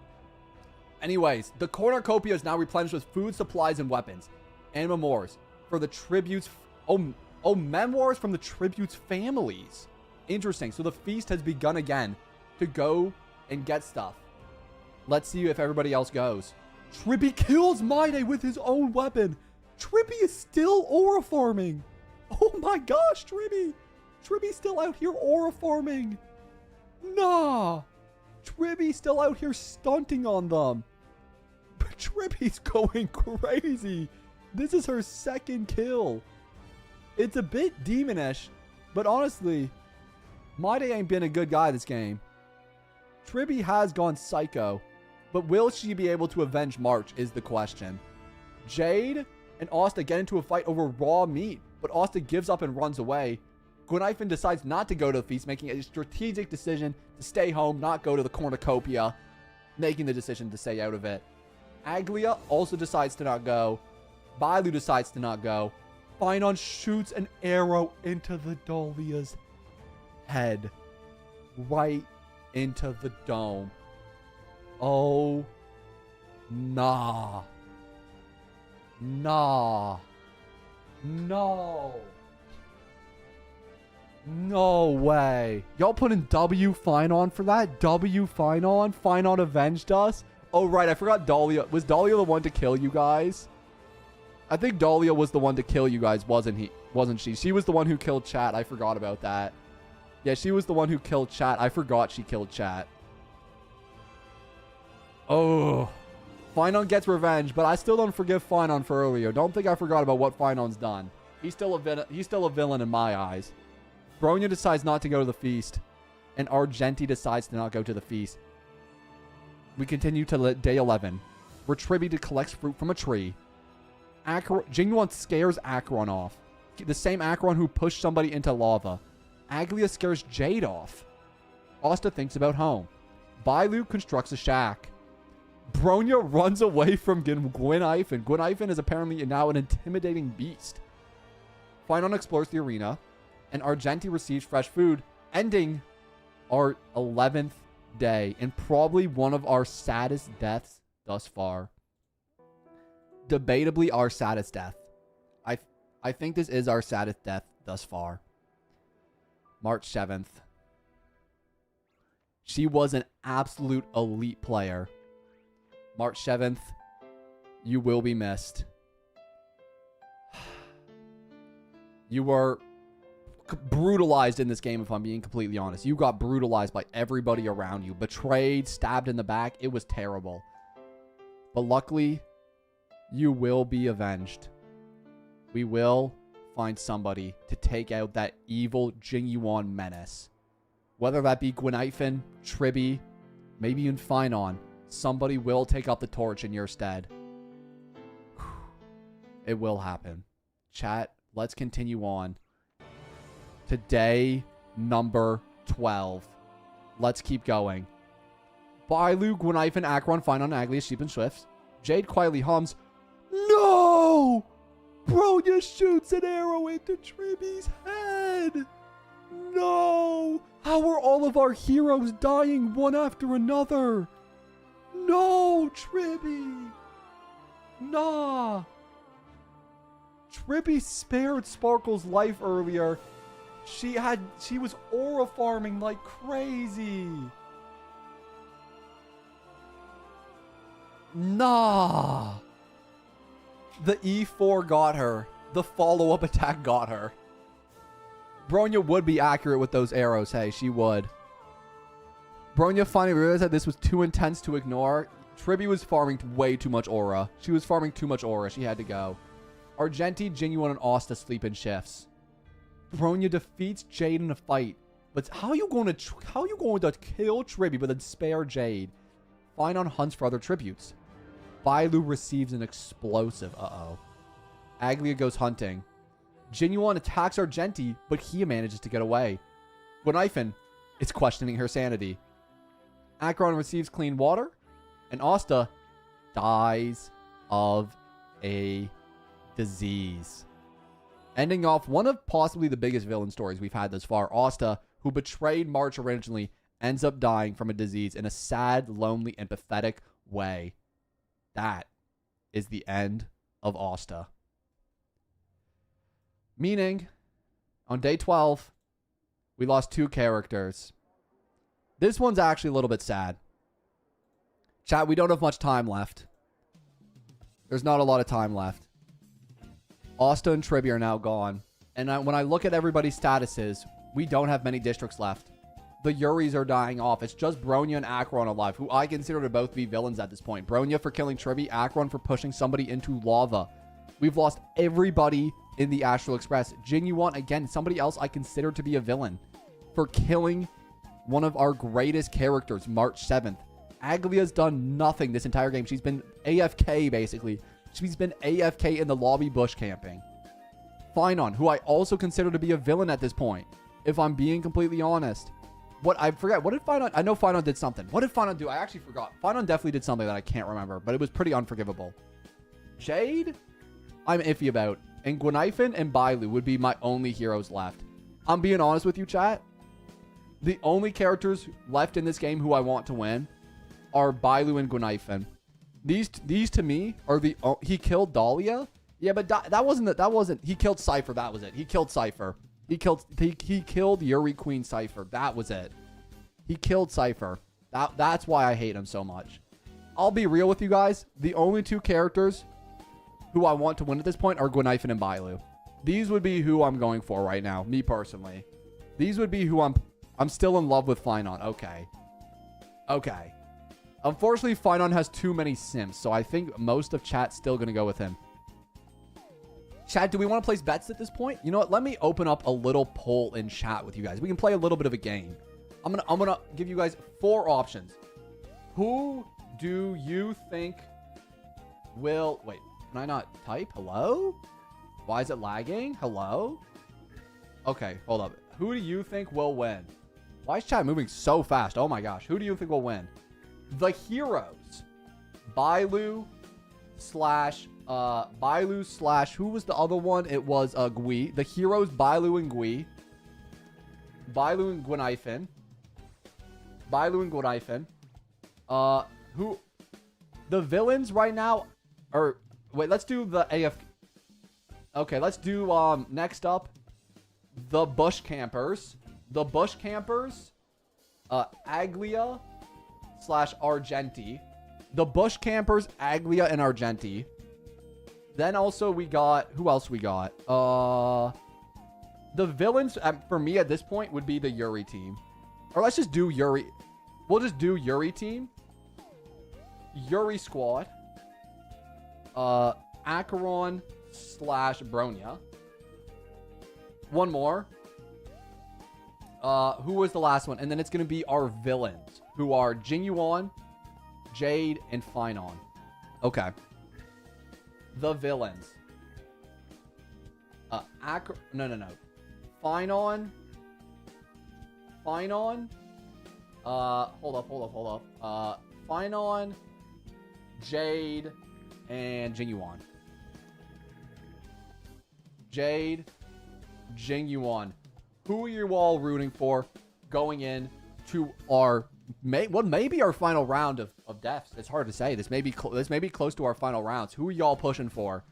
Anyways, the cornucopia is now replenished with food, supplies, and weapons. And memoirs for the tributes. Oh, memoirs from the tributes' families. Interesting. So the feast has begun again to go and get stuff. Let's see if everybody else goes. Tribby kills Maide with his own weapon. Tribby is still aura farming. Oh my gosh, Tribby. Tribby's still out here aura farming. Nah. Tribby's still out here stunting on them. Tribby's going crazy. This is her second kill. It's a bit demonish, but honestly, Mide ain't been a good guy this game. Tribby has gone psycho, but will she be able to avenge March is the question. Jade and Asta get into a fight over raw meat, but Asta gives up and runs away. Gwynnifin decides not to go to the feast, making a strategic decision to stay home, not go to the cornucopia, making the decision to stay out of it. Aglia also decides to not go. Bailu decides to not go. Finon shoots an arrow into the Dahlia's head. Right into the dome. Oh, nah. Nah. No. No way. Y'all putting W Finon for that? W Finon? Finon avenged us? Oh, right. I forgot Dahlia. Was Dahlia the one to kill you guys? I think Dahlia was the one to kill you guys, wasn't she? She was the one who killed Chat. I forgot about that. Yeah, she was the one who killed Chat. I forgot she killed Chat. Oh. Finon gets revenge, but I still don't forgive Finon for earlier. Don't think I forgot about what Finon's done. He's still a villain in my eyes. Bronya decides not to go to the feast, and Argenti decides to not go to the feast. We continue to day 11, where Tribby collects fruit from a tree. Jingyuan scares Acheron off. The same Acheron who pushed somebody into lava. Aglia scares Jade off. Asta thinks about home. Bailu constructs a shack. Bronya runs away from Gwynnifin. Gwynnifin is apparently now an intimidating beast. Finon explores the arena, and Argenti receives fresh food, ending our 11th day and probably one of our saddest deaths thus far. Debatably our saddest death. I think this is our saddest death thus far. March 7th. She was an absolute elite player. March 7th, you will be missed. You were brutalized in this game, if I'm being completely honest. You got brutalized by everybody around you. Betrayed, stabbed in the back. It was terrible. But luckily, you will be avenged. We will find somebody to take out that evil Jingyuan menace. Whether that be Gwynnifin, Tribby, maybe even Finon. Somebody will take up the torch in your stead. It will happen. Chat, let's continue on to day number 12. Let's keep going. Bailu, Gwynnifin, Acheron, Finon, Aglia, Sheep, and Swifts. Jade quietly hums, "No! Bronya shoots an arrow into Tribby's head! No! How are all of our heroes dying one after another? No, Tribby! Nah! Tribby spared Sparkle's life earlier. She was aura farming like crazy. Nah! The E4 got her. The follow-up attack got her. Bronya would be accurate with those arrows. Hey, she would. Bronya finally realized that this was too intense to ignore. Tribby was farming way too much aura. She was farming too much aura. She had to go. Argenti, Jingyuan, and Asta sleep in shifts. Bronya defeats Jade in a fight. But how are you going to kill Tribby but then spare Jade? Finon hunts for other tributes. Bailu receives an explosive. Uh-oh. Aglia goes hunting. Jingyuan attacks Argenti, but he manages to get away. Gwynnifin is questioning her sanity. Acheron receives clean water, and Asta dies of a disease. Ending off one of possibly the biggest villain stories we've had thus far. Asta, who betrayed March originally, ends up dying from a disease in a sad, lonely, and pathetic way. That is the end of Asta. Meaning, on day 12, we lost 2 characters. This one's actually a little bit sad. Chat, we don't have much time left. There's not a lot of time left. Asta and Tribby are now gone. And when I look at everybody's statuses, we don't have many districts left. the Yuris are dying off. It's just Bronya and Acheron alive, who I consider to both be villains at this point. Bronya for killing Tribby, Acheron for pushing somebody into lava. We've lost everybody in the Astral Express. Jing Yuan, again, somebody else I consider to be a villain for killing one of our greatest characters, March 7th. Aglia's done nothing this entire game. She's been AFK, basically. She's been AFK in the lobby bush camping. Finon, who I also consider to be a villain at this point, if I'm being completely honest. I forget. What did Finon... I know Finon did something. What did Finon do? I actually forgot. Finon definitely did something that I can't remember, but it was pretty unforgivable. Jade, I'm iffy about. And Gwenifin and Bailu would be my only heroes left. I'm being honest with you, chat. The only characters left in this game who I want to win are Bailu and Gwenifin. These to me are the... he killed Dahlia? Yeah, but that wasn't... He killed Cypher. That was it. He killed Cypher. He killed Yuri Queen Cypher. That was it. He killed Cypher. That's why I hate him so much. I'll be real with you guys. The only two characters who I want to win at this point are Gwenifin and Bailu. These would be who I'm going for right now, me personally. These would be who I'm still in love with Finon. Okay. Okay. Unfortunately, Finon has too many sims, so I think most of chat's still going to go with him. Chat, do we want to place bets at this point? You know what? Let me open up a little poll in chat with you guys. We can play a little bit of a game. I'm gonna give you guys 4 options. Who do you think will... Wait, can I not type? Hello? Why is it lagging? Hello? Okay, hold up. Who do you think will win? Why is chat moving so fast? Oh my gosh. Who do you think will win? The heroes. Bailu slash... who was the other one? It was Gui. The heroes, Bailu and Gui. Bailu and Gwenifin. Who... The villains right now are... Wait, let's do the AF... Okay, let's do, next up, the Bush Campers. The Bush Campers, Aglia slash Argenti. The Bush Campers, Aglia and Argenti. Then also we got... Who else we got? The villains, for me at this point, would be the Yuri team. Or let's just do Yuri. We'll just do Yuri team. Yuri squad. Acheron slash Bronya. One more. Who was the last one? And then it's going to be our villains, who are Jing Yuan, Jade, and Finon. Okay. The villains. No. Finon. Hold up. Finon, Jade, and Jing Yuan. Jade, Jing Yuan. Who are you all rooting for going in to our what may be our final round of deaths? It's hard to say. This may be close to our final rounds. Who are y'all pushing for?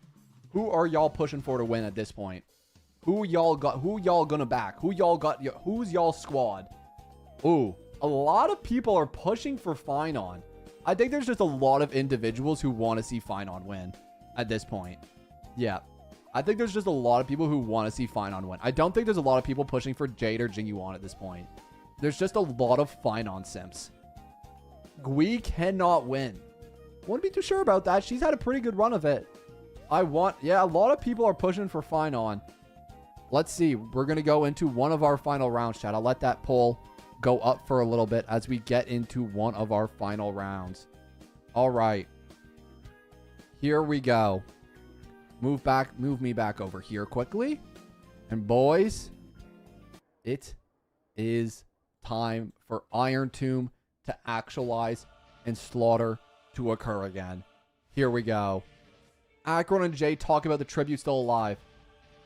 Who are y'all pushing for to win at this point? Who y'all gonna back? Who's y'all squad? Ooh, a lot of people are pushing for Finon. I think there's just a lot of individuals who want to see Finon win at this point. Yeah. I think there's just a lot of people who want to see Finon win. I don't think there's a lot of people pushing for Jade or Jing Yuan at this point. There's just a lot of Finon simps. Gui cannot win. Wouldn't be too sure about that. She's had a pretty good run of it. Yeah, a lot of people are pushing for Finon. Let's see. We're going to go into one of our final rounds, chat. I'll let that poll go up for a little bit as we get into one of our final rounds. All right. Here we go. Move me back over here quickly. And boys, it is time for Iron Tomb to actualize and slaughter to occur again. Here we go. Acheron and Jay talk about the tribute still alive.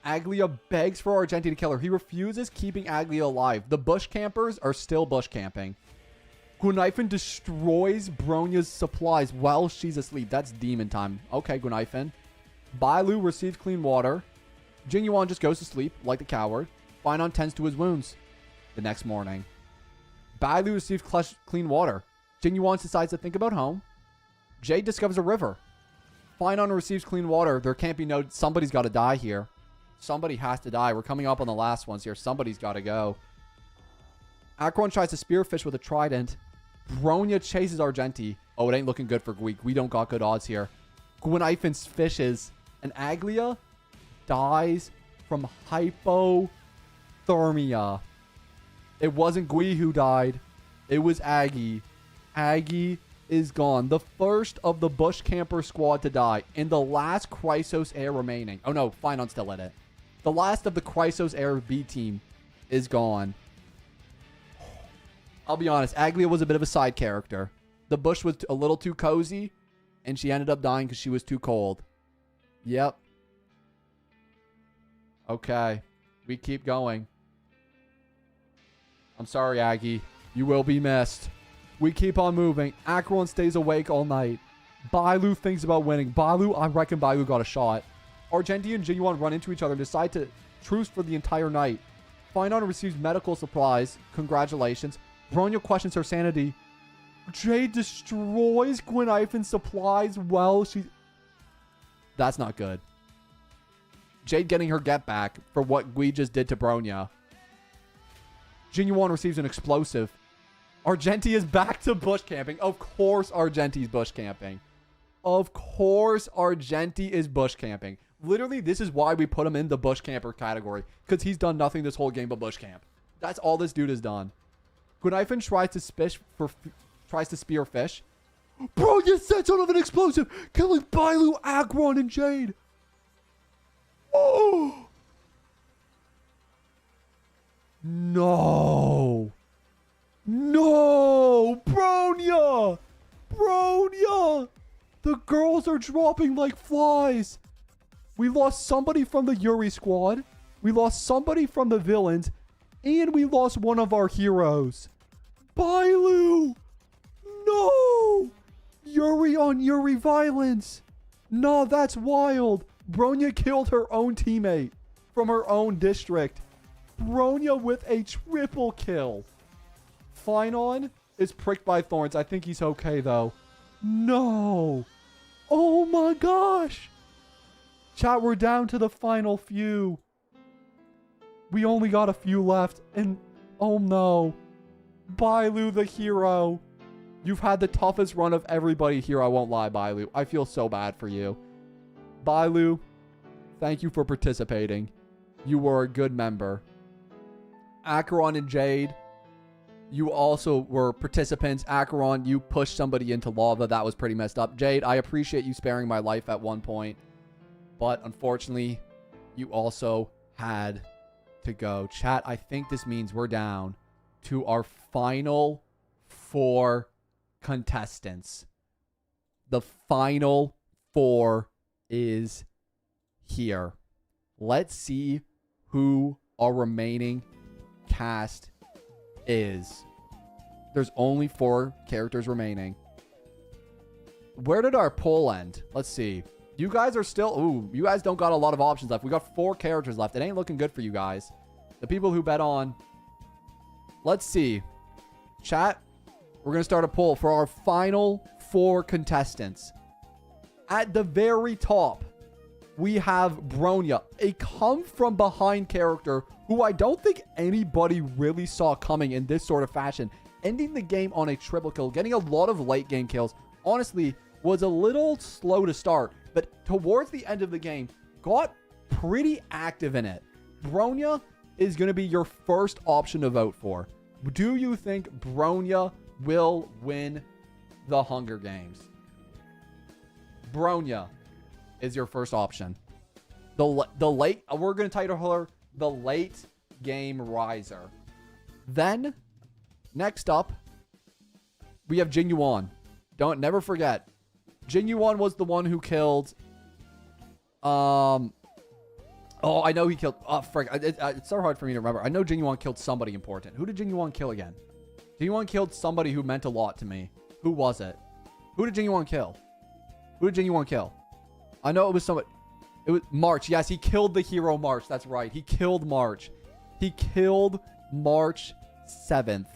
Aglia begs for Argenti to kill her. He refuses, keeping Aglia alive. The bush campers are still bush camping. Gwenifin destroys Bronya's supplies while she's asleep. That's demon time. Okay, Gwenifin. Bailu receives clean water. Jing Yuan just goes to sleep like the coward. Finon tends to his wounds. The next morning, Bailu receives clean water. Jing Yuan decides to think about home. Jade discovers a river. Finon receives clean water. There can't be no... Somebody's got to die here. Somebody has to die. We're coming up on the last ones here. Somebody's got to go. Acheron tries to spearfish with a trident. Bronya chases Argenti. Oh, it ain't looking good for Gweek. We don't got good odds here. Gwynaiphens fishes. And Aglia dies from hypothermia. It wasn't Gui who died. It was Aggie. Aggie is gone. The first of the Bush Camper squad to die. And the last Chrysos Air remaining. Oh no, Finon's still in it. The last of the Chrysos Air B team is gone. I'll be honest. Aglia was a bit of a side character. The bush was a little too cozy. And she ended up dying because she was too cold. Yep. Okay. We keep going. I'm sorry, Aggie. You will be missed. We keep on moving. Acheron stays awake all night. Bailu thinks about winning. I reckon Bailu got a shot. Argenti and Jinyuan run into each other and decide to truce for the entire night. Finon receives medical supplies. Congratulations. Bronya questions her sanity. Jade destroys Gwynaiphens supplies while she... That's not good. Jade getting her get back for what Gui just did to Bronya. Jinyuan receives an explosive. Argenti is back to bush camping. Of course Argenti's bush camping. Of course Argenti is bush camping. Literally, this is why we put him in the bush camper category. Because he's done nothing this whole game but bush camp. That's all this dude has done. Gwynaiphens tries to spear fish. Bronya sets out of an explosive, killing Bailu, Acheron, and Jade. Oh! No! No! Bronya! Bronya! The girls are dropping like flies. We lost somebody from the Yuri squad. We lost somebody from the villains. And we lost one of our heroes. Bailu! No! Yuri on Yuri violence. No, that's wild. Bronya killed her own teammate from her own district. Bronya with a triple kill. Finon is pricked by thorns. I think he's okay, though. No. Oh, my gosh. Chat, we're down to the final few. We only got a few left. And, oh, no. Bailu, the hero. You've had the toughest run of everybody here. I won't lie, Bailu. I feel so bad for you. Bailu, thank you for participating. You were a good member. Acheron and Jade, you also were participants. Acheron, you pushed somebody into lava. That was pretty messed up. Jade, I appreciate you sparing my life at one point. But unfortunately, you also had to go. Chat, I think this means we're down to our final 4 contestants. The final 4 is here. Let's see who our remaining cast is. There's only 4 characters remaining. Where did our poll end? Let's see. You guys are still... Ooh, you guys don't got a lot of options left. We got 4 characters left. It ain't looking good for you guys. The people who bet on... Let's see. Chat, we're going to start a poll for our final 4 contestants. At the very top, we have Bronya, a come-from-behind character who I don't think anybody really saw coming in this sort of fashion. Ending the game on a triple kill, getting a lot of late-game kills. Honestly, was a little slow to start, but towards the end of the game, got pretty active in it. Bronya is going to be your first option to vote for. Do you think Bronya will win the Hunger Games? Bronya is your first option. The late, we're going to title her the Late Game Riser. Then, next up, we have Jinyuan. Never forget. Jinyuan was the one who killed, oh, I know he killed, oh, frick, it's so hard for me to remember. I know Jinyuan killed somebody important. Who did Jinyuan kill again? Jinyuan killed somebody who meant a lot to me. Who was it? Who did Jinyuan kill? Who did Jinyuan kill? I know it was somebody. It was March. Yes, he killed the hero March. That's right. He killed March. He killed March 7th,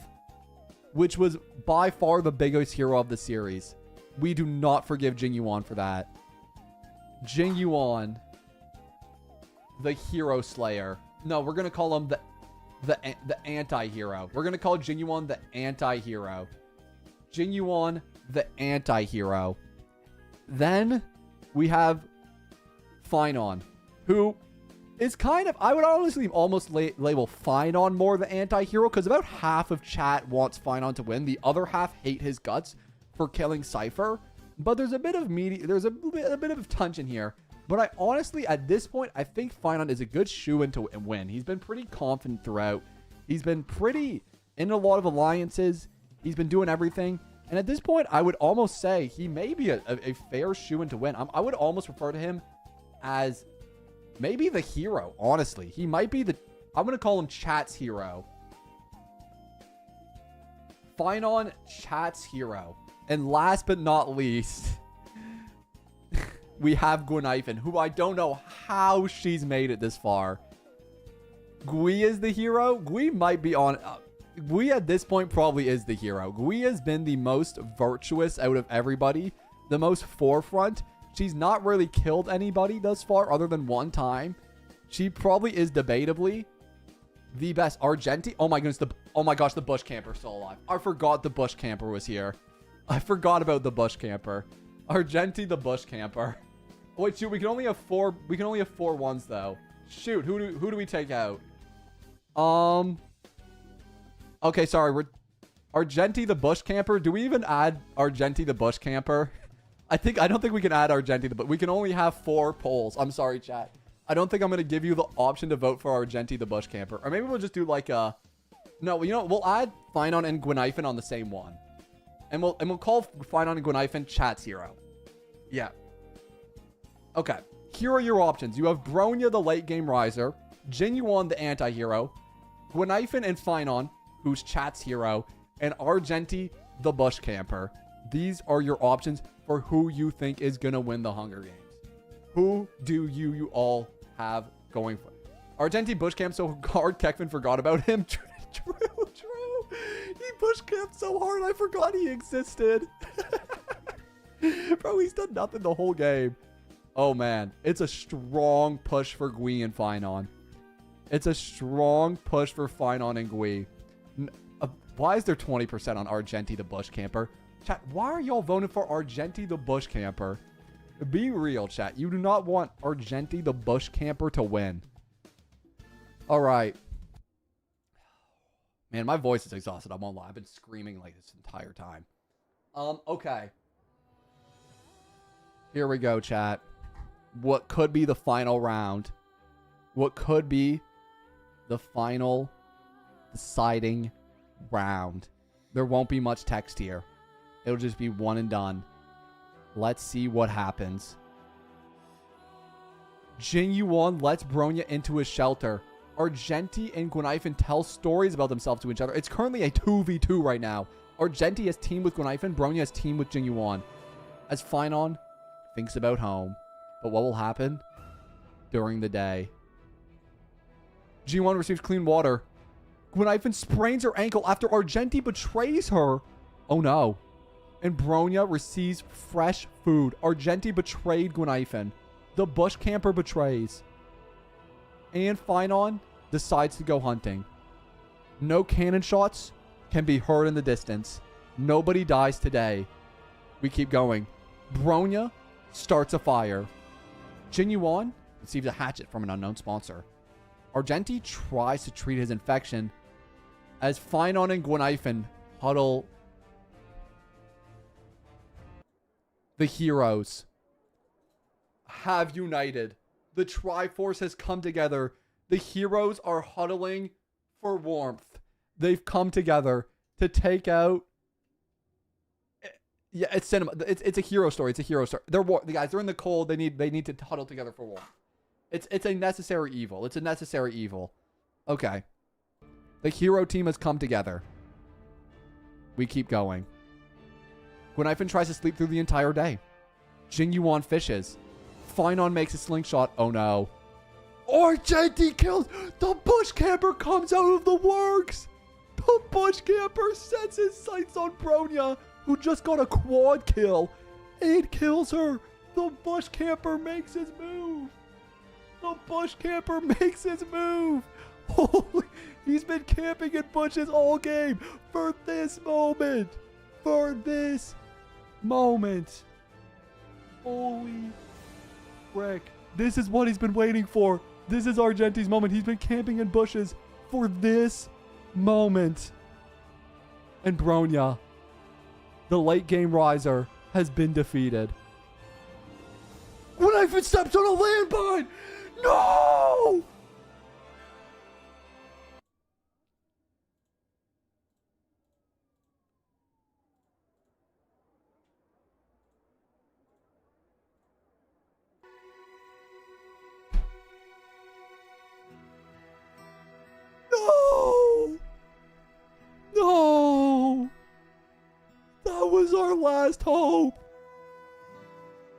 which was by far the biggest hero of the series. We do not forgive Jinyuan for that. Jinyuan, the hero slayer. No, we're going to call him the anti-hero. We're going to call Jinyuan the anti-hero. Jinyuan the anti-hero. Then we have Finon, who is kind of, I would honestly almost label Finon more the anti-hero, because about half of chat wants Finon to win. The other half hate his guts for killing Cypher. But there's a bit of there's a bit of tension here. But I honestly, at this point, I think Finon is a good shoo-in to win. He's been pretty confident throughout. He's been pretty in a lot of alliances. He's been doing everything. And at this point, I would almost say he may be a fair shoo-in to win. I would almost refer to him as maybe the hero, honestly. He might be I'm going to call him chat's hero. Finon, chat's hero. And last but not least, we have Gwynaifen, who I don't know how she's made it this far. Gui is the hero. Gui might be on... Gui at this point probably is the hero. Gui has been the most virtuous out of everybody. The most forefront. She's not really killed anybody thus far other than one time. She probably is debatably the best. Argenti. Oh my goodness. Oh my gosh, the bush camper still alive. I forgot the bush camper was here. I forgot about the bush camper. Argenti the bush camper. Oh, wait, shoot, we can only have 4. We can only have 4 ones though. Shoot, who do we take out? Okay, sorry. We're Argenti the bush camper. Do we even add Argenti the bush camper? I don't think we can add Argenti, but we can only have 4 polls. I'm sorry, chat. I don't think I'm gonna give you the option to vote for Argenti the bush camper, or maybe we'll just do like a. No, you know, we'll add Finon and Gwynaifen on the same one. And we'll call Finon and Gwynaifen chat's hero. Yeah. Okay. Here are your options. You have Bronya, the late game riser, Jinyuan, the anti-hero, Gwynaifen and Finon, who's chat's hero, and Argenti, the bush camper. These are your options for who you think is gonna win the Hunger Games. Who do you all have going for it? Argenti bush camp so hard Kekvin forgot about him. True. He bush camped so hard I forgot he existed. Bro, he's done nothing the whole game. Oh man, it's a strong push for Gui and Finon. It's a strong push for Finon and Gui. Why is there 20% on Argenti the bush camper? Chat, why are y'all voting for Argenti the bush camper? Be real, chat. You do not want Argenti the bush camper to win. All right. Man, my voice is exhausted. I'm on live. I've been screaming like this entire time. Okay. Here we go, chat. What could be the final round? What could be the final deciding round? There won't be much text here. It'll just be one and done. Let's see what happens. Jinyuan lets Bronya into his shelter. Argenti and Gwynaifen tell stories about themselves to each other. It's currently a 2v2 right now. Argenti has teamed with Gwynaifen. Bronya has teamed with Jinyuan. As Finon thinks about home. But what will happen during the day? Jinyuan receives clean water. Gwynaifen sprains her ankle after Argenti betrays her. Oh no. And Bronya receives fresh food. Argenti betrayed Gwynaifen. The bush camper betrays. And Finon decides to go hunting. No cannon shots can be heard in the distance. Nobody dies today. We keep going. Bronya starts a fire. Jinyuan receives a hatchet from an unknown sponsor. Argenti tries to treat his infection as Finon and Gwynaifen huddle. The heroes have united. The Triforce has come together. The heroes are huddling for warmth. They've come together to take out. Yeah, it's cinema. It's a hero story. It's a hero story. The guys, they're in the cold. They need to huddle together for warmth. It's a necessary evil. It's a necessary evil. Okay. The hero team has come together. We keep going. Gwynaifen tries to sleep through the entire day. Jinyuan fishes. Finon makes a slingshot. Oh no. Argenti kills. The bush camper comes out of the works. The bush camper sets his sights on Bronya, who just got a quad kill. It kills her. The bush camper makes his move. The bush camper makes his move. Holy, he's been camping in bushes all game for this moment. For this moment. Holy frick. This is what he's been waiting for. This is Argenti's moment. He's been camping in bushes for this moment. And Bronya, the late game riser, has been defeated. When I steps on a landmine! No! No! No! That was our last hope.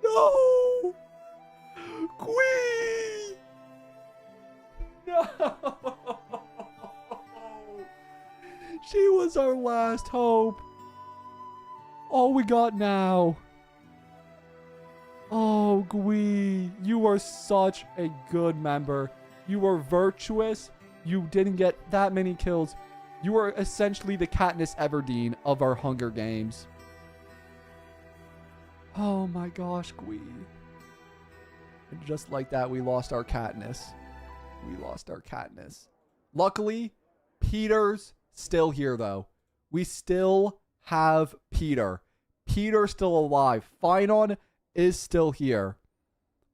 No! Queen! No! She was our last hope. All we got now. Oh, Gui, you are such a good member. You are virtuous. You didn't get that many kills. You are essentially the Katniss Everdeen of our Hunger Games. Oh my gosh, Gui. And just like that, we lost our Katniss. We lost our Katniss. Luckily, Peter's still here, though. We still have Peter. Peter's still alive. Finon is still here.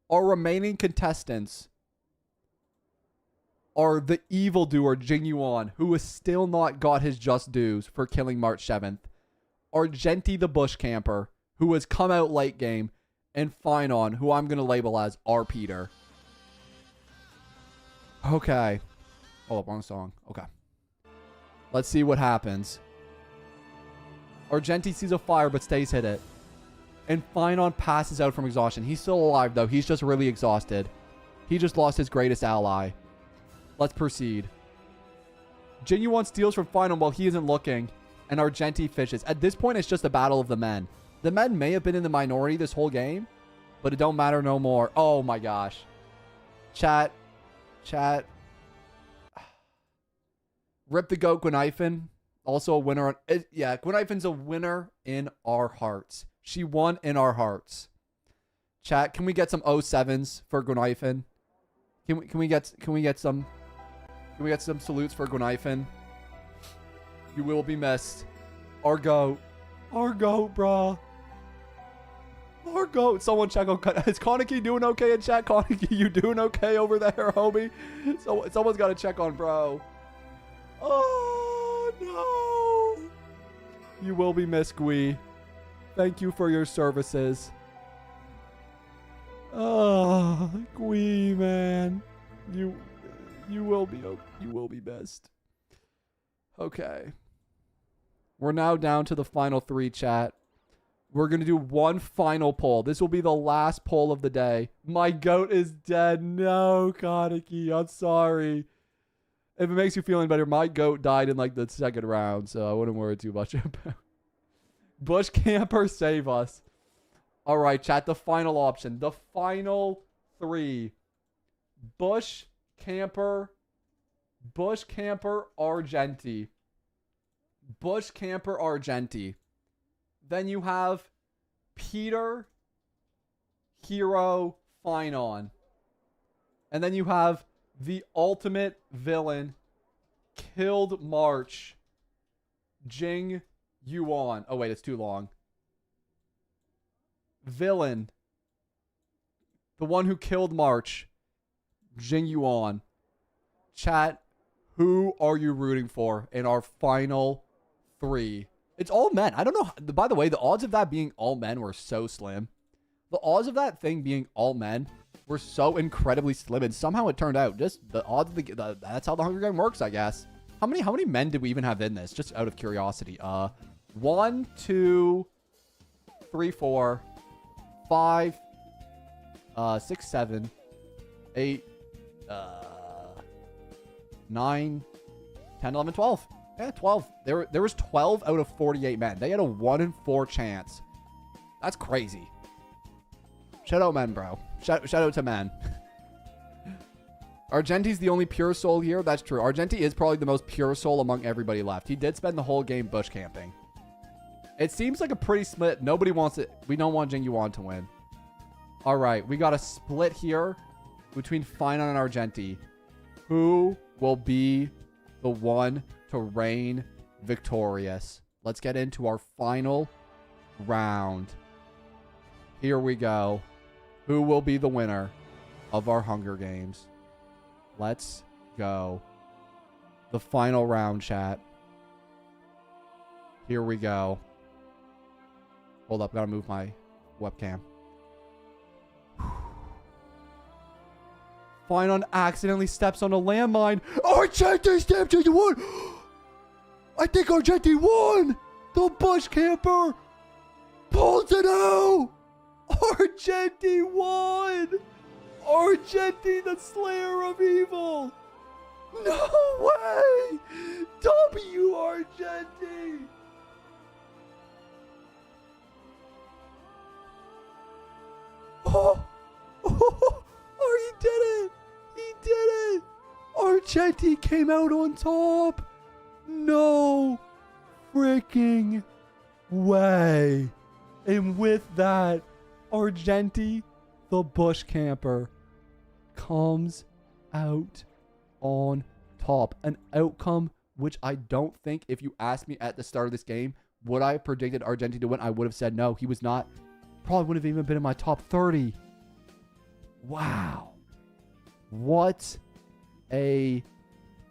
Our remaining contestants are the evildoer Jing Yuan, who has still not got his just dues for killing March 7th. Argenti the Bush Camper, who has come out late game. And Finon, who I'm going to label as R. Peter. Okay. Hold up, wrong song. Okay. Let's see what happens. Argenti sees a fire but stays hit it. And Finon passes out from exhaustion. He's still alive, though. He's just really exhausted. He just lost his greatest ally. Let's proceed. Jing Yuan steals from Finon while he isn't looking. And Argenti fishes. At this point, it's just a battle of the men. The men may have been in the minority this whole game, but it don't matter no more. Oh my gosh. Chat. Rip the goat, Gwenifin. Also a winner. Yeah, Gwenifin's a winner in our hearts. She won in our hearts. Chat, can we get some 07s for Gwenifin? Can we get some salutes for Gwenifin? You will be missed. Our goat, brah. Our goat. Someone check on. Is Koniki doing okay in chat? Koniki, you doing okay over there, homie? So someone's got to check on bro. Oh no! You will be missed, Gui. Thank you for your services. Oh, Gui, man, you will be missed. Okay. We're now down to the final 3, chat. We're going to do one final poll. This will be the last poll of the day. My goat is dead. No, Kaneki. I'm sorry. If it makes you feel any better, my goat died in like the second round, so I wouldn't worry too much about. Bush Camper, save us. All right, chat. The final option. The final 3. Bush Camper, Argenti. Bush Camper, Argenti. Then you have Peter, Hero, Finon. And then you have the ultimate villain, killed March, Jing Yuan. Oh, wait, it's too long. Villain, the one who killed March, Jing Yuan. Chat, who are you rooting for in our final 3? It's all men. I don't know. By the way, the odds of that being all men were so slim. The odds of that thing being all men were so incredibly slim, and somehow it turned out. Just the odds of that's how the Hunger Game works, I guess. How many men did we even have in this? Just out of curiosity. 1, 2, 3, 4, 5, 6, 7, 8, 9, 10, 11, 12. Yeah, 12. There was 12 out of 48 men. They had a 1 in 4 chance. That's crazy. Shout out men, bro. Shout out to men. Argenti's the only pure soul here. That's true. Argenti is probably the most pure soul among everybody left. He did spend the whole game bush camping. It seems like a pretty split. Nobody wants it. We don't want Jing Yuan to win. All right. We got a split here between Finon and Argenti. Who will be the one to reign victorious? Let's get into our final round. Here we go. Who will be the winner of our Hunger Games? Let's go. The final round, chat. Here we go. Hold up. Gotta move my webcam. Finon accidentally steps on a landmine. Argenti stepped into one. I think Argenti won. The bush camper pulls it out. Argenti won. Argenti, the slayer of evil. No way. W Argenti. Oh, he did it. He did it. Argenti came out on top. No freaking way. And with that, Argenti, the bush camper, comes out on top. An outcome which I don't think, if you asked me at the start of this game, would I have predicted Argenti to win? I would have said no. He was not. Probably wouldn't have even been in my top 30. Wow. What a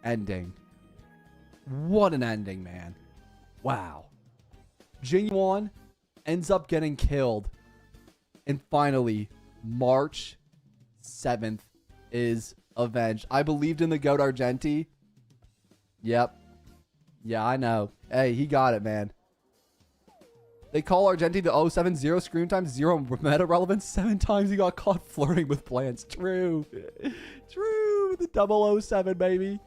ending. What an ending, man. Wow. Jing Yuan ends up getting killed. And finally, March 7th is avenged. I believed in the GOAT Argenti. Yep. Yeah, I know. Hey, he got it, man. They call Argenti the 070 screen time, 0 meta relevance. 7 times he got caught flirting with plants. True. True. The 007, baby.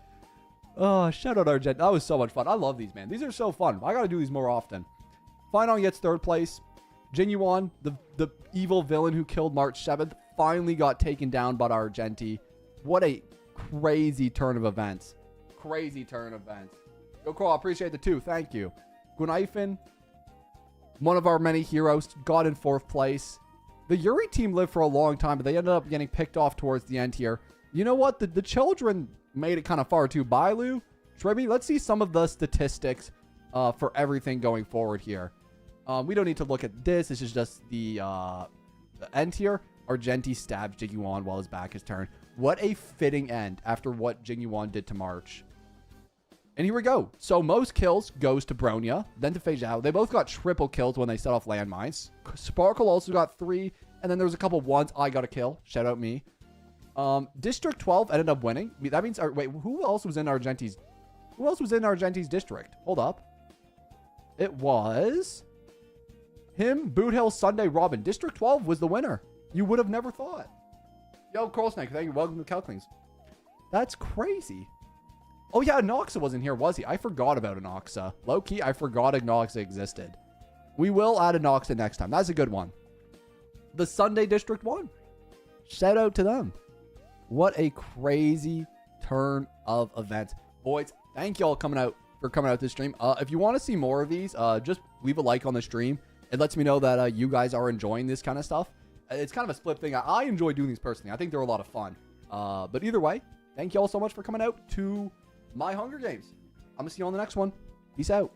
Oh, shout out Argenti. That was so much fun. I love these, man. These are so fun. I got to do these more often. Finon gets 3rd place. Jing Yuan, the evil villain who killed March 7th, finally got taken down by Argenti. What a crazy turn of events. Crazy turn of events. Yo, Crow, I appreciate the 2. Thank you. Gunaifin, one of our many heroes, got in 4th place. The Yuri team lived for a long time, but they ended up getting picked off towards the end here. You know what? The children made it kind of far too. Bailu, Shrebi, let's see some of the statistics for everything going forward here. We don't need to look at this. This is just the end here. Argenti stabs Jing Yuan while his back is turned. What a fitting end after what Jing Yuan did to March. And here we go. So most kills goes to Bronya, then to Fei Zhao. They both got triple kills when they set off landmines. Sparkle also got 3, and then there was a couple ones. I got a kill. Shout out me. District 12 ended up winning. That means, wait, who else was in Argenti's? Who else was in Argenti's district? Hold up. It was him, Boot Hill, Sunday, Robin. District 12 was the winner. You would have never thought. Yo, Coral Snake, thank you. Welcome to Calclings. That's crazy. Oh, yeah, Anoxa wasn't here, was he? I forgot about Anoxa. Low-key, I forgot Anoxa existed. We will add Anoxa next time. That's a good one. The Sunday District won. Shout out to them. What a crazy turn of events. Boys, thank you all for coming out this stream. If you want to see more of these, just leave a like on the stream. It lets me know that you guys are enjoying this kind of stuff. It's kind of a split thing. I enjoy doing these personally. I think they're a lot of fun. But either way, thank you all so much for coming out to my Hunger Games. I'm going to see you on the next one. Peace out.